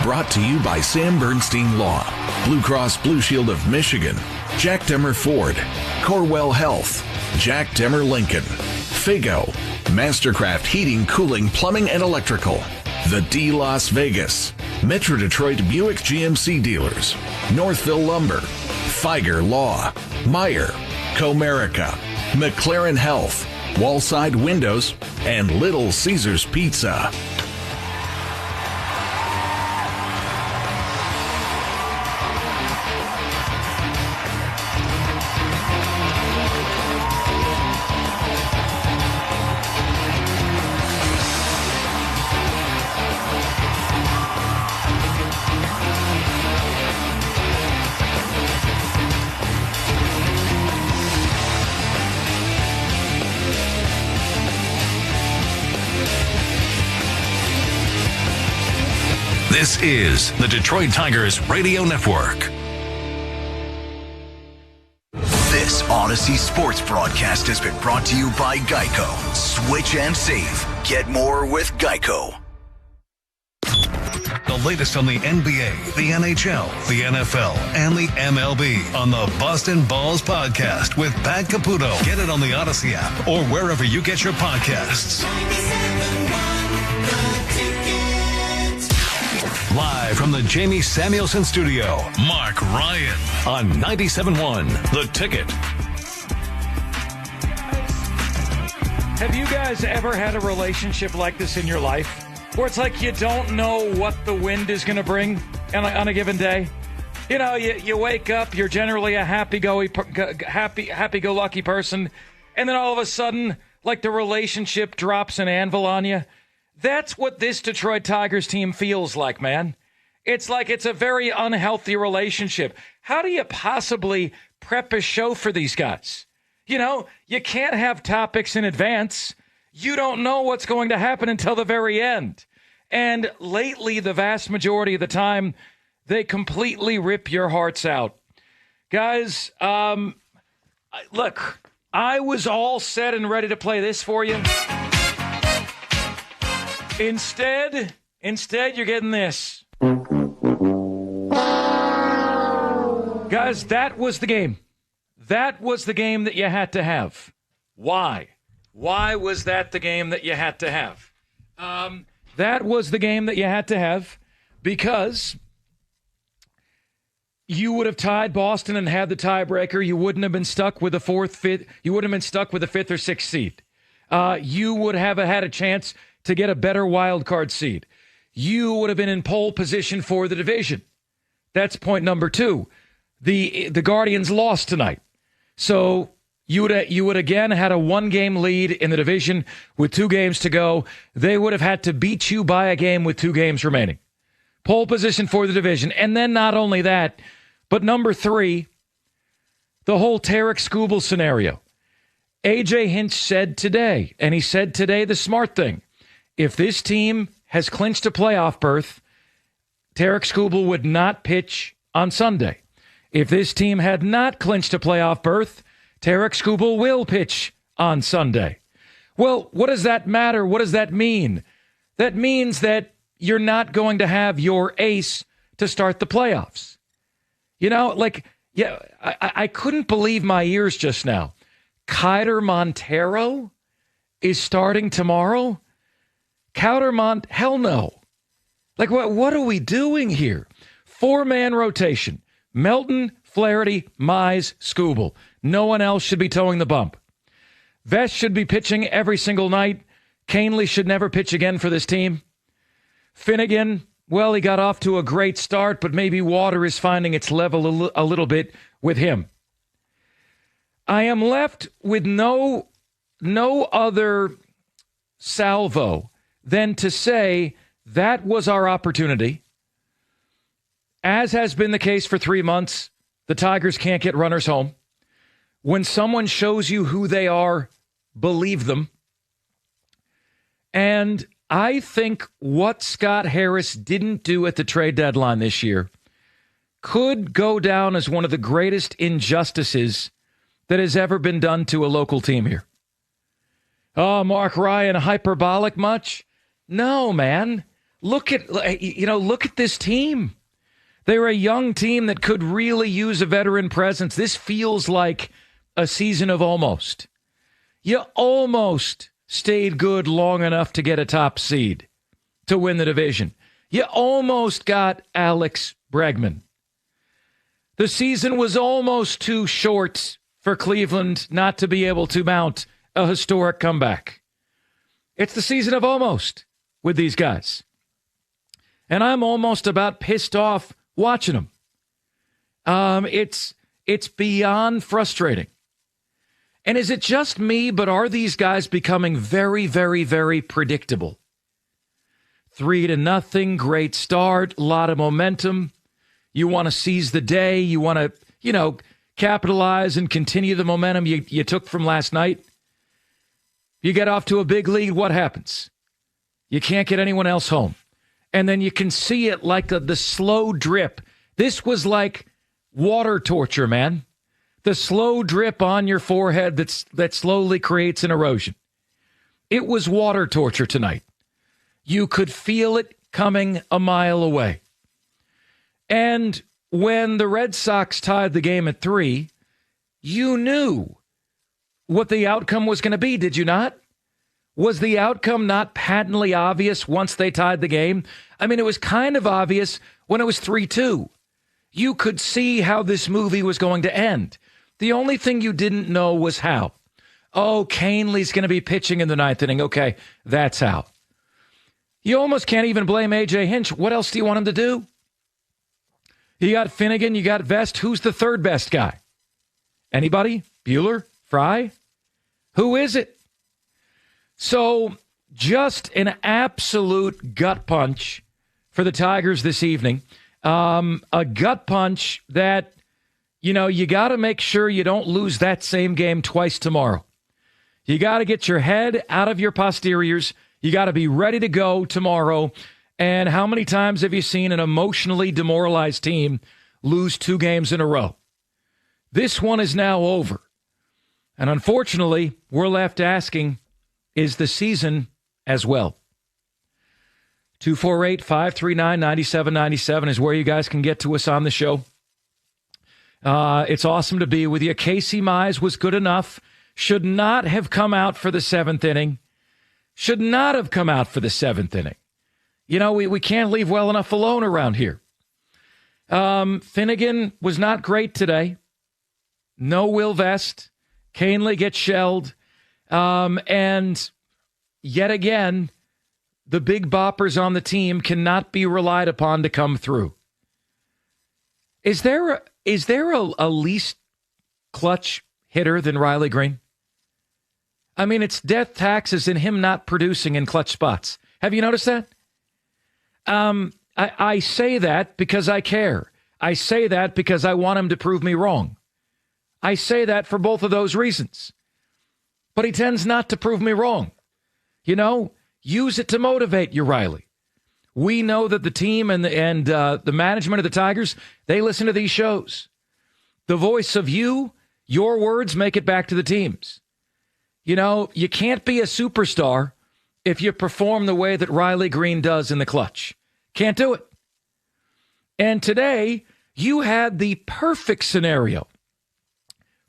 Brought to you by Sam Bernstein Law, Blue Cross Blue Shield of Michigan, Jack Demer Ford, Corwell Health, Jack Demer Lincoln, Fago, Mastercraft Heating, Cooling, Plumbing, and Electrical, The D Las Vegas, Metro Detroit Buick GMC Dealers, Northville Lumber, Feiger Law, Meijer, Comerica, McLaren Health, Wallside Windows, and Little Caesars Pizza. This is the Detroit Tigers Radio Network. This on Odyssey Sports broadcast has been brought to you by Geico. Switch and save. Get more with Geico. The latest on the NBA, the NHL, the NFL, and the MLB on the Boston Balls podcast with Pat Caputo. Get it on the Odyssey app or wherever you get your podcasts. Live from the Jamie Samuelson studio, Mark Ryan on 97.1 The Ticket. Have you guys ever had a relationship like this in your life? Where it's like you don't know what the wind is going to bring on a given day? You know, you wake up, you're generally a happy-go-lucky person, and then all of a sudden, like the relationship drops an anvil on you. That's what this Detroit Tigers team feels like, man. It's like it's a very unhealthy relationship. How do you possibly prep a show for these guys? You know, you can't have topics in advance. You don't know what's going to happen until the very end. And lately, the vast majority of the time, they completely rip your hearts out. Guys, look, I was all set and ready to play this for you. Instead, you're getting this. Guys, that was the game. That was the game that you had to have. Why? Why was that the game that you had to have? That was the game that you had to have because you would have tied Boston and had the tiebreaker. You wouldn't have been stuck with You wouldn't have been stuck with a 5th or 6th seed. You would have had a chance to get a better wild card seed. You would have been in pole position for the division. That's point number 2. The Guardians lost tonight. So you would again had a 1-game lead in the division with 2 games to go. They would have had to beat you by a game with 2 games remaining. Pole position for the division. And then not only that, but number 3, the whole Tarek Skubal scenario. A.J. Hinch said today, and he said today the smart thing. If this team has clinched a playoff berth, Tarek Skubal would not pitch on Sunday. If this team had not clinched a playoff berth, Tarek Skubal will pitch on Sunday. Well, what does that matter? What does that mean? That means that you're not going to have your ace to start the playoffs. You know, like, yeah, I couldn't believe my ears just now. Keider Montero is starting tomorrow? Hell no. Like, what are we doing here? 4-man rotation. Melton, Flaherty, Mize, Skubal. No one else should be towing the bump. Vest should be pitching every single night. Canely should never pitch again for this team. Finnegan, well, he got off to a great start, but maybe water is finding its level a little bit with him. I am left with no other salvo than to say that was our opportunity. As has been the case for 3 months, the Tigers can't get runners home. When someone shows you who they are, believe them. And I think what Scott Harris didn't do at the trade deadline this year could go down as one of the greatest injustices that has ever been done to a local team here. Oh, Mark Ryan, hyperbolic much? No, man. Look at this team. They're a young team that could really use a veteran presence. This feels like a season of almost. You almost stayed good long enough to get a top seed to win the division. You almost got Alex Bregman. The season was almost too short for Cleveland not to be able to mount a historic comeback. It's the season of almost with these guys. And I'm almost about pissed off watching them. It's beyond frustrating. And is it just me, but are these guys becoming very, very, very predictable? 3-0, great start, a lot of momentum. You want to seize the day. You want to, capitalize and continue the momentum you took from last night. You get off to a big lead, what happens? You can't get anyone else home. And then you can see it like the slow drip. This was like water torture, man. The slow drip on your forehead that slowly creates an erosion. It was water torture tonight. You could feel it coming a mile away. And when the Red Sox tied the game at 3, you knew what the outcome was going to be, did you not? Was the outcome not patently obvious once they tied the game? I mean, it was kind of obvious when it was 3-2. You could see how this movie was going to end. The only thing you didn't know was how. Oh, Canley's going to be pitching in the 9th inning. Okay, that's how. You almost can't even blame A.J. Hinch. What else do you want him to do? You got Finnegan, you got Vest. Who's the third best guy? Anybody? Buehler? Fry? Who is it? So, just an absolute gut punch for the Tigers this evening. A gut punch that, you got to make sure you don't lose that same game twice tomorrow. You got to get your head out of your posteriors. You got to be ready to go tomorrow. And how many times have you seen an emotionally demoralized team lose 2 games in a row? This one is now over. And unfortunately, we're left asking, is the season as well? 248-539-9797 is where you guys can get to us on the show. It's awesome to be with you. Casey Mize was good enough. Should not have come out for the 7th inning. Should not have come out for the 7th inning. We can't leave well enough alone around here. Finnegan was not great today. No Will Vest. Canley gets shelled. And yet again, the big boppers on the team cannot be relied upon to come through. Is there a least clutch hitter than Riley Green? I mean, it's death taxes in him not producing in clutch spots. Have you noticed that? I say that because I care. I say that because I want him to prove me wrong. I say that for both of those reasons. But he tends not to prove me wrong. Use it to motivate you, Riley. We know that the team and the management of the Tigers, they listen to these shows. The voice of you, your words make it back to the teams. You can't be a superstar if you perform the way that Riley Green does in the clutch. Can't do it. And today, you had the perfect scenario.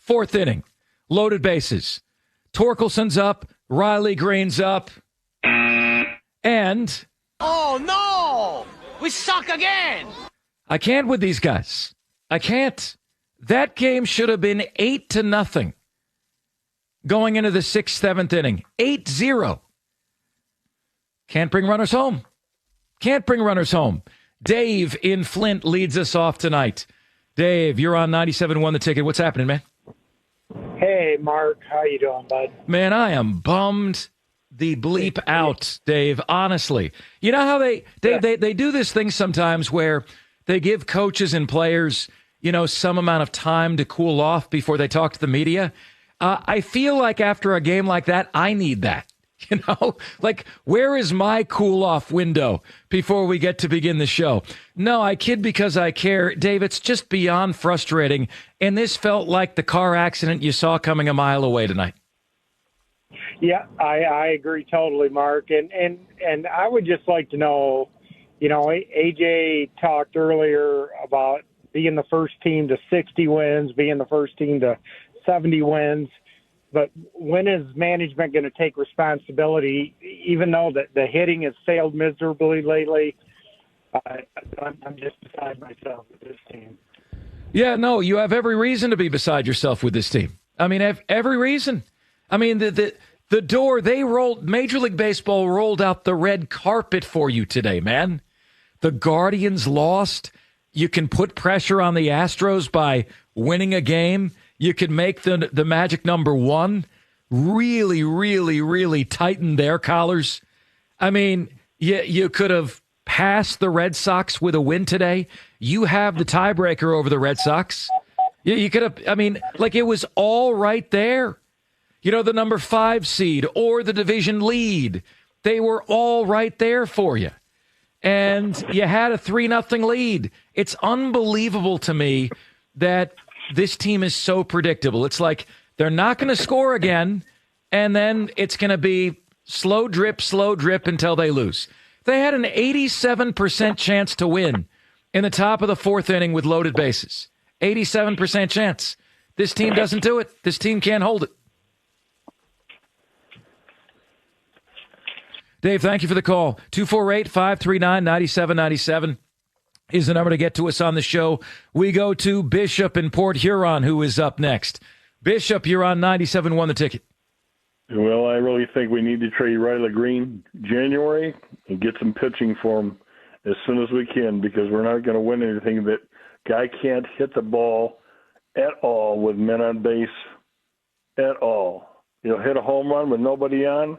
4th inning, loaded bases. Torkelson's up, Riley Green's up, and... Oh, no! We suck again! I can't with these guys. I can't. That game should have been 8-0 going into the 6th, 7th inning. 8-0. Can't bring runners home. Can't bring runners home. Dave in Flint leads us off tonight. Dave, you're on 97.1 The Ticket. What's happening, man? Hey, Mark. How you doing, bud? Man, I am bummed the bleep out, Dave, honestly. You know how they do this thing sometimes where they give coaches and players, some amount of time to cool off before they talk to the media? I feel like after a game like that, I need that. Like, where is my cool off window before we get to begin the show? No, I kid because I care. Dave, it's just beyond frustrating. And this felt like the car accident you saw coming a mile away tonight. Yeah, I agree totally, Mark. And I would just like to know, AJ talked earlier about being the first team to 60 wins, being the first team to 70 wins. But when is management going to take responsibility, even though the hitting has failed miserably lately? I'm just beside myself with this team. Yeah, no, you have every reason to be beside yourself with this team. I mean, every reason. I mean, the door, Major League Baseball rolled out the red carpet for you today, man. The Guardians lost. You can put pressure on the Astros by winning a game. You could make the magic number 1 really, really, really tighten their collars. I mean, you could have passed the Red Sox with a win today. You have the tiebreaker over the Red Sox. You could have, it was all right there. The number 5 seed or the division lead. They were all right there for you. And you had a 3-0 lead. It's unbelievable to me that this team is so predictable. It's like they're not going to score again, and then it's going to be slow drip until they lose. They had an 87% chance to win in the top of the fourth inning with loaded bases. 87% chance. This team doesn't do it. This team can't hold it. Dave, thank you for the call. 248-539-9797 is the number to get to us on the show. We go to Bishop in Port Huron, who is up next. Bishop, you're on 97.1 The Ticket. Well, I really think we need to trade Riley Green January and get some pitching for him as soon as we can, because we're not going to win anything. That guy can't hit the ball at all with men on base at all. He'll hit a home run with nobody on,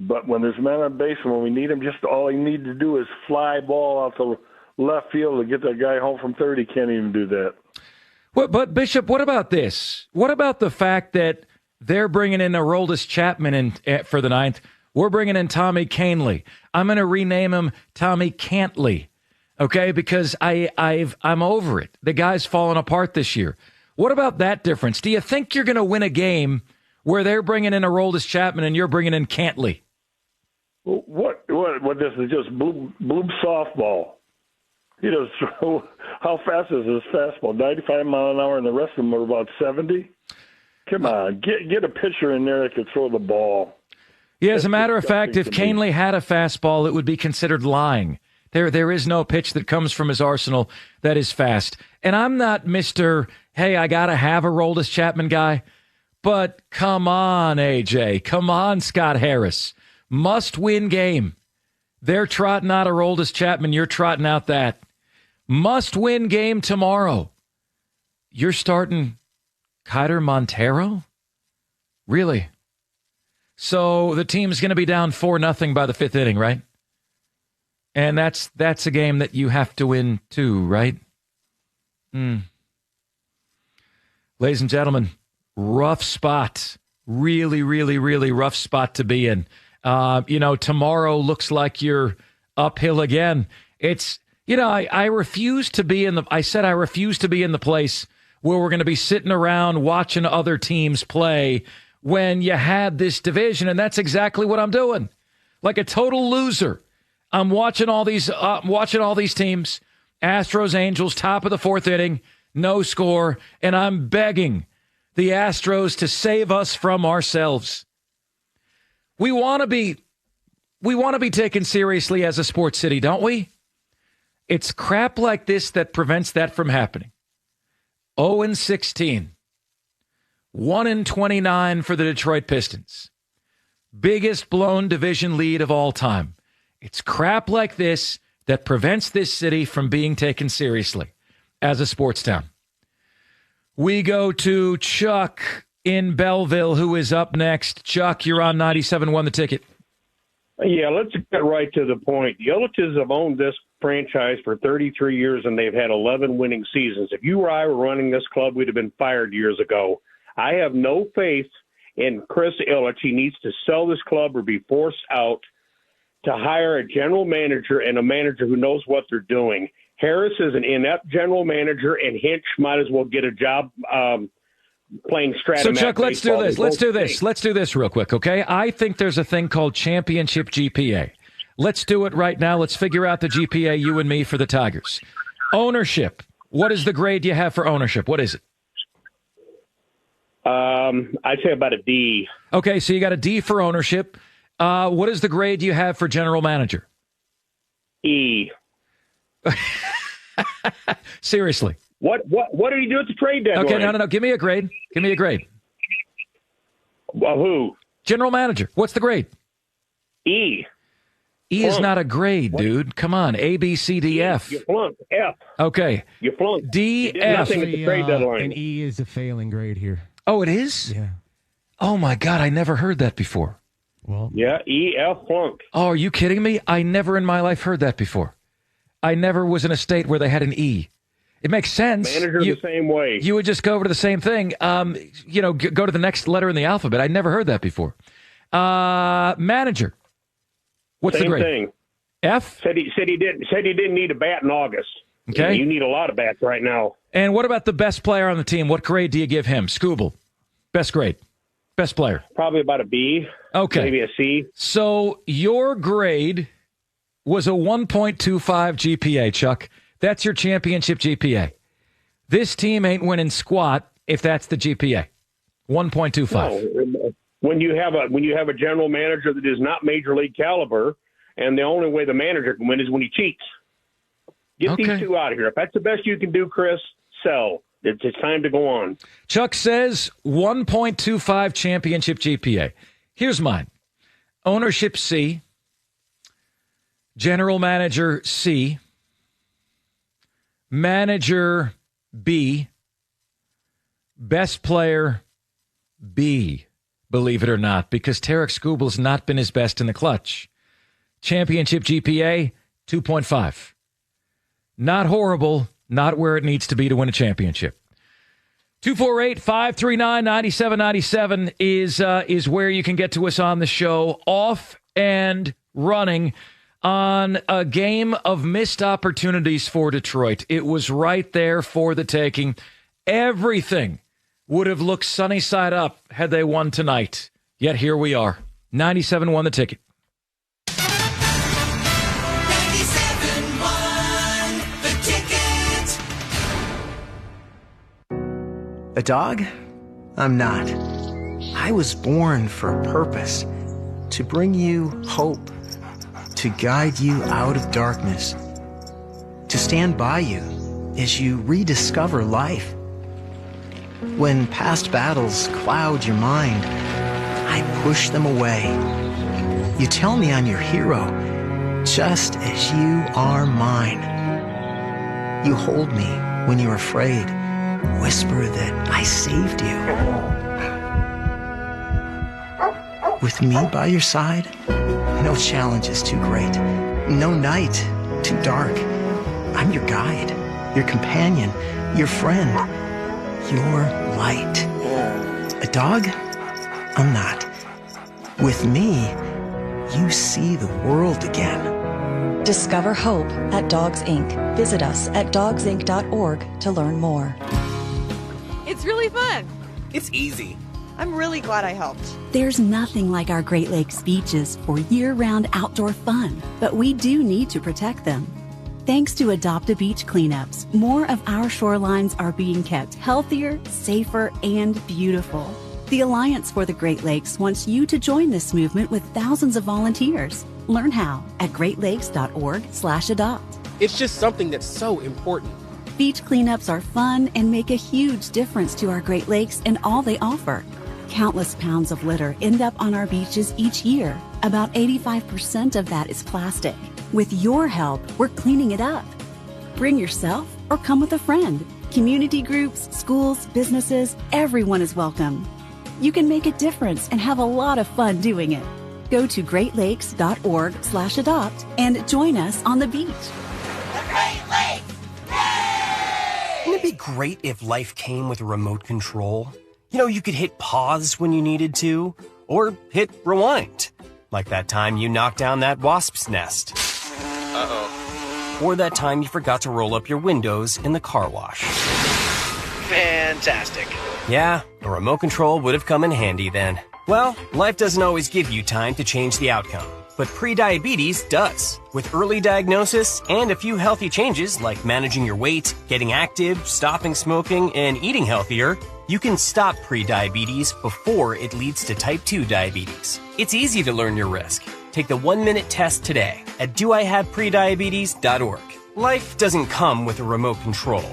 but when there's men on base and when we need him, just all he needs to do is fly ball out to left field to get that guy home from third. He can't even do that. But Bishop, what about this? What about the fact that they're bringing in Aroldis Chapman for the ninth? We're bringing in Tommy Kahnle. I'm going to rename him Tommy Cantley, okay? Because I'm over it. The guy's falling apart this year. What about that difference? Do you think you're going to win a game where they're bringing in Aroldis Chapman and you're bringing in Cantley? What this is just blue softball. He does throw. How fast is his fastball? 95 mile an hour, and the rest of them are about 70. Come on, get a pitcher in there that can throw the ball. Yeah, as a matter of fact, if Kahnle had a fastball, it would be considered lying. There is no pitch that comes from his arsenal that is fast. And I'm not Mr. Hey, I got to have a Aroldis Chapman guy. But come on, AJ. Come on, Scott Harris. Must-win game. They're trotting out Aroldis Chapman. You're trotting out that. Must-win game tomorrow. You're starting Kiter Montero? Really? So the team's going to be down 4-0 by the fifth inning, right? And that's a game that you have to win too, right? Ladies and gentlemen, rough spot. Really, really, really rough spot to be in. Tomorrow looks like you're uphill again. I refuse to be in the place where we're going to be sitting around watching other teams play when you had this division, and that's exactly what I'm doing. Like a total loser. I'm watching all these teams, Astros, Angels, top of the fourth inning, no score, and I'm begging the Astros to save us from ourselves. We want to be taken seriously as a sports city, don't we? It's crap like this that prevents that from happening. 0-16. 1-29 for the Detroit Pistons. Biggest blown division lead of all time. It's crap like this that prevents this city from being taken seriously as a sports town. We go to Chuck in Belleville, who is up next. Chuck, you're on 97.1 The Ticket. Yeah, let's get right to the point. The Illiches have owned this franchise for 33 years, and they've had 11 winning seasons. If you or I were running this club, we'd have been fired years ago. I have no faith in Chris Illich. He needs to sell this club or be forced out, to hire a general manager and a manager who knows what they're doing. Harris is an inept general manager, and Hinch might as well get a job playing Stratomatic. So, Chuck, let's do this. Let's do this. Things. Let's do this real quick, okay? I think there's a thing called championship GPA. Let's do it right now. Let's figure out the GPA, you and me, for the Tigers. Ownership. What is the grade you have for ownership? What is it? I'd say about a D. Okay, so you got a D for ownership. What is the grade you have for general manager? E. Seriously. What did he do at the trade deadline? Okay, no. Give me a grade. Well, who? General manager. What's the grade? E. E is not a grade, dude. Come on. A, B, C, D, F. You flunked. F. Okay. You flunked. D, F. Nothing at the trade deadline. An E is a failing grade here. Oh, it is? Yeah. Oh, my God. I never heard that before. Well. Yeah, E, F, flunk. Oh, are you kidding me? I never in my life heard that before. I never was in a state where they had an E. It makes sense. Manager the same way. You would just go over to the same thing. Go to the next letter in the alphabet. I never heard that before. Manager. What's same the grade? Thing. F. Said he didn't need a bat in August. Okay. You need a lot of bats right now. And what about the best player on the team? What grade do you give him? Scooble. Best grade. Best player. Probably about a B. Okay. Maybe a C. So your grade was a 1.25 GPA, Chuck. That's your championship GPA. This team ain't winning squat if that's the GPA. 1.25. No. When you have a general manager that is not major league caliber, and the only way the manager can win is when he cheats. Get these two out of here. If that's the best you can do, Chris, sell. It's time to go on. Chuck says 1.25 championship GPA. Here's mine. Ownership C. General manager C. Manager B. Best player B. Believe it or not, because Tarek Scooble's not been his best in the clutch. Championship GPA 2.5. Not horrible, not where it needs to be to win a championship. 248-539-9797 is where you can get to us on the show. Off and running on a game of missed opportunities for Detroit. It was right there for the taking. Everything would have looked sunny side up had they won tonight. Yet here we are. 97 won the ticket. A dog? I'm not. I was born for a purpose. To bring you hope. To guide you out of darkness. To stand by you as you rediscover life. When past battles cloud your mind, I push them away. You tell me I'm your hero, just as you are mine. You hold me when you're afraid. Whisper that I saved you. With me by your side, no challenge is too great. No night too dark. I'm your guide, your companion, your friend, your light. A dog? I'm not. With me, you see the world again. Discover hope at Dogs Inc. Visit us at dogsinc.org to learn more. It's really fun. It's easy. I'm really glad I helped. There's nothing like our Great Lakes beaches for year-round outdoor fun, but we do need to protect them. Thanks to Adopt a Beach cleanups, more of our shorelines are being kept healthier, safer, and beautiful. The Alliance for the Great Lakes wants you to join this movement with thousands of volunteers. Learn how at greatlakes.org/adopt. It's just something that's so important. Beach cleanups are fun and make a huge difference to our Great Lakes and all they offer. Countless pounds of litter end up on our beaches each year. About 85% of that is plastic. With your help, we're cleaning it up. Bring yourself or come with a friend. Community groups, schools, businesses, everyone is welcome. You can make a difference and have a lot of fun doing it. Go to greatlakes.org/adopt and join us on the beach. The Great Lakes! Wouldn't it be great if life came with a remote control? You know, you could hit pause when you needed to, or hit rewind. Like that time you knocked down that wasp's nest. Uh-oh. Or that time you forgot to roll up your windows in the car wash. Fantastic. Yeah, a remote control would have come in handy then. Well, life doesn't always give you time to change the outcome, but prediabetes does. With early diagnosis and a few healthy changes like managing your weight, getting active, stopping smoking, and eating healthier, you can stop prediabetes before it leads to type 2 diabetes. It's easy to learn your risk. Take the 1-minute test today at doihaveprediabetes.org. Life doesn't come with a remote control.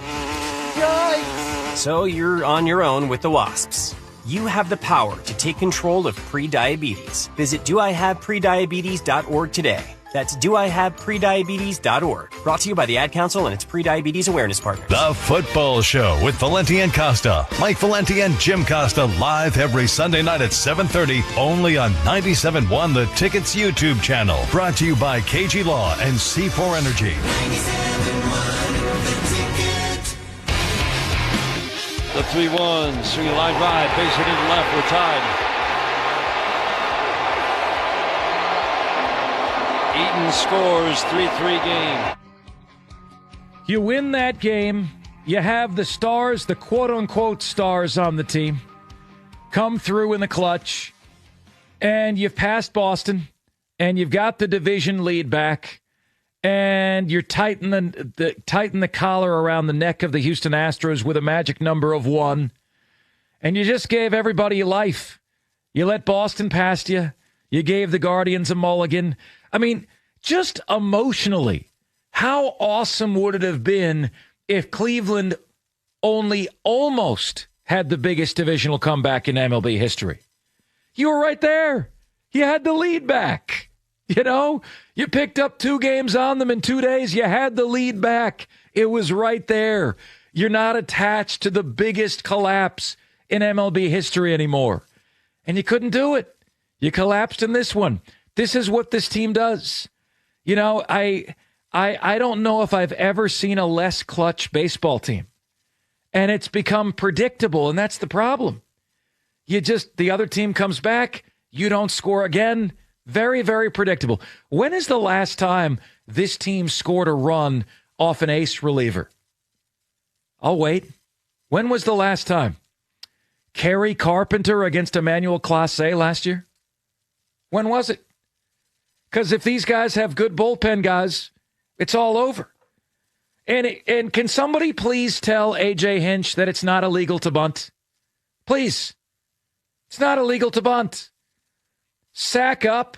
Yikes! So you're on your own with the wasps. You have the power to take control of prediabetes. Visit doihaveprediabetes.org today. That's doihaveprediabetes.org. Brought to you by the Ad Council and its Prediabetes Awareness Partners. The Football Show with Valenti and Costa. Mike Valenti and Jim Costa live every Sunday night at 7:30 only on 97.1 The Ticket's YouTube channel. Brought to you by KG Law and C4 Energy. 97.1 The Ticket. The 3-1, swing line drive, base hit into left, we're tied. Eaton scores, 3-3 game. You win that game. You have the stars, the quote-unquote stars on the team, come through in the clutch, and you've passed Boston, and you've got the division lead back, and you're tighten the collar around the neck of the Houston Astros with a magic number of 1, and you just gave everybody life. You let Boston past you. You gave the Guardians a mulligan. I mean, just emotionally, how awesome would it have been if Cleveland only almost had the biggest divisional comeback in MLB history? You were right there. You had the lead back. You know, you picked up 2 games on them in 2 days. You had the lead back. It was right there. You're not attached to the biggest collapse in MLB history anymore. And you couldn't do it. You collapsed in this one. This is what this team does. You know, I don't know if I've ever seen a less clutch baseball team. And it's become predictable, and that's the problem. The other team comes back, you don't score again. Very, very predictable. When is the last time this team scored a run off an ace reliever? I'll wait. When was the last time? Kerry Carpenter against Emmanuel Clase last year? When was it? Because if these guys have good bullpen guys, it's all over. And can somebody please tell A.J. Hinch that it's not illegal to bunt? Please. It's not illegal to bunt. Sack up,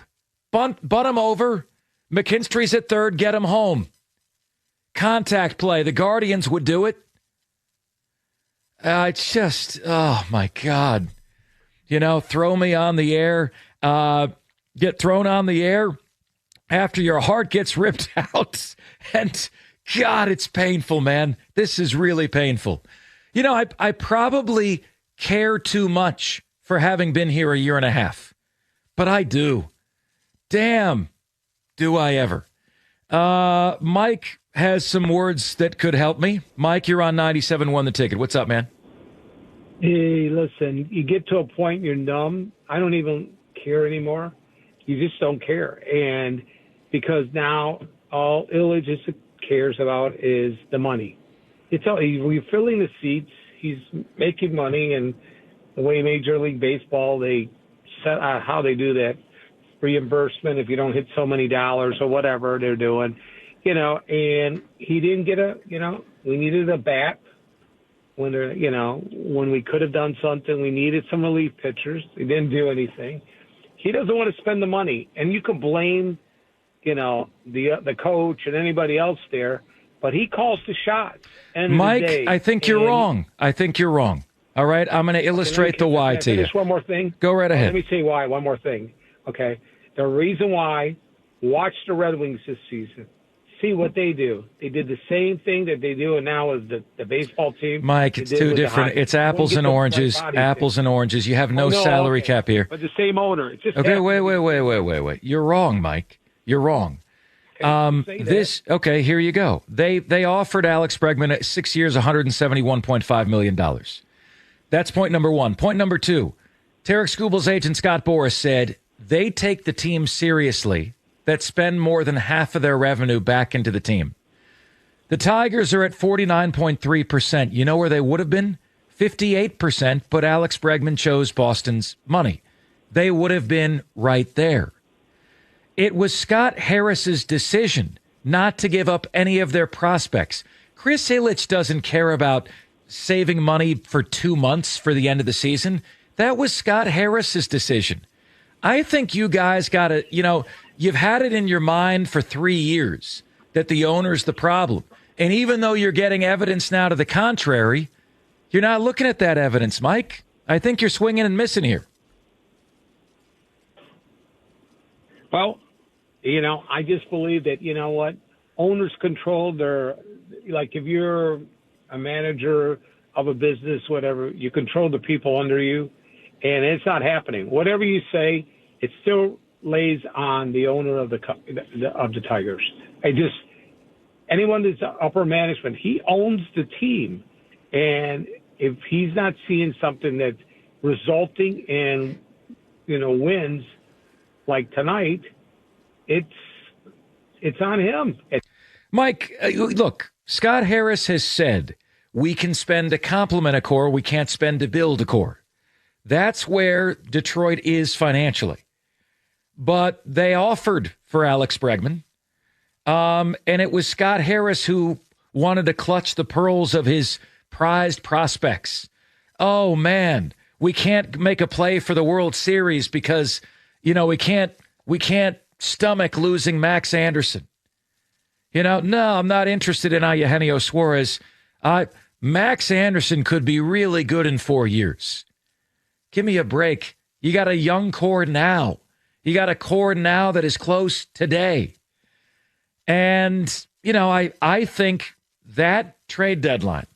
bunt him over. McKinstry's at third, get him home. Contact play. The Guardians would do it. It's just, oh, my God. You know, throw me on the air. Get thrown on the air after your heart gets ripped out. And, God, it's painful, man. This is really painful. You know, I probably care too much for having been here a year and a half. But I do. Damn, do I ever. Mike has some words that could help me. Mike, you're on 97.1 The Ticket. What's up, man? Hey, listen, you get to a point you're numb. I don't even care anymore. You just don't care. And because now all Illich cares about is the money. It's all, we're filling the seats. He's making money, and the way Major League Baseball, they set out how they do that reimbursement if you don't hit so many dollars or whatever they're doing, you know, and he didn't get we needed a bat when when we could have done something. We needed some relief pitchers. He didn't do anything. He doesn't want to spend the money, and you can blame, the coach and anybody else there, but he calls the shots. Mike, I think you're wrong. I think you're wrong. All right, I'm going to illustrate the why to you. One more thing. Go right ahead. Let me say why. One more thing. Okay, the reason why. Watch the Red Wings this season. See what they do. They did the same thing that they do now as the baseball team. Mike, it's too different. It's apples and oranges. Apples and oranges. You have no salary cap here. But the same owner. It's just okay, wait. You're wrong, Mike. You're wrong. Okay, here you go. They offered Alex Bregman at 6 years, $171.5 million. That's point number one. Point number two, Tarek Skubal's agent Scott Boras said they take the team seriously that spend more than half of their revenue back into the team. The Tigers are at 49.3%. You know where they would have been? 58%, but Alex Bregman chose Boston's money. They would have been right there. It was Scott Harris's decision not to give up any of their prospects. Chris Illich doesn't care about saving money for 2 months for the end of the season. That was Scott Harris's decision. I think you guys got to, you've had it in your mind for 3 years that the owner's the problem. And even though you're getting evidence now to the contrary, you're not looking at that evidence, Mike. I think you're swinging and missing here. Well, I just believe that, owners control their, like if you're a manager of a business, whatever, you control the people under you. And it's not happening. Whatever you say, it still lays on the owner of the Tigers. Anyone that's upper management, he owns the team, and if he's not seeing something that's resulting in, wins like tonight, it's on him. Mike, look, Scott Harris has said we can spend to complement a core, we can't spend to build a core. That's where Detroit is financially. But they offered for Alex Bregman, and it was Scott Harris who wanted to clutch the pearls of his prized prospects. Oh, man, we can't make a play for the World Series because, we can't stomach losing Max Anderson. No, I'm not interested in Eugenio Suarez. Max Anderson could be really good in 4 years. Give me a break. You got a young core now. You got a core now that is close today. And, I think that trade deadline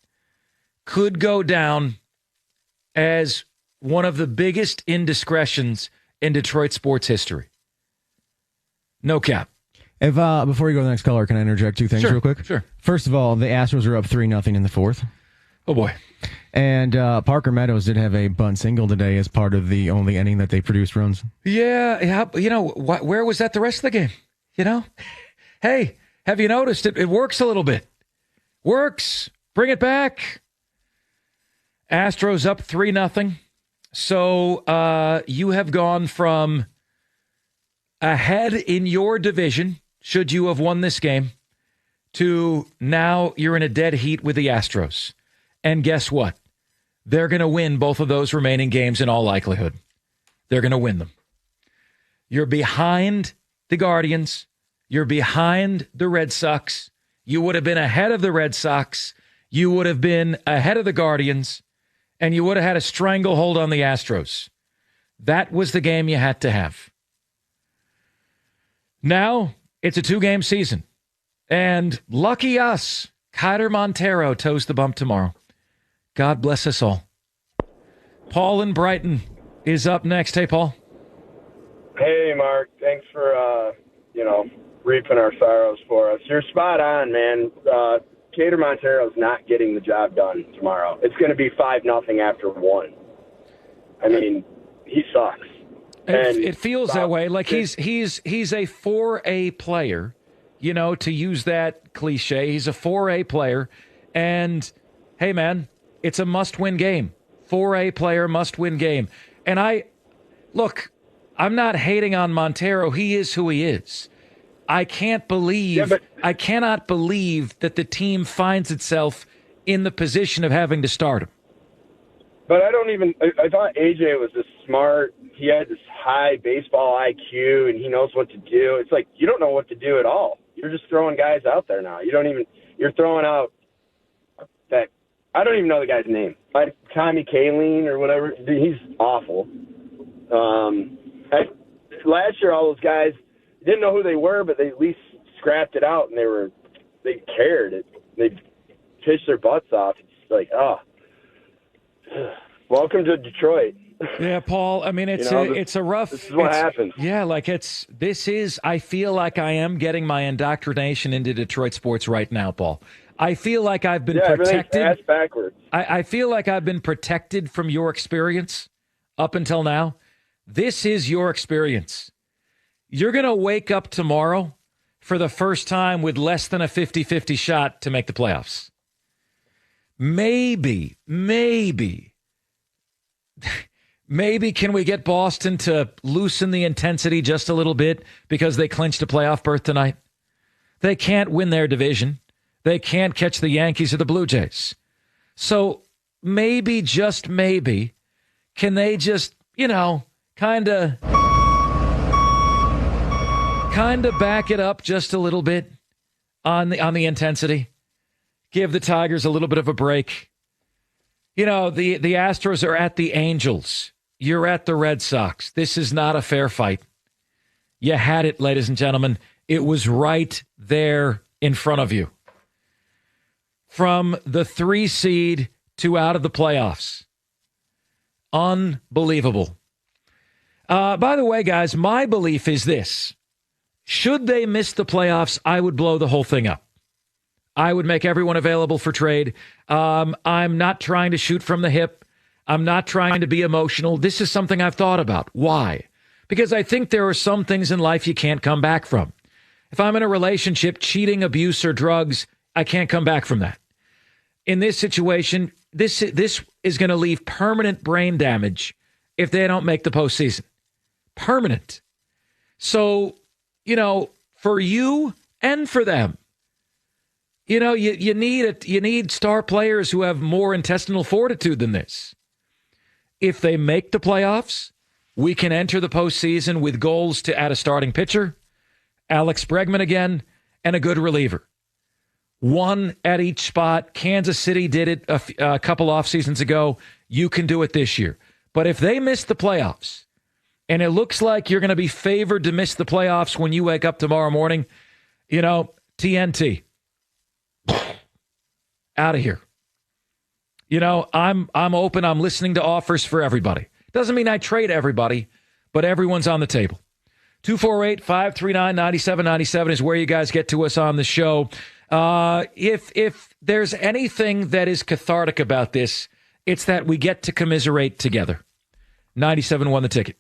could go down as one of the biggest indiscretions in Detroit sports history. No cap. If before you go to the next caller, can I interject two things real quick? Sure. First of all, the Astros are up 3-0 in the fourth. Oh, boy. And Parker Meadows did have a bunt single today as part of the only inning that they produced runs. Yeah. Where was that the rest of the game? Hey, have you noticed it works a little bit? Works. Bring it back. Astros up 3-0. So you have gone from ahead in your division, should you have won this game, to now you're in a dead heat with the Astros. And guess what? They're going to win both of those remaining games in all likelihood. They're going to win them. You're behind the Guardians. You're behind the Red Sox. You would have been ahead of the Red Sox. You would have been ahead of the Guardians. And you would have had a stranglehold on the Astros. That was the game you had to have. Now, it's a 2-game season. And lucky us, Kiter Montero toes the bump tomorrow. God bless us all. Paul in Brighton is up next. Hey, Paul. Hey, Mark. Thanks for, reaping our sorrows for us. You're spot on, man. Kiter Montero's not getting the job done tomorrow. It's going to be 5-0 after 1. I mean, he sucks. It feels that way. Like he's a 4A player, to use that cliche. He's a 4A player. And, hey, man, it's a must-win game. 4A player, must-win game. And I'm not hating on Montero. He is who he is. I cannot believe that the team finds itself in the position of having to start him. But I thought AJ was this smart. He had this high baseball IQ, and he knows what to do. It's like you don't know what to do at all. You're just throwing guys out there now. You're throwing out that, I don't even know the guy's name. Like Tommy Kaline or whatever. Dude, he's awful. Last year, all those guys didn't know who they were, but they at least scrapped it out, and they cared. They pitched their butts off. It's like, welcome to Detroit. Yeah, Paul. I mean, it's a rough. This is what happens. Yeah, I feel like I am getting my indoctrination into Detroit sports right now, Paul. I feel like I've been protected. Ass backwards. I feel like I've been protected from your experience up until now. This is your experience. You're going to wake up tomorrow for the first time with less than a 50-50 shot to make the playoffs. Maybe can we get Boston to loosen the intensity just a little bit because they clinched a playoff berth tonight? They can't win their division. They can't catch the Yankees or the Blue Jays. So maybe, just maybe, can they just, kind of back it up just a little bit on the intensity? Give the Tigers a little bit of a break. The Astros are at the Angels. You're at the Red Sox. This is not a fair fight. You had it, ladies and gentlemen. It was right there in front of you. From the 3 seed to out of the playoffs. Unbelievable. By the way, guys, my belief is this. Should they miss the playoffs, I would blow the whole thing up. I would make everyone available for trade. I'm not trying to shoot from the hip. I'm not trying to be emotional. This is something I've thought about. Why? Because I think there are some things in life you can't come back from. If I'm in a relationship, cheating, abuse, or drugs I can't come back from that. In this situation, this is going to leave permanent brain damage if they don't make the postseason. Permanent. So, for you and for them, you need star players who have more intestinal fortitude than this. If they make the playoffs, we can enter the postseason with goals to add a starting pitcher, Alex Bregman again, and a good reliever. One at each spot. Kansas City did it a couple off seasons ago. You can do it this year. But if they miss the playoffs, and it looks like you're going to be favored to miss the playoffs when you wake up tomorrow morning, TNT. Out of here. I'm open. I'm listening to offers for everybody. Doesn't mean I trade everybody, but everyone's on the table. 248-539-9797 is where you guys get to us on the show. If there's anything that is cathartic about this, it's that we get to commiserate together. 97.1 The Ticket.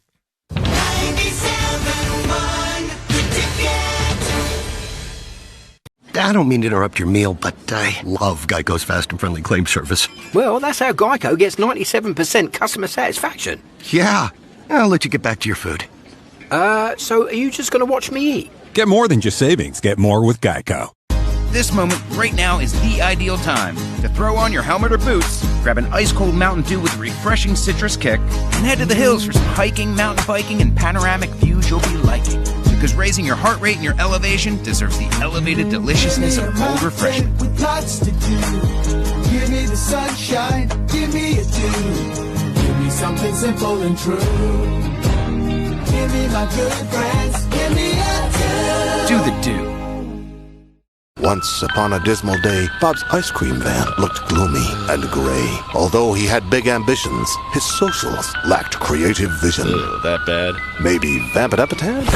97.1 The Ticket. I don't mean to interrupt your meal, but I love Geico's fast and friendly claim service. Well, that's how Geico gets 97% customer satisfaction. Yeah. I'll let you get back to your food. So are you just going to watch me eat? Get more than just savings. Get more with Geico. This moment right now is the ideal time to throw on your helmet or boots, grab an ice-cold Mountain Dew with a refreshing citrus kick, and head to the hills for some hiking, mountain biking, and panoramic views you'll be liking. Because raising your heart rate and your elevation deserves the elevated deliciousness of cold refreshment. With lots to do. Give me the sunshine, give me a dew. Give me something simple and true. Give me my good friends, give me a dew. Do the Dew. Once upon a dismal day, Bob's ice cream van looked gloomy and gray. Although he had big ambitions, his socials lacked creative vision. That bad? Maybe vamp it up a tad?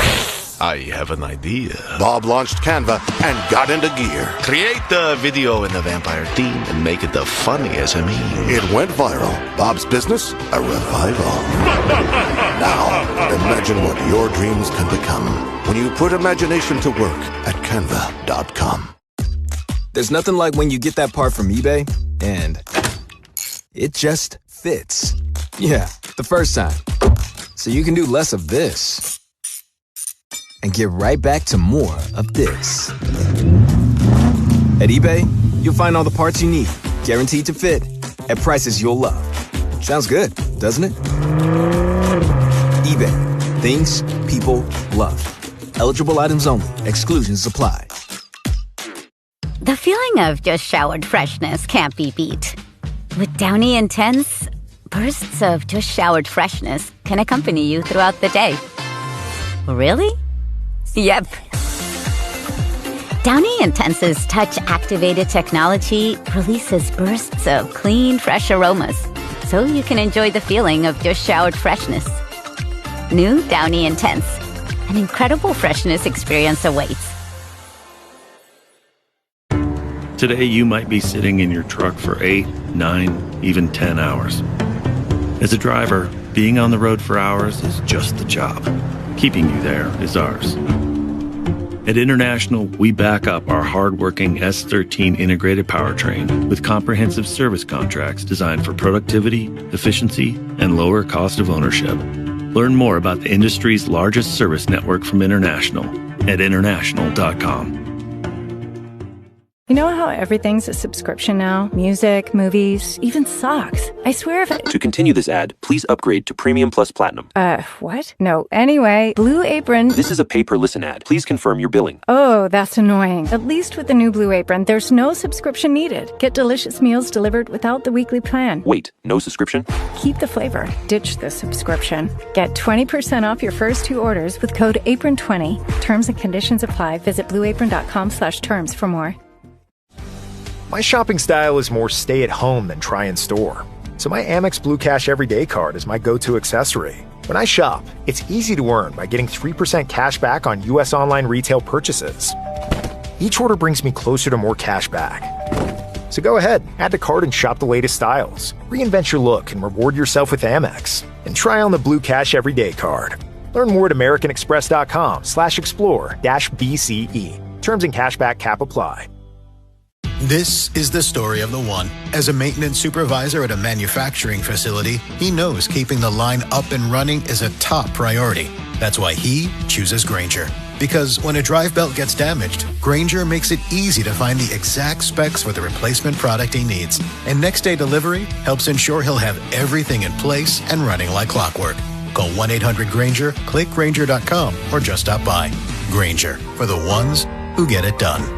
I have an idea. Bob launched Canva and got into gear. Create the video in the vampire theme and make it the funniest SME. It went viral. Bob's business, a revival. Now, imagine what your dreams can become when you put imagination to work at canva.com. There's nothing like when you get that part from eBay and it just fits. Yeah, the first time. So you can do less of this and get right back to more of this. At eBay, you'll find all the parts you need, guaranteed to fit, at prices you'll love. Sounds good, doesn't it? eBay. Things people love. Eligible items only. Exclusions apply. The feeling of just showered freshness can't be beat. With Downy Intense, bursts of just showered freshness can accompany you throughout the day. Really? Yep. Downy Intense's touch-activated technology releases bursts of clean, fresh aromas, so you can enjoy the feeling of just showered freshness. New Downy Intense. An incredible freshness experience awaits. Today you might be sitting in your truck for 8, 9, even 10 hours. As a driver, being on the road for hours is just the job. Keeping you there is ours. At International, we back up our hardworking S13 integrated powertrain with comprehensive service contracts designed for productivity, efficiency, and lower cost of ownership. Learn more about the industry's largest service network from International at international.com. You know how everything's a subscription now? Music, movies, even socks. I swear if To continue this ad, please upgrade to Premium Plus Platinum. What? No. Anyway, Blue Apron... This is a pay-per-listen ad. Please confirm your billing. Oh, that's annoying. At least with the new Blue Apron, there's no subscription needed. Get delicious meals delivered without the weekly plan. Wait, no subscription? Keep the flavor. Ditch the subscription. Get 20% off your first 2 orders with code APRON20. Terms and conditions apply. Visit blueapron.com/terms for more. My shopping style is more stay at home than try in store. So my Amex Blue Cash Everyday Card is my go-to accessory. When I shop, it's easy to earn by getting 3% cash back on U.S. online retail purchases. Each order brings me closer to more cash back. So go ahead, add to cart and shop the latest styles. Reinvent your look and reward yourself with Amex. And try on the Blue Cash Everyday Card. Learn more at americanexpress.com/explore-BCE. Terms and cashback cap apply. This is the story of the one. As a maintenance supervisor at a manufacturing facility, he knows keeping the line up and running is a top priority. That's why he chooses Grainger. Because when a drive belt gets damaged, Grainger makes it easy to find the exact specs for the replacement product he needs. And next day delivery helps ensure he'll have everything in place and running like clockwork. Call 1-800-GRAINGER, click Grainger.com, or just stop by. Grainger, for the ones who get it done.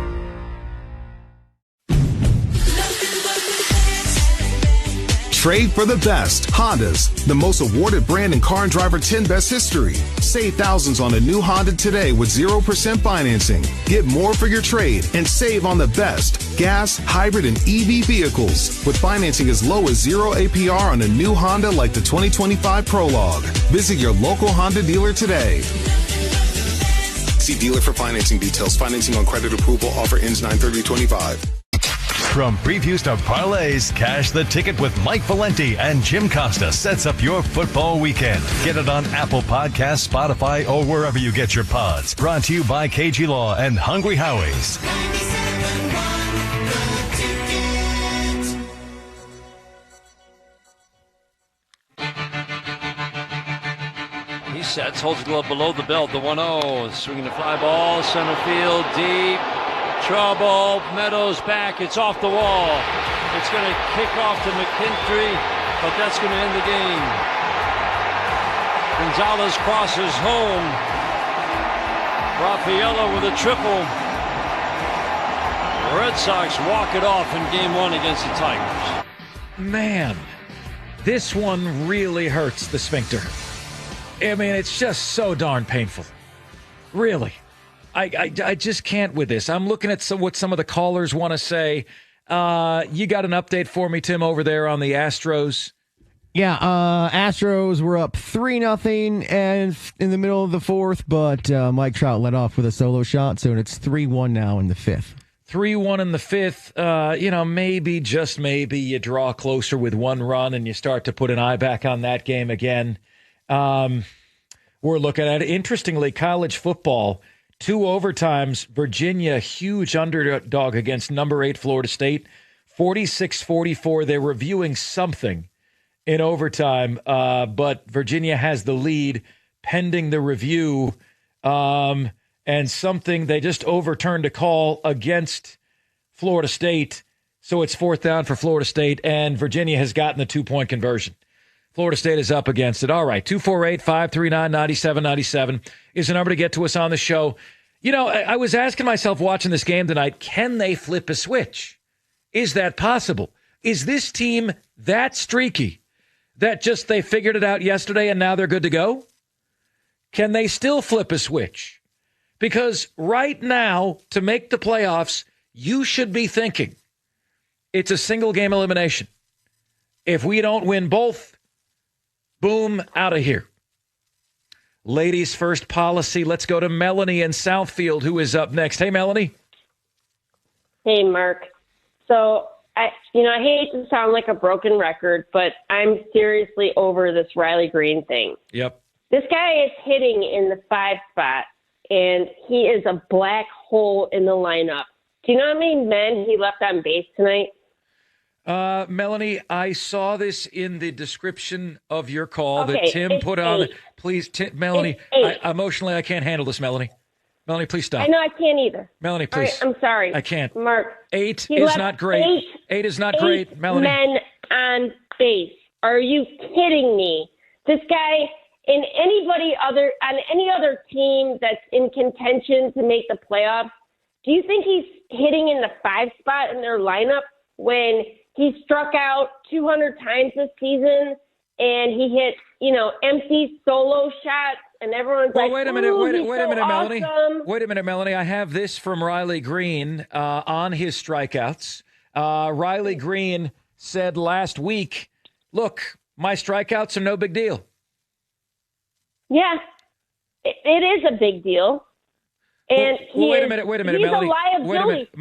Trade for the best. Honda's, the most awarded brand in Car and Driver 10 Best history. Save thousands on a new Honda today with 0% financing. Get more for your trade and save on the best gas, hybrid, and EV vehicles with financing as low as 0 APR on a new Honda like the 2025 Prologue. Visit your local Honda dealer today. See dealer for financing details. Financing on credit approval. Offer ends 9/30/25. From previews to parlays, cash the ticket with Mike Valenti and Jim Costa sets up your football weekend. Get it on Apple Podcasts, Spotify, or wherever you get your pods. Brought to you by KG Law and Hungry Howie's. He sets, holds the glove below the belt, the 1-0. Swinging the fly ball, center field, deep. Trouble, Meadows back, it's off the wall. It's going to kick off to McKinstry, but that's going to end the game. Gonzalez crosses home. Raffaello with a triple. The Red Sox walk it off in game 1 against the Tigers. Man, this one really hurts the sphincter. I mean, it's just so darn painful. Really. I just can't with this. I'm looking at what some of the callers want to say. You got an update for me, Tim, over there on the Astros? Yeah, Astros were up 3-0 and in the middle of the fourth, but Mike Trout led off with a solo shot, so it's 3-1 now in the fifth. 3-1 in the fifth. Maybe, just maybe, you draw closer with one run and you start to put an eye back on that game again. We're looking at it. Interestingly, college football, 2 overtimes, Virginia, huge underdog against number 8 Florida State, 46-44. They're reviewing something in overtime, but Virginia has the lead pending the review, and something they just overturned a call against Florida State, so it's 4th down for Florida State, and Virginia has gotten the 2-point conversion. Florida State is up against it. All right, 248-539-9797 is the number to get to us on the show. You know, I was asking myself watching this game tonight, can they flip a switch? Is that possible? Is this team that streaky that just they figured it out yesterday and now they're good to go? Can they still flip a switch? Because right now, to make the playoffs, you should be thinking it's a single-game elimination. If we don't win both, boom, out of here. Ladies first policy. Let's go to Melanie in Southfield, who is up next. Hey, Melanie. Hey, Mark. So, I hate to sound like a broken record, but I'm seriously over this Riley Green thing. Yep. This guy is hitting in the 5 spot, and he is a black hole in the lineup. Do you know how many men he left on base tonight? Melanie, I saw this in the description of your call that Okay, Tim it's put on. 8. Please, Melanie, emotionally, I can't handle this, Melanie. Melanie, please stop. I know I can't either. Melanie, All please. right, I'm sorry. I can't. Mark. 8 he is left not great. 8 is not great, Melanie. Men on base. Are you kidding me? This guy on any other team that's in contention to make the playoffs, do you think he's hitting in the 5 spot in their lineup when he struck out 200 times this season and he hit, empty solo shots and everyone's like, wait a minute, Melanie. Awesome. Wait a minute, Melanie. I have this from Riley Green on his strikeouts. Riley Green said last week, look, my strikeouts are no big deal. Yeah, it is a big deal. And wait a minute, he's Melanie. A liability. Wait. This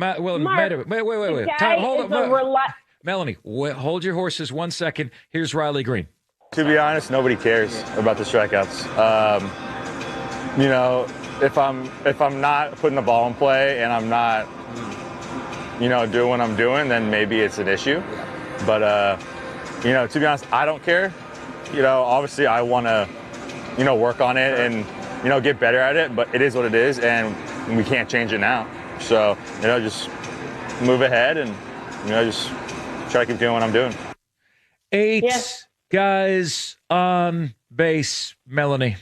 Time, guy hold is on. Melanie, hold your horses 1 second. Here's Riley Green. To be honest, nobody cares about the strikeouts. If I'm not putting the ball in play and I'm not doing what I'm doing, then maybe it's an issue. But, to be honest, I don't care. Obviously I want to, work on it and, get better at it, but it is what it is, and we can't change it now. So, just move ahead and, just try to keep doing what I'm doing. 8 guys on base, Melanie.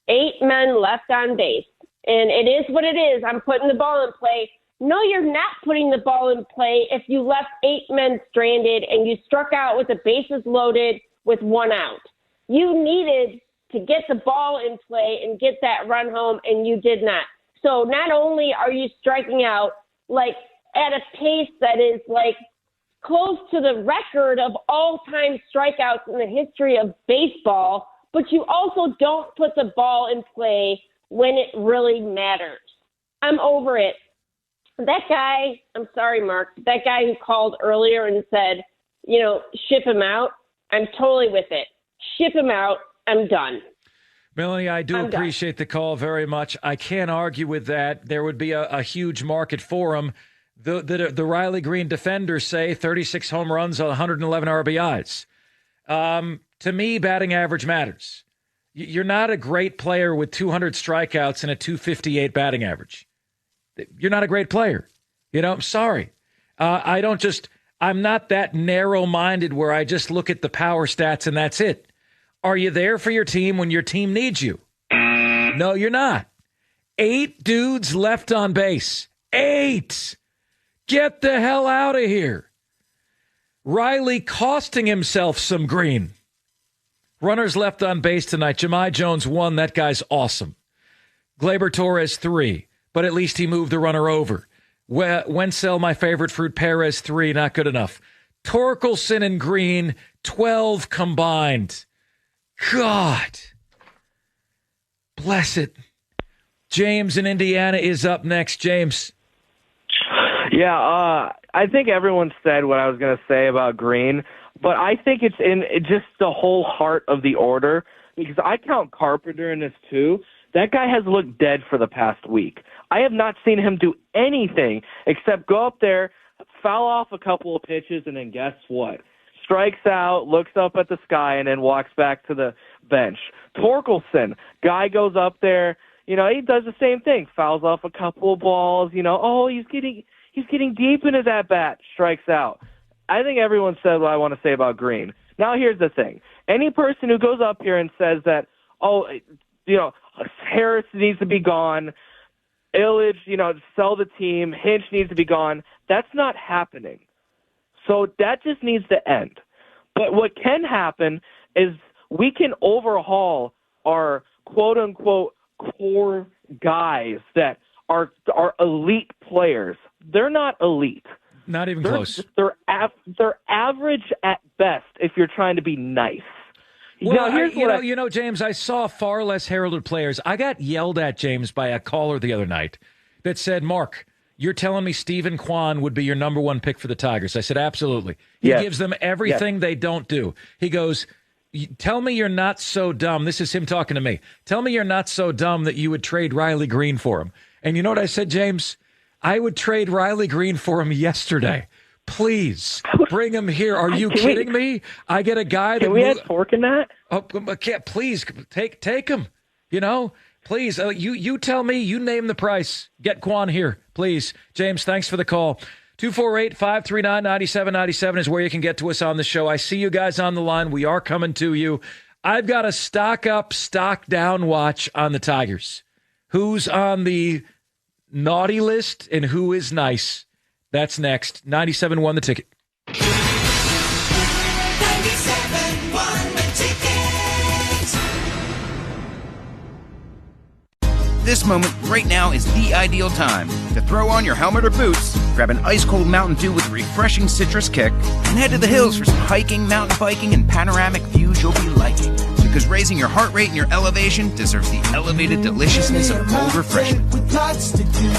8 men left on base. And it is what it is. I'm putting the ball in play. No, you're not putting the ball in play if you left 8 men stranded and you struck out with the bases loaded with 1 out. You needed to get the ball in play and get that run home, and you did not. So not only are you striking out like at a pace that is like close to the record of all-time strikeouts in the history of baseball, but you also don't put the ball in play when it really matters. I'm over it. That guy, I'm sorry, Mark, that guy who called earlier and said, ship him out, I'm totally with it. Ship him out. I'm done. Melanie, I do appreciate the call very much. I can't argue with that. There would be a huge market for him. The Riley Green defenders say 36 home runs on 111 RBIs. To me, batting average matters. You're not a great player with 200 strikeouts and a 258 batting average. You're not a great player. I'm sorry. I'm not that narrow-minded where I just look at the power stats and that's it. Are you there for your team when your team needs you? No, you're not. 8 dudes left on base. 8. Get the hell out of here. Riley costing himself some green. Runners left on base tonight. Jahmai Jones 1. That guy's awesome. Gleyber Torres 3. But at least he moved the runner over. Wenzel, my favorite fruit, Perez 3. Not good enough. Torkelson and Green 12 combined. God. Bless it. James in Indiana is up next. James. Yeah, I think everyone said what I was going to say about Green, but I think it's in just the whole heart of the order, because I count Carpenter in this too. That guy has looked dead for the past week. I have not seen him do anything except go up there, foul off a couple of pitches, and then guess what? Strikes out, looks up at the sky, and then walks back to the bench. Torkelson, guy goes up there, he does the same thing, fouls off a couple of balls, he's getting deep into that bat, strikes out. I think everyone said what I want to say about Green. Now here's the thing. Any person who goes up here and says that, Harris needs to be gone, Illich, sell the team, Hinch needs to be gone, that's not happening. So that just needs to end. But what can happen is we can overhaul our quote-unquote core guys that are elite players. They're not elite. Not even close. They're average at best if you're trying to be nice. Well, James, I saw far less heralded players. I got yelled at, James, by a caller the other night that said, Mark, you're telling me Stephen Kwan would be your number 1 pick for the Tigers. I said, absolutely. He gives them everything they don't do. He goes, tell me you're not so dumb. This is him talking to me. Tell me you're not so dumb that you would trade Riley Green for him. And you know what I said, James? I would trade Riley Green for him yesterday. Please bring him here. Are you kidding me? I get a guy that... Can we add Fork in that? Oh, please, take him. Please, you tell me, you name the price. Get Quan here, please. James, thanks for the call. 248-539-9797 is where you can get to us on the show. I see you guys on the line. We are coming to you. I've got a stock up, stock down watch on the Tigers. Who's on the naughty list and who is nice? That's next. 97.1 The Ticket. 97.1 The Ticket. This moment right now is the ideal time to throw on your helmet or boots, grab an ice-cold Mountain Dew with a refreshing citrus kick, and head to the hills for some hiking, mountain biking, and panoramic views you'll be liking. Because raising your heart rate and your elevation deserves the elevated deliciousness of cold refreshment. With lots to do.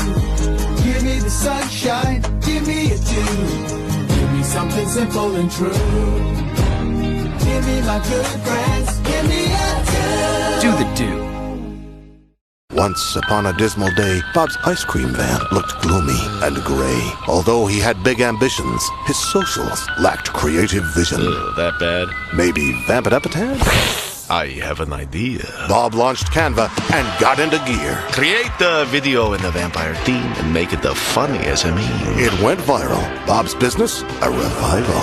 Give me the sunshine, give me a dew. Give me something simple and true. Give me my good friends, give me a dew. Do the dew. Once upon a dismal day, Bob's ice cream van looked gloomy and gray. Although he had big ambitions, his socials lacked creative vision. That bad? Maybe vamp it up a tad? I have an idea. Bob launched Canva and got into gear. Create the video in the vampire theme and make it the funniest meme. It went viral. Bob's business, a revival.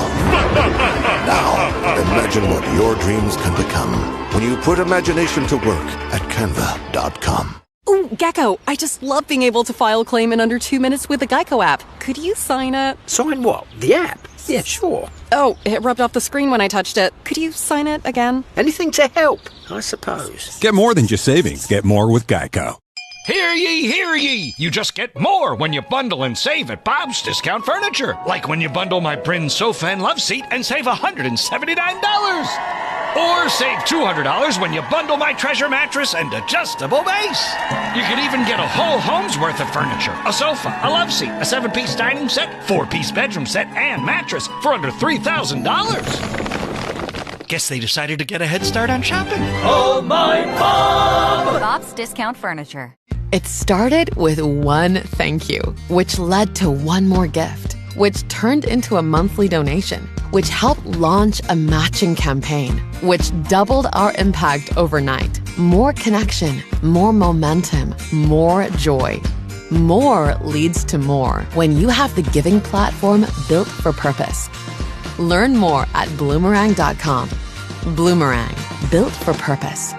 Now, imagine what your dreams can become when you put imagination to work at canva.com. Ooh, Gecko, I just love being able to file a claim in under 2 minutes with the Geico app. Could you sign it? Sign what? The app? Yeah, sure. Oh, it rubbed off the screen when I touched it. Could you sign it again? Anything to help, I suppose. Get more than just savings. Get more with Geico. Hear ye, hear ye! You just get more when you bundle and save at Bob's Discount Furniture. Like when you bundle my Bryn sofa and love seat and save $179. Or save $200 when you bundle my Treasure mattress and adjustable base. You can even get a whole home's worth of furniture. A sofa, a love seat, a 7-piece dining set, 4-piece bedroom set, and mattress for under $3,000. Guess they decided to get a head start on shopping. Oh, my Bob! Bob's Discount Furniture. It started with one thank you, which led to one more gift, which turned into a monthly donation, which helped launch a matching campaign, which doubled our impact overnight. More connection, more momentum, more joy. More leads to more when you have the giving platform built for purpose. Learn more at Bloomerang.com. Bloomerang, built for purpose.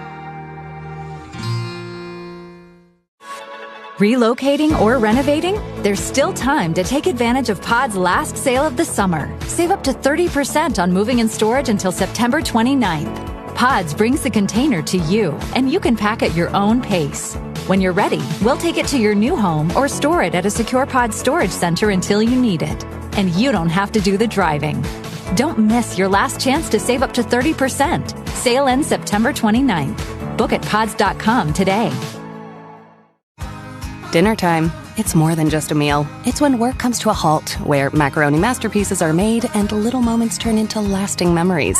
Relocating or renovating? There's still time to take advantage of Pod's last sale of the summer. Save up to 30% on moving and storage until September 29th. Pods brings the container to you, and you can pack at your own pace. When you're ready, we'll take it to your new home or store it at a secure Pod storage center until you need it. And you don't have to do the driving. Don't miss your last chance to save up to 30%. Sale ends September 29th. Book at pods.com today. Dinner time. It's more than just a meal. It's when work comes to a halt, where macaroni masterpieces are made and little moments turn into lasting memories.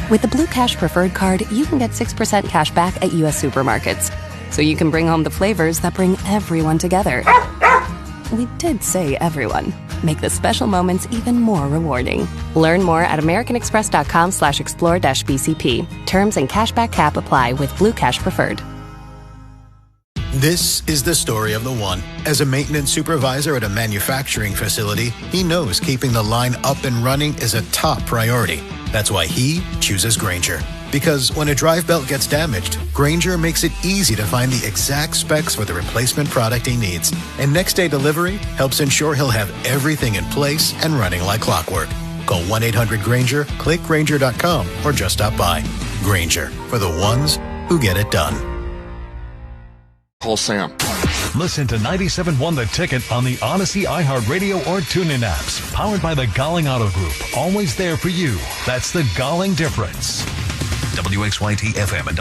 With the Blue Cash Preferred Card, you can get 6% cash back at U.S. supermarkets. So you can bring home the flavors that bring everyone together. We did say everyone. Make the special moments even more rewarding. Learn more at americanexpress.com/explore-BCP. Terms and cashback cap apply with Blue Cash Preferred. This is the story of the one. As a maintenance supervisor at a manufacturing facility, he knows keeping the line up and running is a top priority. That's why he chooses Grainger. Because when a drive belt gets damaged, Grainger makes it easy to find the exact specs for the replacement product he needs. And next-day delivery helps ensure he'll have everything in place and running like clockwork. Call 1-800-GRAINGER, click Grainger.com, or just stop by. Grainger, for the ones who get it done. Call Sam. Listen to 97.1 The Ticket on the Odyssey, iHeartRadio, or TuneIn apps. Powered by the Galling Auto Group. Always there for you. That's the Galling difference. WXYT FM and